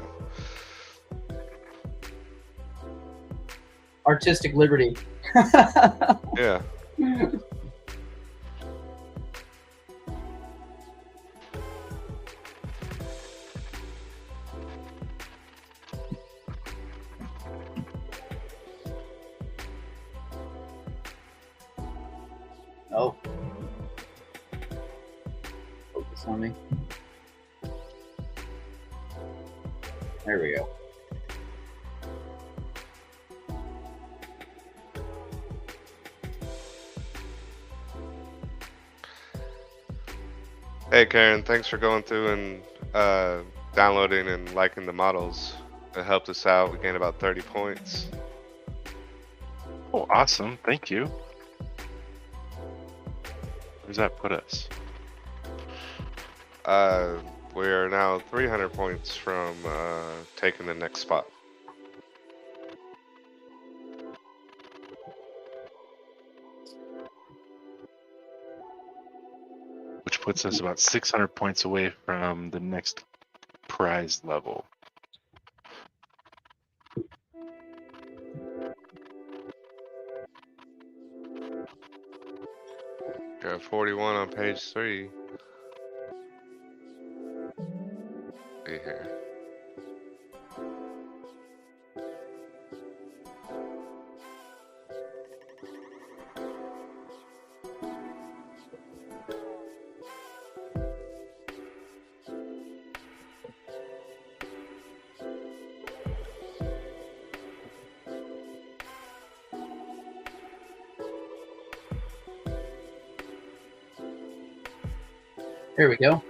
Artistic liberty. Yeah. Oh. Focus on me. There we go. Hey Karen, thanks for going through and downloading and liking the models. It helped us out. We gained about 30 points. Oh, awesome. Thank you. Where does that put us? We are now 300 points from taking the next spot. Which puts us about 600 points away from the next prize level. Got 41 on page 3. See here. There we go.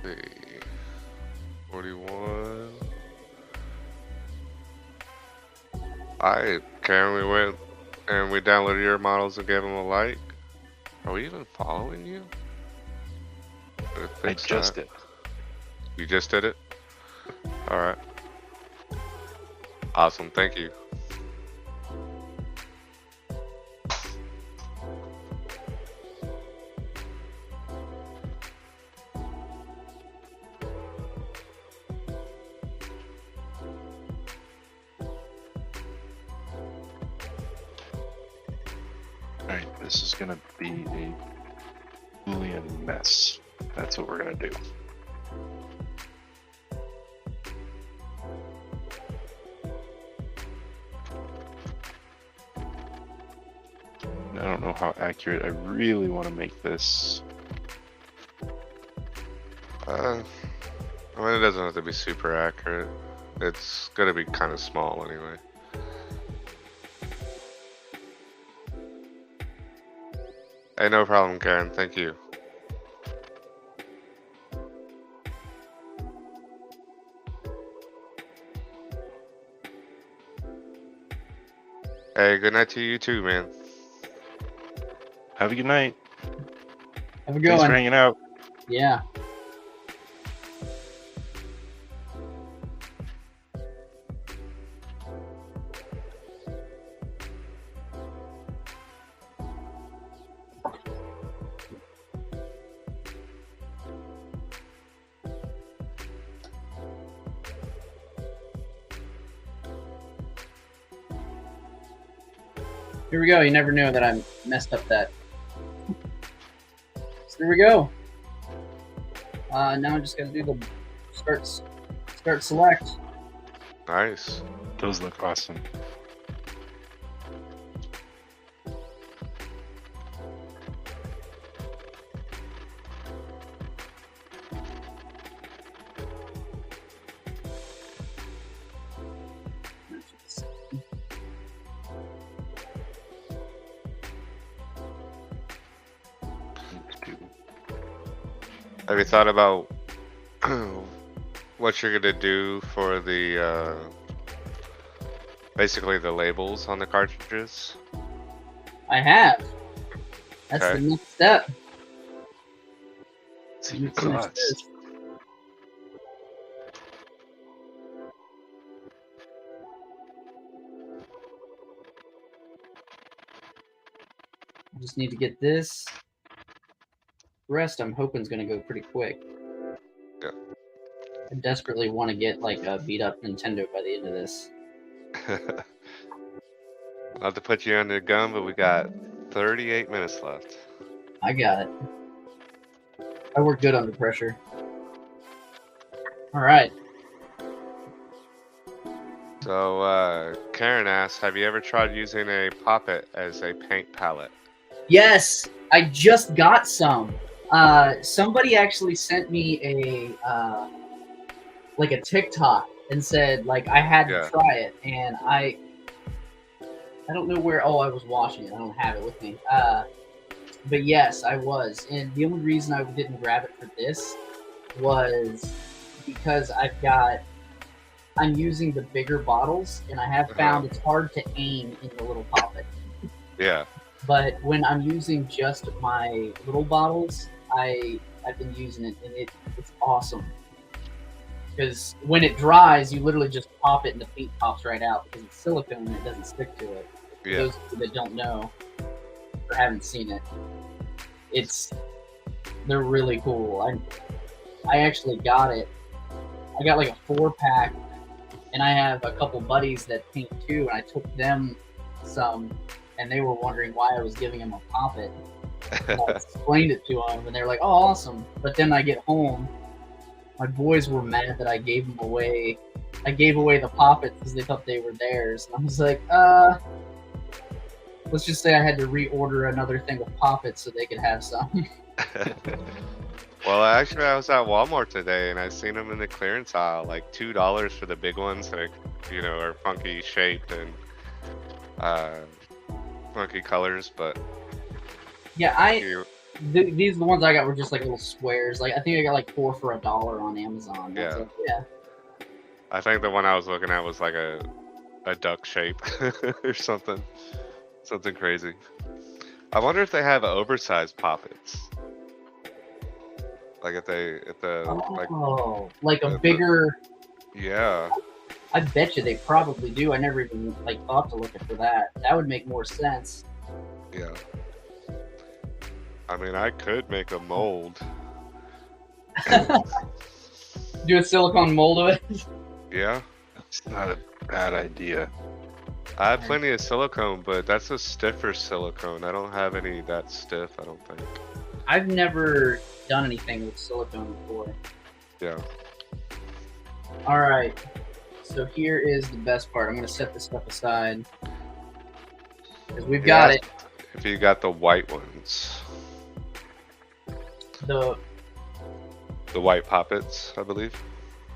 See. 41. Karen, we went and we downloaded your models and gave them a like. Are we even following you? I just did. You just did it? Alright. Awesome, thank you. Alright, this is gonna be a Boolean mess. That's what we're gonna do. I don't know how accurate I really want to make this. I mean, it doesn't have to be super accurate. It's gonna be kind of small anyway. Hey, no problem, Karen. Thank you. Hey, good night to you too, man. Have a good night. Have a good Thanks for one. hanging out. Yeah. Here we go. You never know that I messed up that. So there we go. Now I just gotta do the start select. Nice. Those look awesome. Have you thought about what you're gonna do for the basically the labels on the cartridges? I have. That's Okay. the next step. See, You finish thoughts. this. I just need to get this. The rest I'm hoping is going to go pretty quick. Yeah. I desperately want to get like a beat up Nintendo by the end of this. Not to put you under the gun, but we got 38 minutes left. I got it. I work good under pressure. All right. So Karen asks, have you ever tried using a Poppet as a paint palette? Yes, I just got some. Somebody actually sent me a like a TikTok and said like I had to try it, and I don't know where. Oh, I was washing it. I don't have it with me. But yes, I was, and the only reason I didn't grab it for this was because I'm using the bigger bottles, and I have found it's hard to aim in the little Poppet. Yeah. But when I'm using just my little bottles, I've been using it, and it's awesome. Because when it dries, you literally just pop it, and the paint pops right out because it's silicone and it doesn't stick to it. For those of you that don't know or haven't seen it, they're really cool. I actually got it. I got like a 4-pack, and I have a couple buddies that paint too, and I took them some. And they were wondering why I was giving them a Poppet. And I explained it to them, and they're like, "Oh, awesome!" But then I get home, my boys were mad that I gave them away. I gave away the Poppets because they thought they were theirs. And I was like, let's just say I had to reorder another thing of Poppets so they could have some." Well, actually, I was at Walmart today, and I seen them in the clearance aisle, like $2 for the big ones that are funky shaped and funky colors, but yeah, these the ones I got were just like little squares. Like I think I got like 4 for $1 on Amazon. Yeah. Like, yeah. I think the one I was looking at was like a duck shape or something crazy. I wonder if they have oversized Poppets. Like like a bigger. Yeah. I bet you they probably do. I never even thought to look for that. That would make more sense. Yeah. I mean, I could make a mold. Do a silicone mold of it. Yeah. It's not a bad idea. I have plenty of silicone, but that's a stiffer silicone. I don't have any that stiff, I don't think. I've never done anything with silicone before. Yeah. All right. So here is the best part. I'm going to set this stuff aside because we've got it. If you got the white ones. The white Poppets, I believe.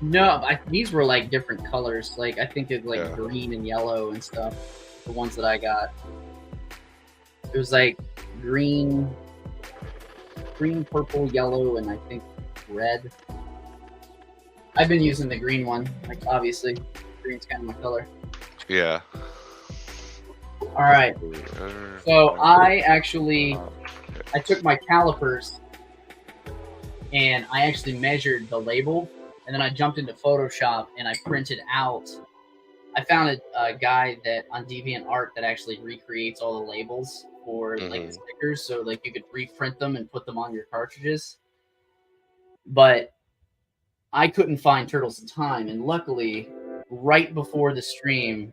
No, these were like different colors. Like I think it's like green and yellow and stuff. The ones that I got. It was like green, purple, yellow, and I think red. I've been using the green one, like obviously, green's kind of my color. Yeah. All right. So I took my calipers and I actually measured the label, and then I jumped into Photoshop and I printed out. I found a guy that on DeviantArt that actually recreates all the labels for like the stickers, so like you could reprint them and put them on your cartridges. But I couldn't find Turtles in Time, and luckily, right before the stream,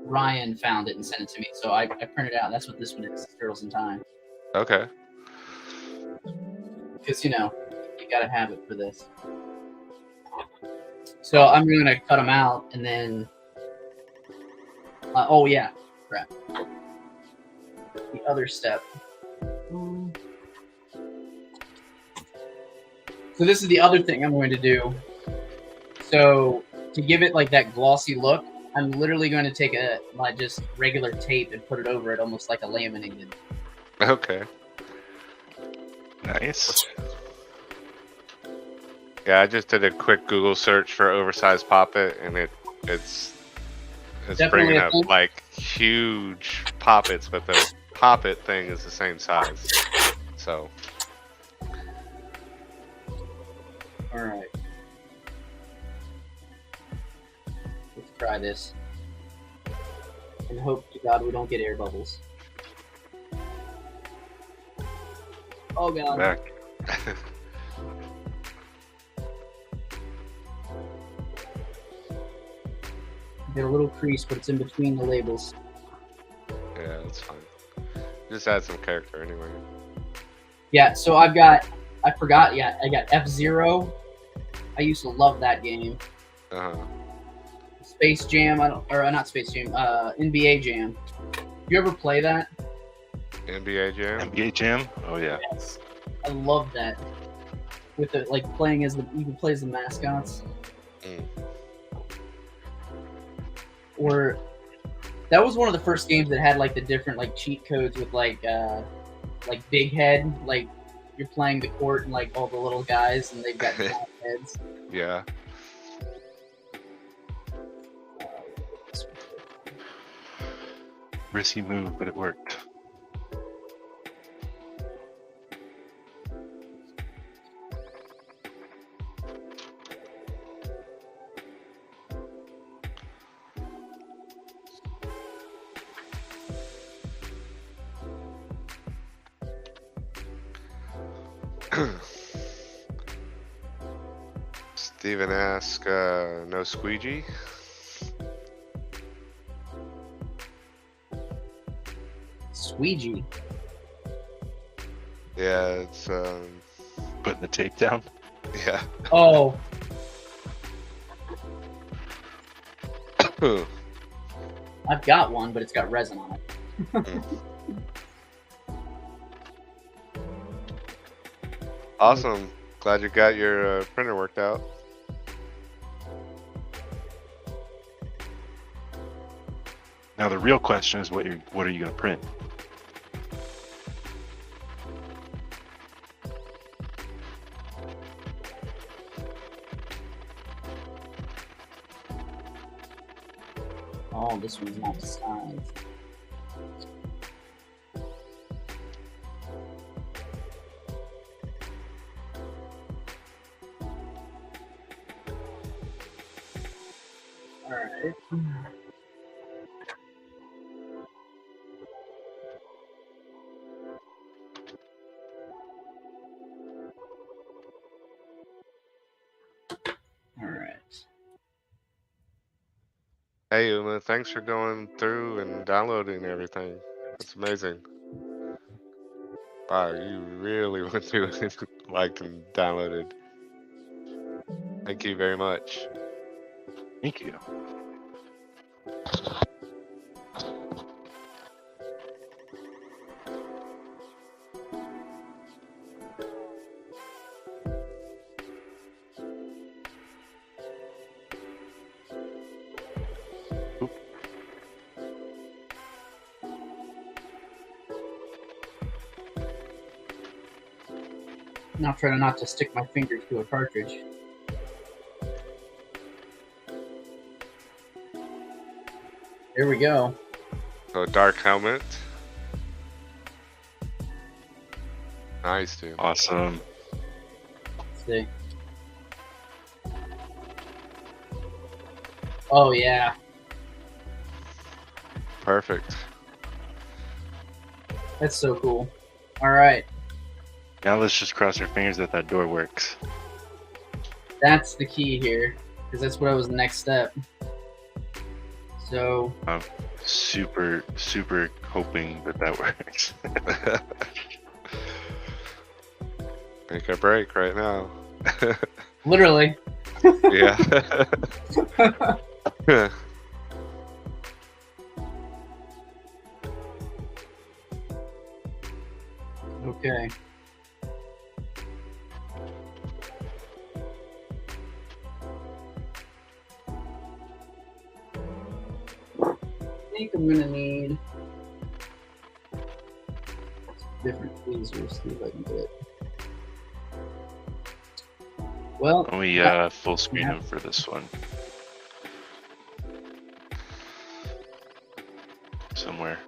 Ryan found it and sent it to me. So I printed it out. That's what this one is, Turtles in Time. Okay. Because, you gotta have it for this. So I'm going to cut them out and then. Oh yeah, crap. The other step. So this is the other thing I'm going to do. So to give it like that glossy look, I'm literally going to take my just regular tape and put it over it, almost like a laminated. Okay. Nice. Yeah, I just did a quick Google search for oversized poppet, and it's Definitely bringing a up thing. like huge poppets, but the poppet thing is the same size. So All right. Let's try this. And hope to God we don't get air bubbles. Oh God. Back. Get a little crease, but it's in between the labels. yeah, it's fine. Just add some character anyway. Yeah, so I forgot, yeah, I got F-Zero. I used to love that game. Space Jam, not Space Jam, NBA Jam. You ever play that? NBA Jam. NBA Jam? Oh yeah. Yes. I love that. With the like playing as you can play as the mascots. Mm. Or that was one of the first games that had like the different like cheat codes with like big head, like you're playing the court and like all the little guys and they've got giant heads. Yeah. Risky move, but it worked. Steven asks, no squeegee? Squeegee. Yeah, it's Putting the tape down. yeah. Oh, I've got one, but it's got resin on it. Awesome. Glad you got your printer worked out. Now the real question is, what are you going to print? Oh, this one's not sized. All right. All right. Hey, Uma, thanks for going through and downloading everything. That's amazing. Wow, you really went through it, liked and downloaded. Thank you very much. Thank you. Now trying not to stick my finger to a cartridge. There we go. So dark helmet. Nice, dude. Awesome. Let's see. Oh yeah. Perfect. That's so cool. All right. Now let's just cross our fingers that that door works. That's the key here, because that's what was the next step. So I'm super, super hoping that that works. Make a break right now. literally, Yeah. Okay. I think I'm gonna need different tweezers. See if I can do it. Well, Let me full screen Yeah. them for this one. Somewhere.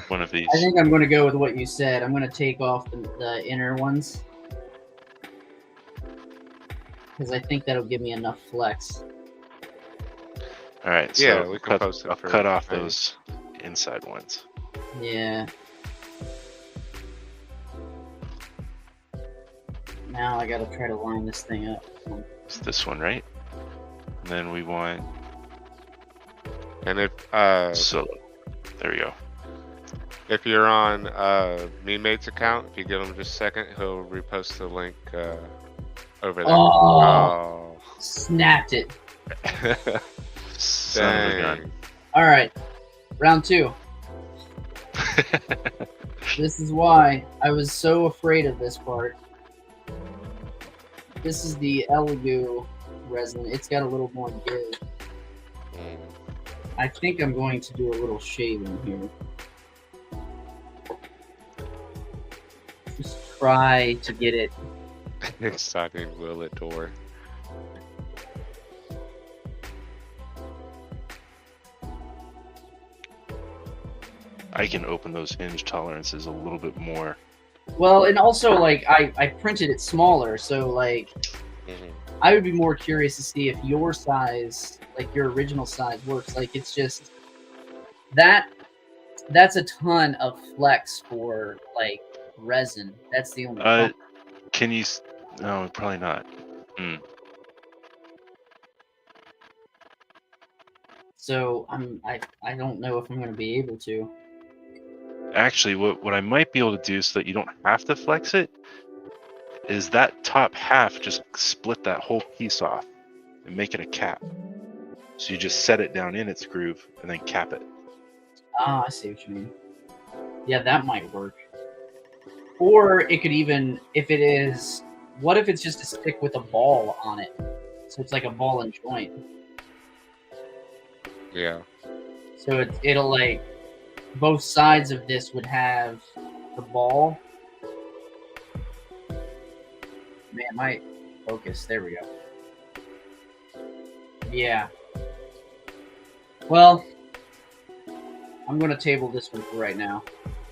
One of these. I think I'm going to go with what you said. I'm going to take off the inner ones because I think that'll give me enough flex. All right, so Yeah, we can post it I'll for cut off Heidi. those inside ones. Yeah. Now I got to try to line this thing up. It's this one, right? And then we want And solo. There we go. if you're on MeaD's account, if you give him just a second, he'll repost the link over there. Oh, snapped it. Son of a gun. Dang. All right. Round 2. This is why I was so afraid of this part. This is the Elegoo resin. It's got a little more give. Mm. I think I'm going to do a little shaving here. Just try to get it. Exciting will it door. I can open those hinge tolerances a little bit more. Well, and also, like, I printed it smaller, so, like, Mhm. I would be more curious to see if your size, like, your original size works. Like, it's just, that's a ton of flex for, like, resin. That's the only problem. Can you? No, probably not. So I don't know if I'm going to be able to. Actually, what I might be able to do so that you don't have to flex it is that top half, just split that whole piece off and make it a cap. So you just set it down in its groove and then cap it. Ah, I see what you mean. Yeah, that might work. Or it could even, if it is, what if it's just a stick with a ball on it? So it's like a ball and joint. Yeah. So it'll like, both sides of this would have the ball. Man, my focus, there we go. Yeah. Well, I'm going to table this one for right now.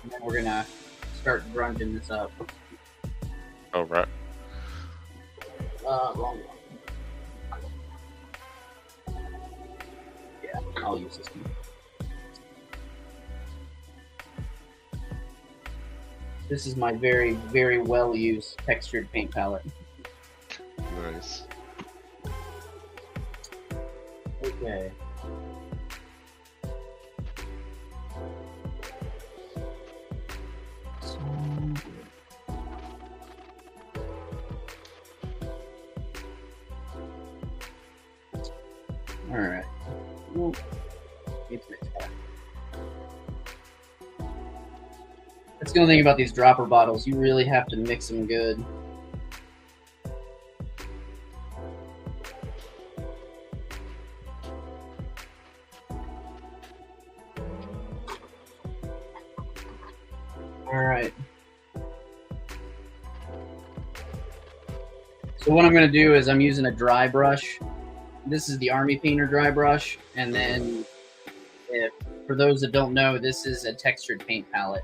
And then we're going to start grunging this up. Oh, right. Wrong one. Yeah, I'll use this one. This is my very, very well-used textured paint palette. Nice. Okay. So, all right. Well, it's mixed back. That's the only thing about these dropper bottles. You really have to mix them good. All right. So what I'm going to do is I'm using a dry brush. This is the Army Painter dry brush. And then for those that don't know, this is a textured paint palette.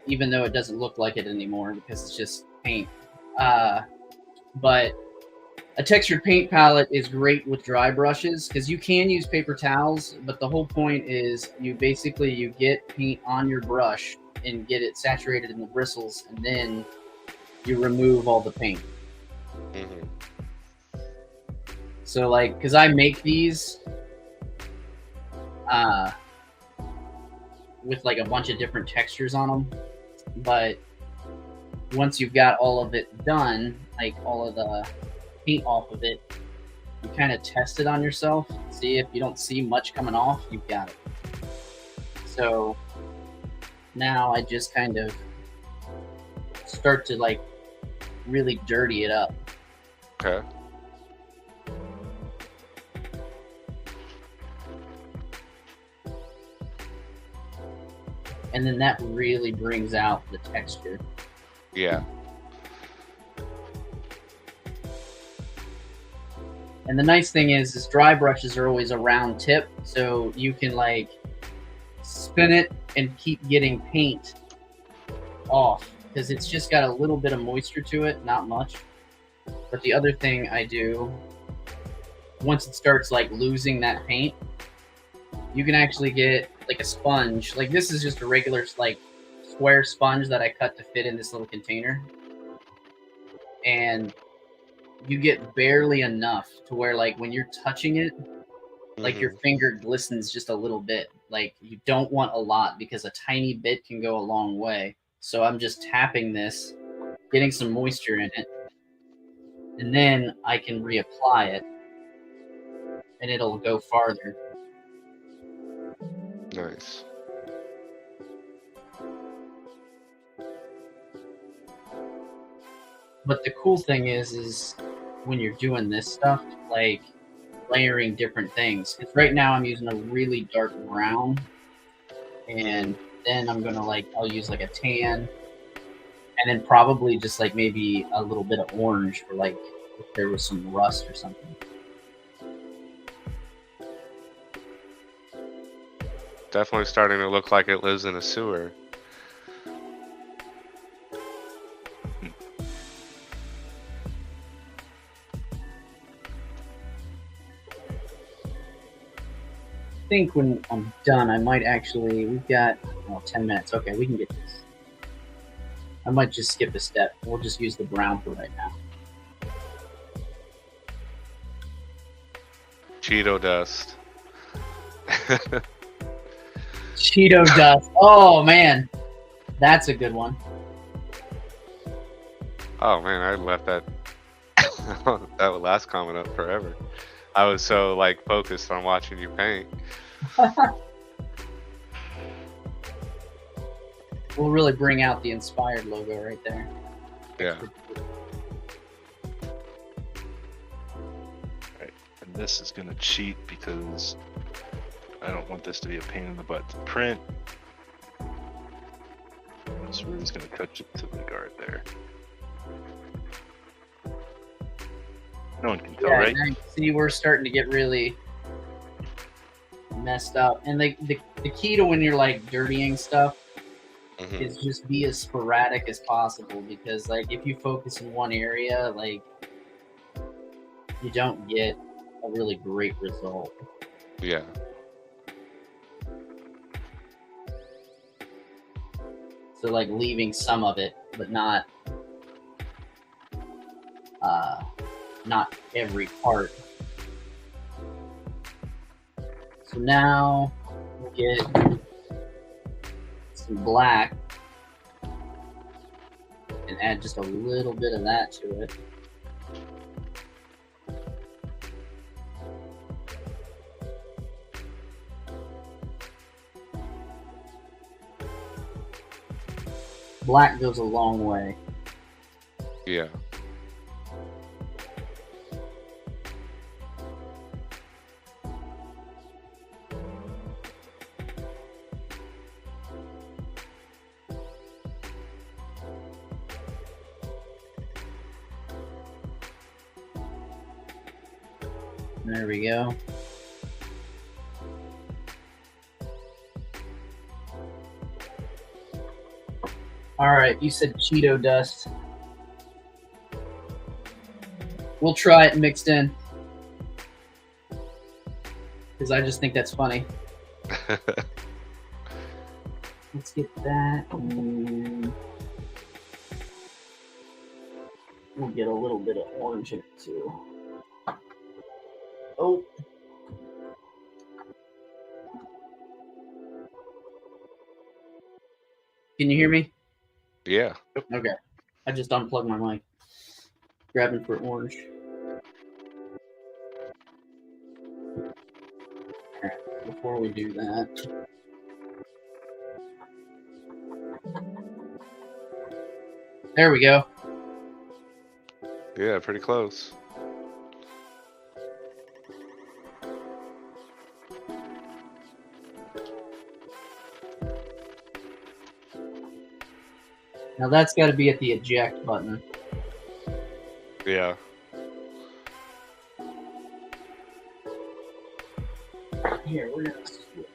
Even though it doesn't look like it anymore because it's just paint. But a textured paint palette is great with dry brushes because you can use paper towels, but the whole point is you get paint on your brush and get it saturated in the bristles, and then you remove all the paint. Mm-hmm. So, like, because I make these with like a bunch of different textures on them, but once you've got all of it done, like all of the paint off of it, you kind of test it on yourself. See if you don't see much coming off, you've got it. So now I just kind of start to like really dirty it up. Okay. And then that really brings out the texture. Yeah. And the nice thing is dry brushes are always a round tip, so you can like spin it and keep getting paint off because it's just got a little bit of moisture to it, not much. But the other thing I do, once it starts like losing that paint, you can actually get like a sponge. Like this is just a regular like square sponge that I cut to fit in this little container. And you get barely enough to where like when you're touching it, like your finger glistens just a little bit. Like you don't want a lot because a tiny bit can go a long way. So I'm just tapping this, getting some moisture in it, and then I can reapply it and it'll go farther. Nice. But the cool thing is when you're doing this stuff, like layering different things. Because right now I'm using a really dark brown, and then I'm gonna like I'll use like a tan, and then probably just like maybe a little bit of orange for like if there was some rust or something. Definitely starting to look like it lives in a sewer. I think when I'm done, I might actually, we've got 10 minutes. Okay, we can get this. I might just skip a step. We'll just use the brown for right now. Cheeto dust. Cheeto dust. Oh, man. That's a good one. Oh man, I left that that last comment up forever. I was so like focused on watching you paint. We'll really bring out the Inspired logo right there. Yeah. Right. And this is gonna cheat because I don't want this to be a pain in the butt to print. So we're just gonna touch it to the guard there. No one can tell, Yeah, right? now you see, we're starting to get really messed up. And the key to when you're like dirtying stuff is just be as sporadic as possible, because like if you focus in one area, like you don't get a really great result. Yeah. So like leaving some of it, but not every part. So now we'll get some black and add just a little bit of that to it. Black goes a long way. Yeah. There we go. All right, you said Cheeto dust. We'll try it mixed in, because I just think that's funny. Let's get that. And we'll get a little bit of orange in it too. Oh. Can you hear me? Yeah. Okay. I just unplugged my mic. Grabbing for orange. Alright, before we do that. There we go. Yeah, pretty close. Now that's got to be at the eject button. Yeah. Here, we're gonna switch.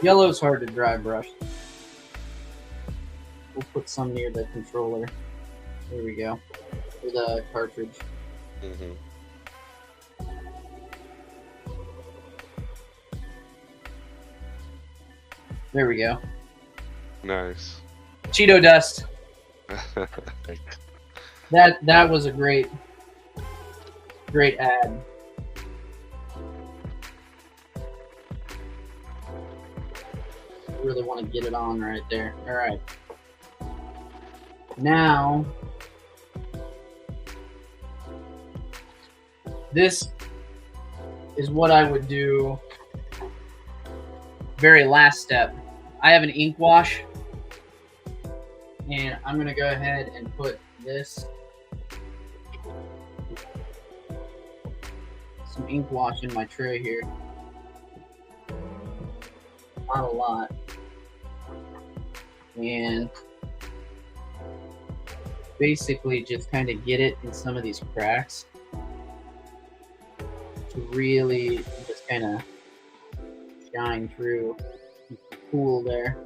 Yellow's hard to dry brush. We'll put some near the controller. There we go. For the cartridge. Mm-hmm. There we go. Nice. Cheeto dust. That was a great ad. Really want to get it on right there. All right. Now, this is what I would do. Very last step. I have an ink wash, and I'm gonna go ahead and put some ink wash in my tray here. Not a lot. And basically just kind of get it in some of these cracks to really just kind of shine through. Cool there.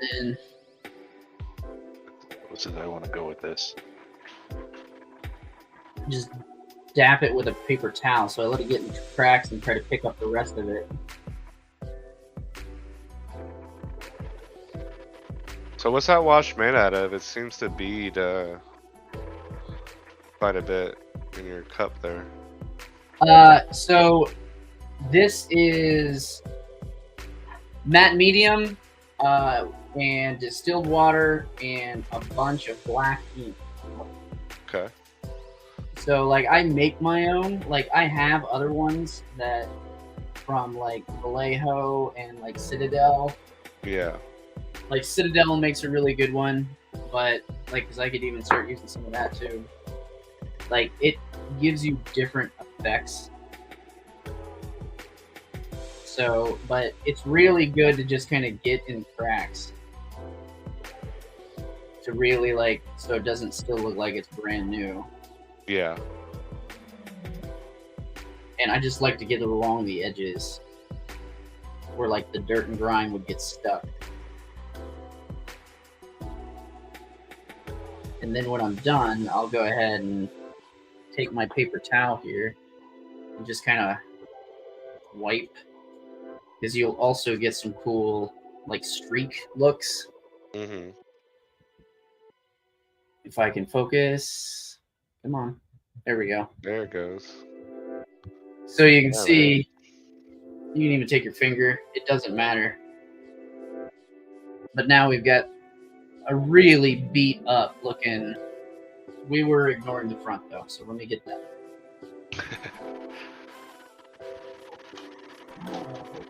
Then What's it? I want to go with this. just dap it with a paper towel, so I let it get into cracks and try to pick up the rest of it. So what's that wash made out of? It seems to bead quite a bit in your cup there. So this is matte medium and distilled water and a bunch of black ink. Okay. So like I make my own. Like I have other ones that from like Vallejo and like Citadel. Yeah. Like Citadel makes a really good one, but like because I could even start using some of that too. Like it gives you different effects. So, but it's really good to just kind of get in cracks. To really like, so it doesn't still look like it's brand new. Yeah. And I just like to get it along the edges where like the dirt and grime would get stuck. And then when I'm done, I'll go ahead and take my paper towel here and just kind of wipe, because you'll also get some cool like streak looks. Mm-hmm. If I can focus, come on, there we go. There it goes. So you can Yeah, see, you can even take your finger, it doesn't matter. But now we've got a really beat up looking. We were ignoring the front though, so let me get that.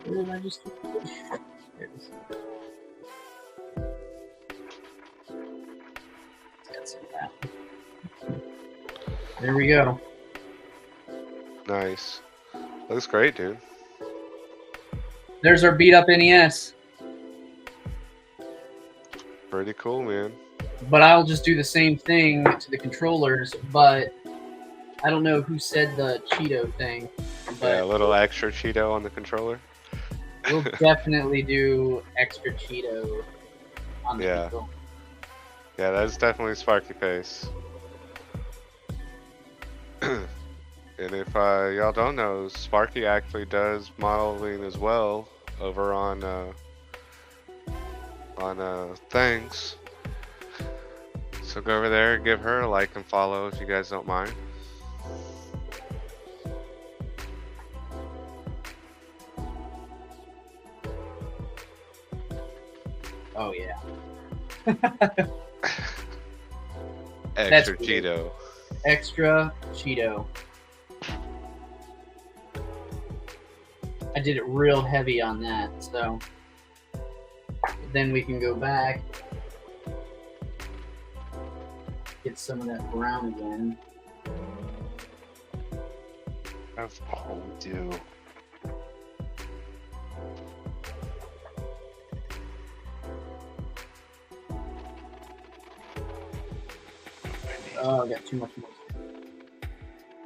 Where did I just? There it is. Let's get some of that. There we go. Nice. Looks great, dude. There's our beat up NES. Pretty cool, man. But I'll just do the same thing to the controllers, but I don't know who said the Cheeto thing. But Yeah, a little extra Cheeto on the controller. we'll definitely do extra Cheeto on the Yeah. controller. Yeah, that's definitely Sparky Face. And if y'all don't know, Sparky actually does modeling as well over on Things. So go over there, give her a like and follow if you guys don't mind. Oh yeah. Extra cool. Cheeto. Extra Cheeto. I did it real heavy on that, so then we can go back, get some of that brown again. That's all we do. Oh, I got too much more.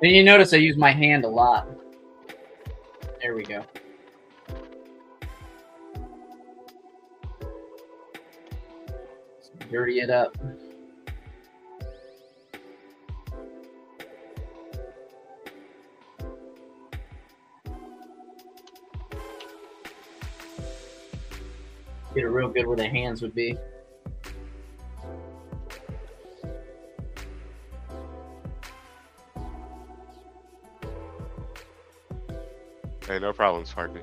And you notice I use my hand a lot. There we go. Dirty it up. Get it real good where the hands would be. Hey, no problem, Sparky.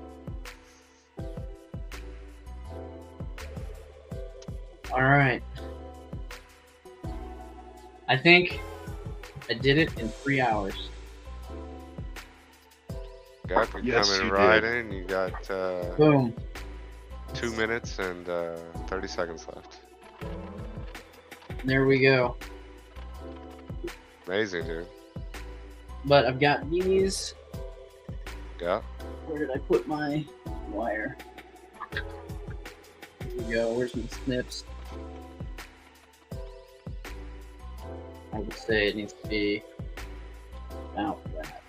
All right. I think I did it in 3 hours. Got Yes, coming you right did. in. You got Boom. 2 minutes and 30 seconds left. There we go. Amazing, dude. But I've got these. Yeah. Where did I put my wire? Here we go. Where's my snips? I would say it needs to be about that.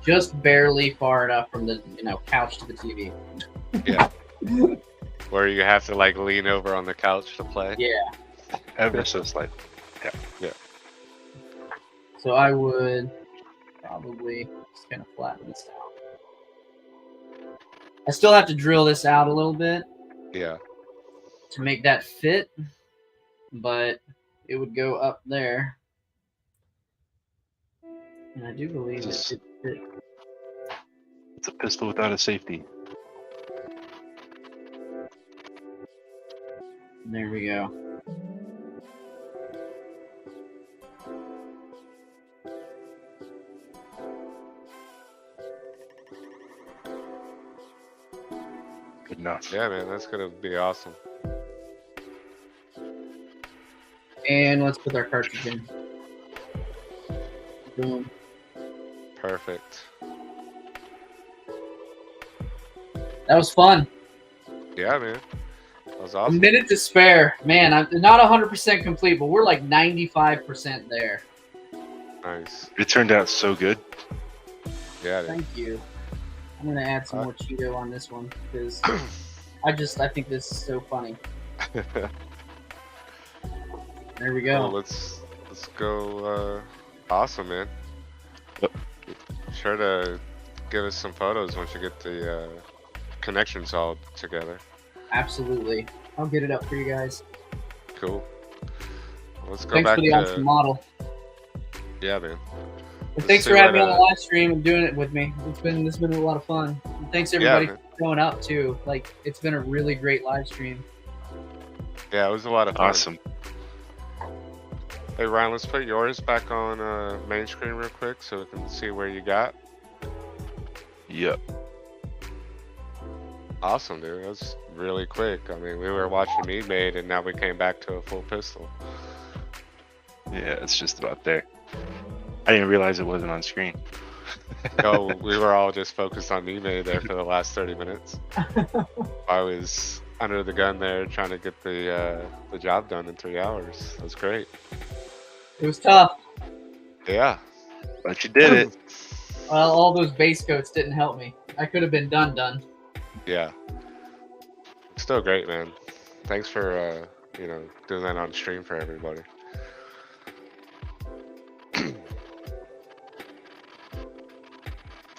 Just barely far enough from the couch to the TV. Yeah. Where you have to like lean over on the couch to play. Yeah. Ever so slightly. So I would probably just kind of flatten this out. I still have to drill this out a little bit Yeah. to make that fit, but it would go up there. And I do believe it Just- did fit. It's a pistol without a safety. There we go. Good enough. Yeah, man, that's gonna be awesome. And let's put our cartridge in. Boom. Perfect. That was fun. Yeah, man. That was A awesome. minute to spare. Man, I'm not 100% complete, but we're like 95% there. Nice. It turned out so good. Yeah, dude. Thank you. I'm gonna add some more Cheeto on this one because I think this is so funny. There we Well, go. let's go. Awesome, man. Yep. Sure to give us some photos once you get the connections all together. Absolutely. I'll get it up for you guys. Cool. Let's go Thanks back for the to awesome model. yeah, man. And Let's thanks see for having me what, on the live stream and doing it with me. It's been a lot of fun. And thanks everybody man. for showing up too. Like it's been a really great live stream. Yeah, it was a lot of fun. Awesome. Hey Ryan, let's put yours back on main screen real quick so we can see where you got. Yep. Awesome, dude. That was really quick. I mean, we were watching MeaD and now we came back to a full pistol. Yeah, it's just about there. I didn't realize it wasn't on screen. No, we were all just focused on MeaD there for the last 30 minutes. I was under the gun there trying to get the job done in 3 hours. That was great. It was tough. Yeah. But you did it. Well, all those base coats didn't help me. I could have been done. Yeah. Still great, man. Thanks for doing that on stream for everybody.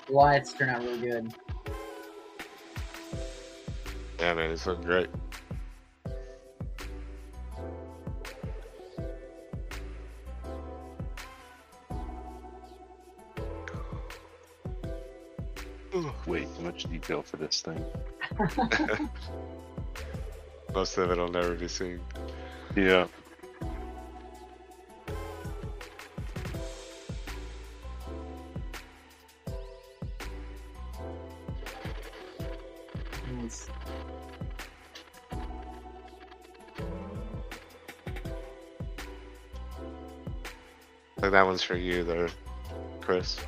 The lights turned out really good. Yeah, man, it's looking great. way too much detail for this thing. Most of it'll never be seen. Yeah. Nice. Like that one's for you there, Chris.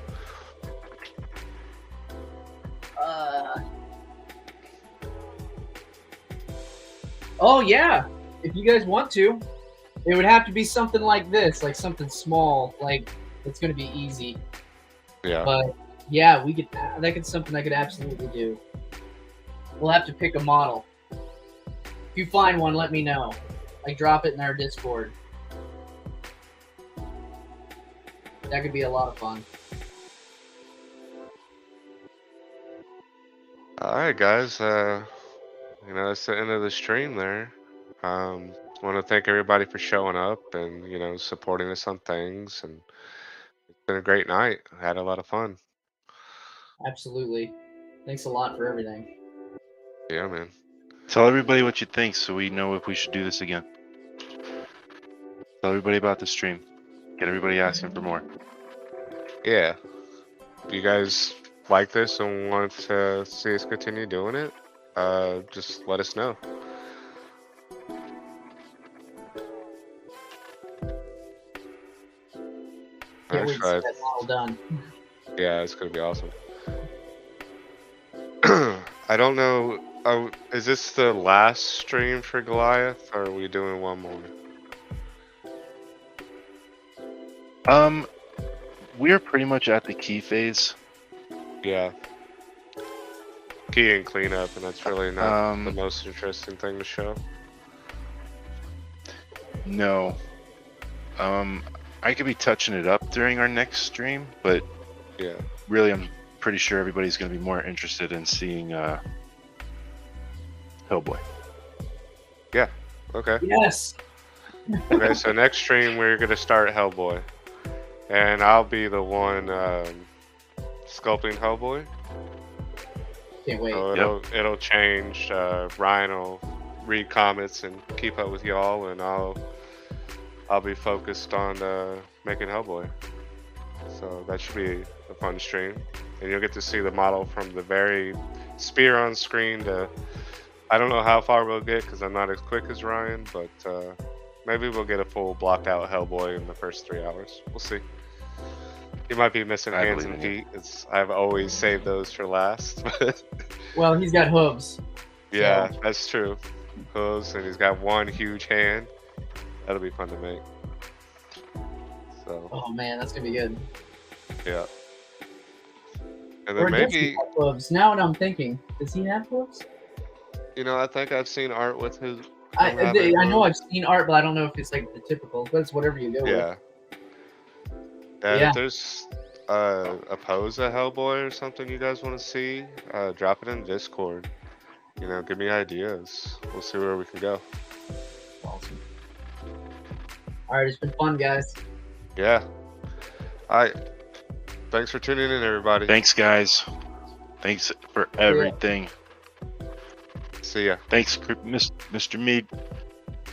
Oh yeah, if you guys want to, it would have to be something like this, like something small, like it's gonna be easy. Yeah. But yeah, we could. That could something I could absolutely do. We'll have to pick a model. If you find one, let me know. Like drop it in our Discord. That could be a lot of fun. All right, guys. You know, it's the end of the stream there. Want to thank everybody for showing up and, you know, supporting us on things. And it's been a great night. I had a lot of fun. Absolutely. Thanks a lot for everything. Yeah, man. Tell everybody what you think so we know if we should do this again. Tell everybody about the stream. Get everybody asking for more. Yeah. If you guys like this and want to see us continue doing it, just let us know. Can't wait to see Actually, that model done. yeah, it's gonna be awesome. I don't know. Oh, is this the last stream for Goliath, or are we doing one more? We're pretty much at the key phase. Yeah. Key and cleanup, and that's really not the Um, most interesting thing to show. No. I could be touching it up during our next stream, but Yeah. really I'm pretty sure everybody's going to be more interested in seeing Hellboy. Okay. Yes. Okay, so next stream we're gonna start Hellboy, and I'll be the one sculpting Hellboy. Can't wait. So it'll change. Ryan will read comments and keep up with y'all, and I'll be focused on making Hellboy. So that should be a fun stream, and you'll get to see the model from the very spear on screen to. I don't know how far we'll get because I'm not as quick as Ryan, but maybe we'll get a full blocked out Hellboy in the first 3 hours. We'll see. He might be missing I hands believe and in you. feet. I've always saved those for last. But Well, he's got hooves. yeah, that's true. Hooves, and he's got one huge hand. That'll be fun to make. So Oh man, that's gonna be good. yeah. And Or then does he maybe, have hooves? Now what I'm thinking, does he have hooves? you know, I think I've seen art with his. I having know hooves. I've seen art, but I don't know if it's like the typical. But it's whatever you go with. Yeah. And Yeah. if there's a pose of Hellboy or something you guys want to see, drop it in Discord. You know, give me ideas. We'll see where we can go. Awesome. All right, it's been fun, guys. Yeah. All right. Thanks for tuning in, everybody. Thanks, guys. Thanks for everything. See ya. Thanks, Mr. MeaD.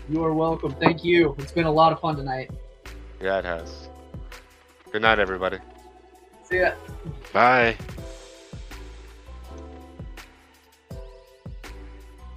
You are welcome. Thank you. It's been a lot of fun tonight. Yeah, it has. Good night, everybody. See ya. Bye.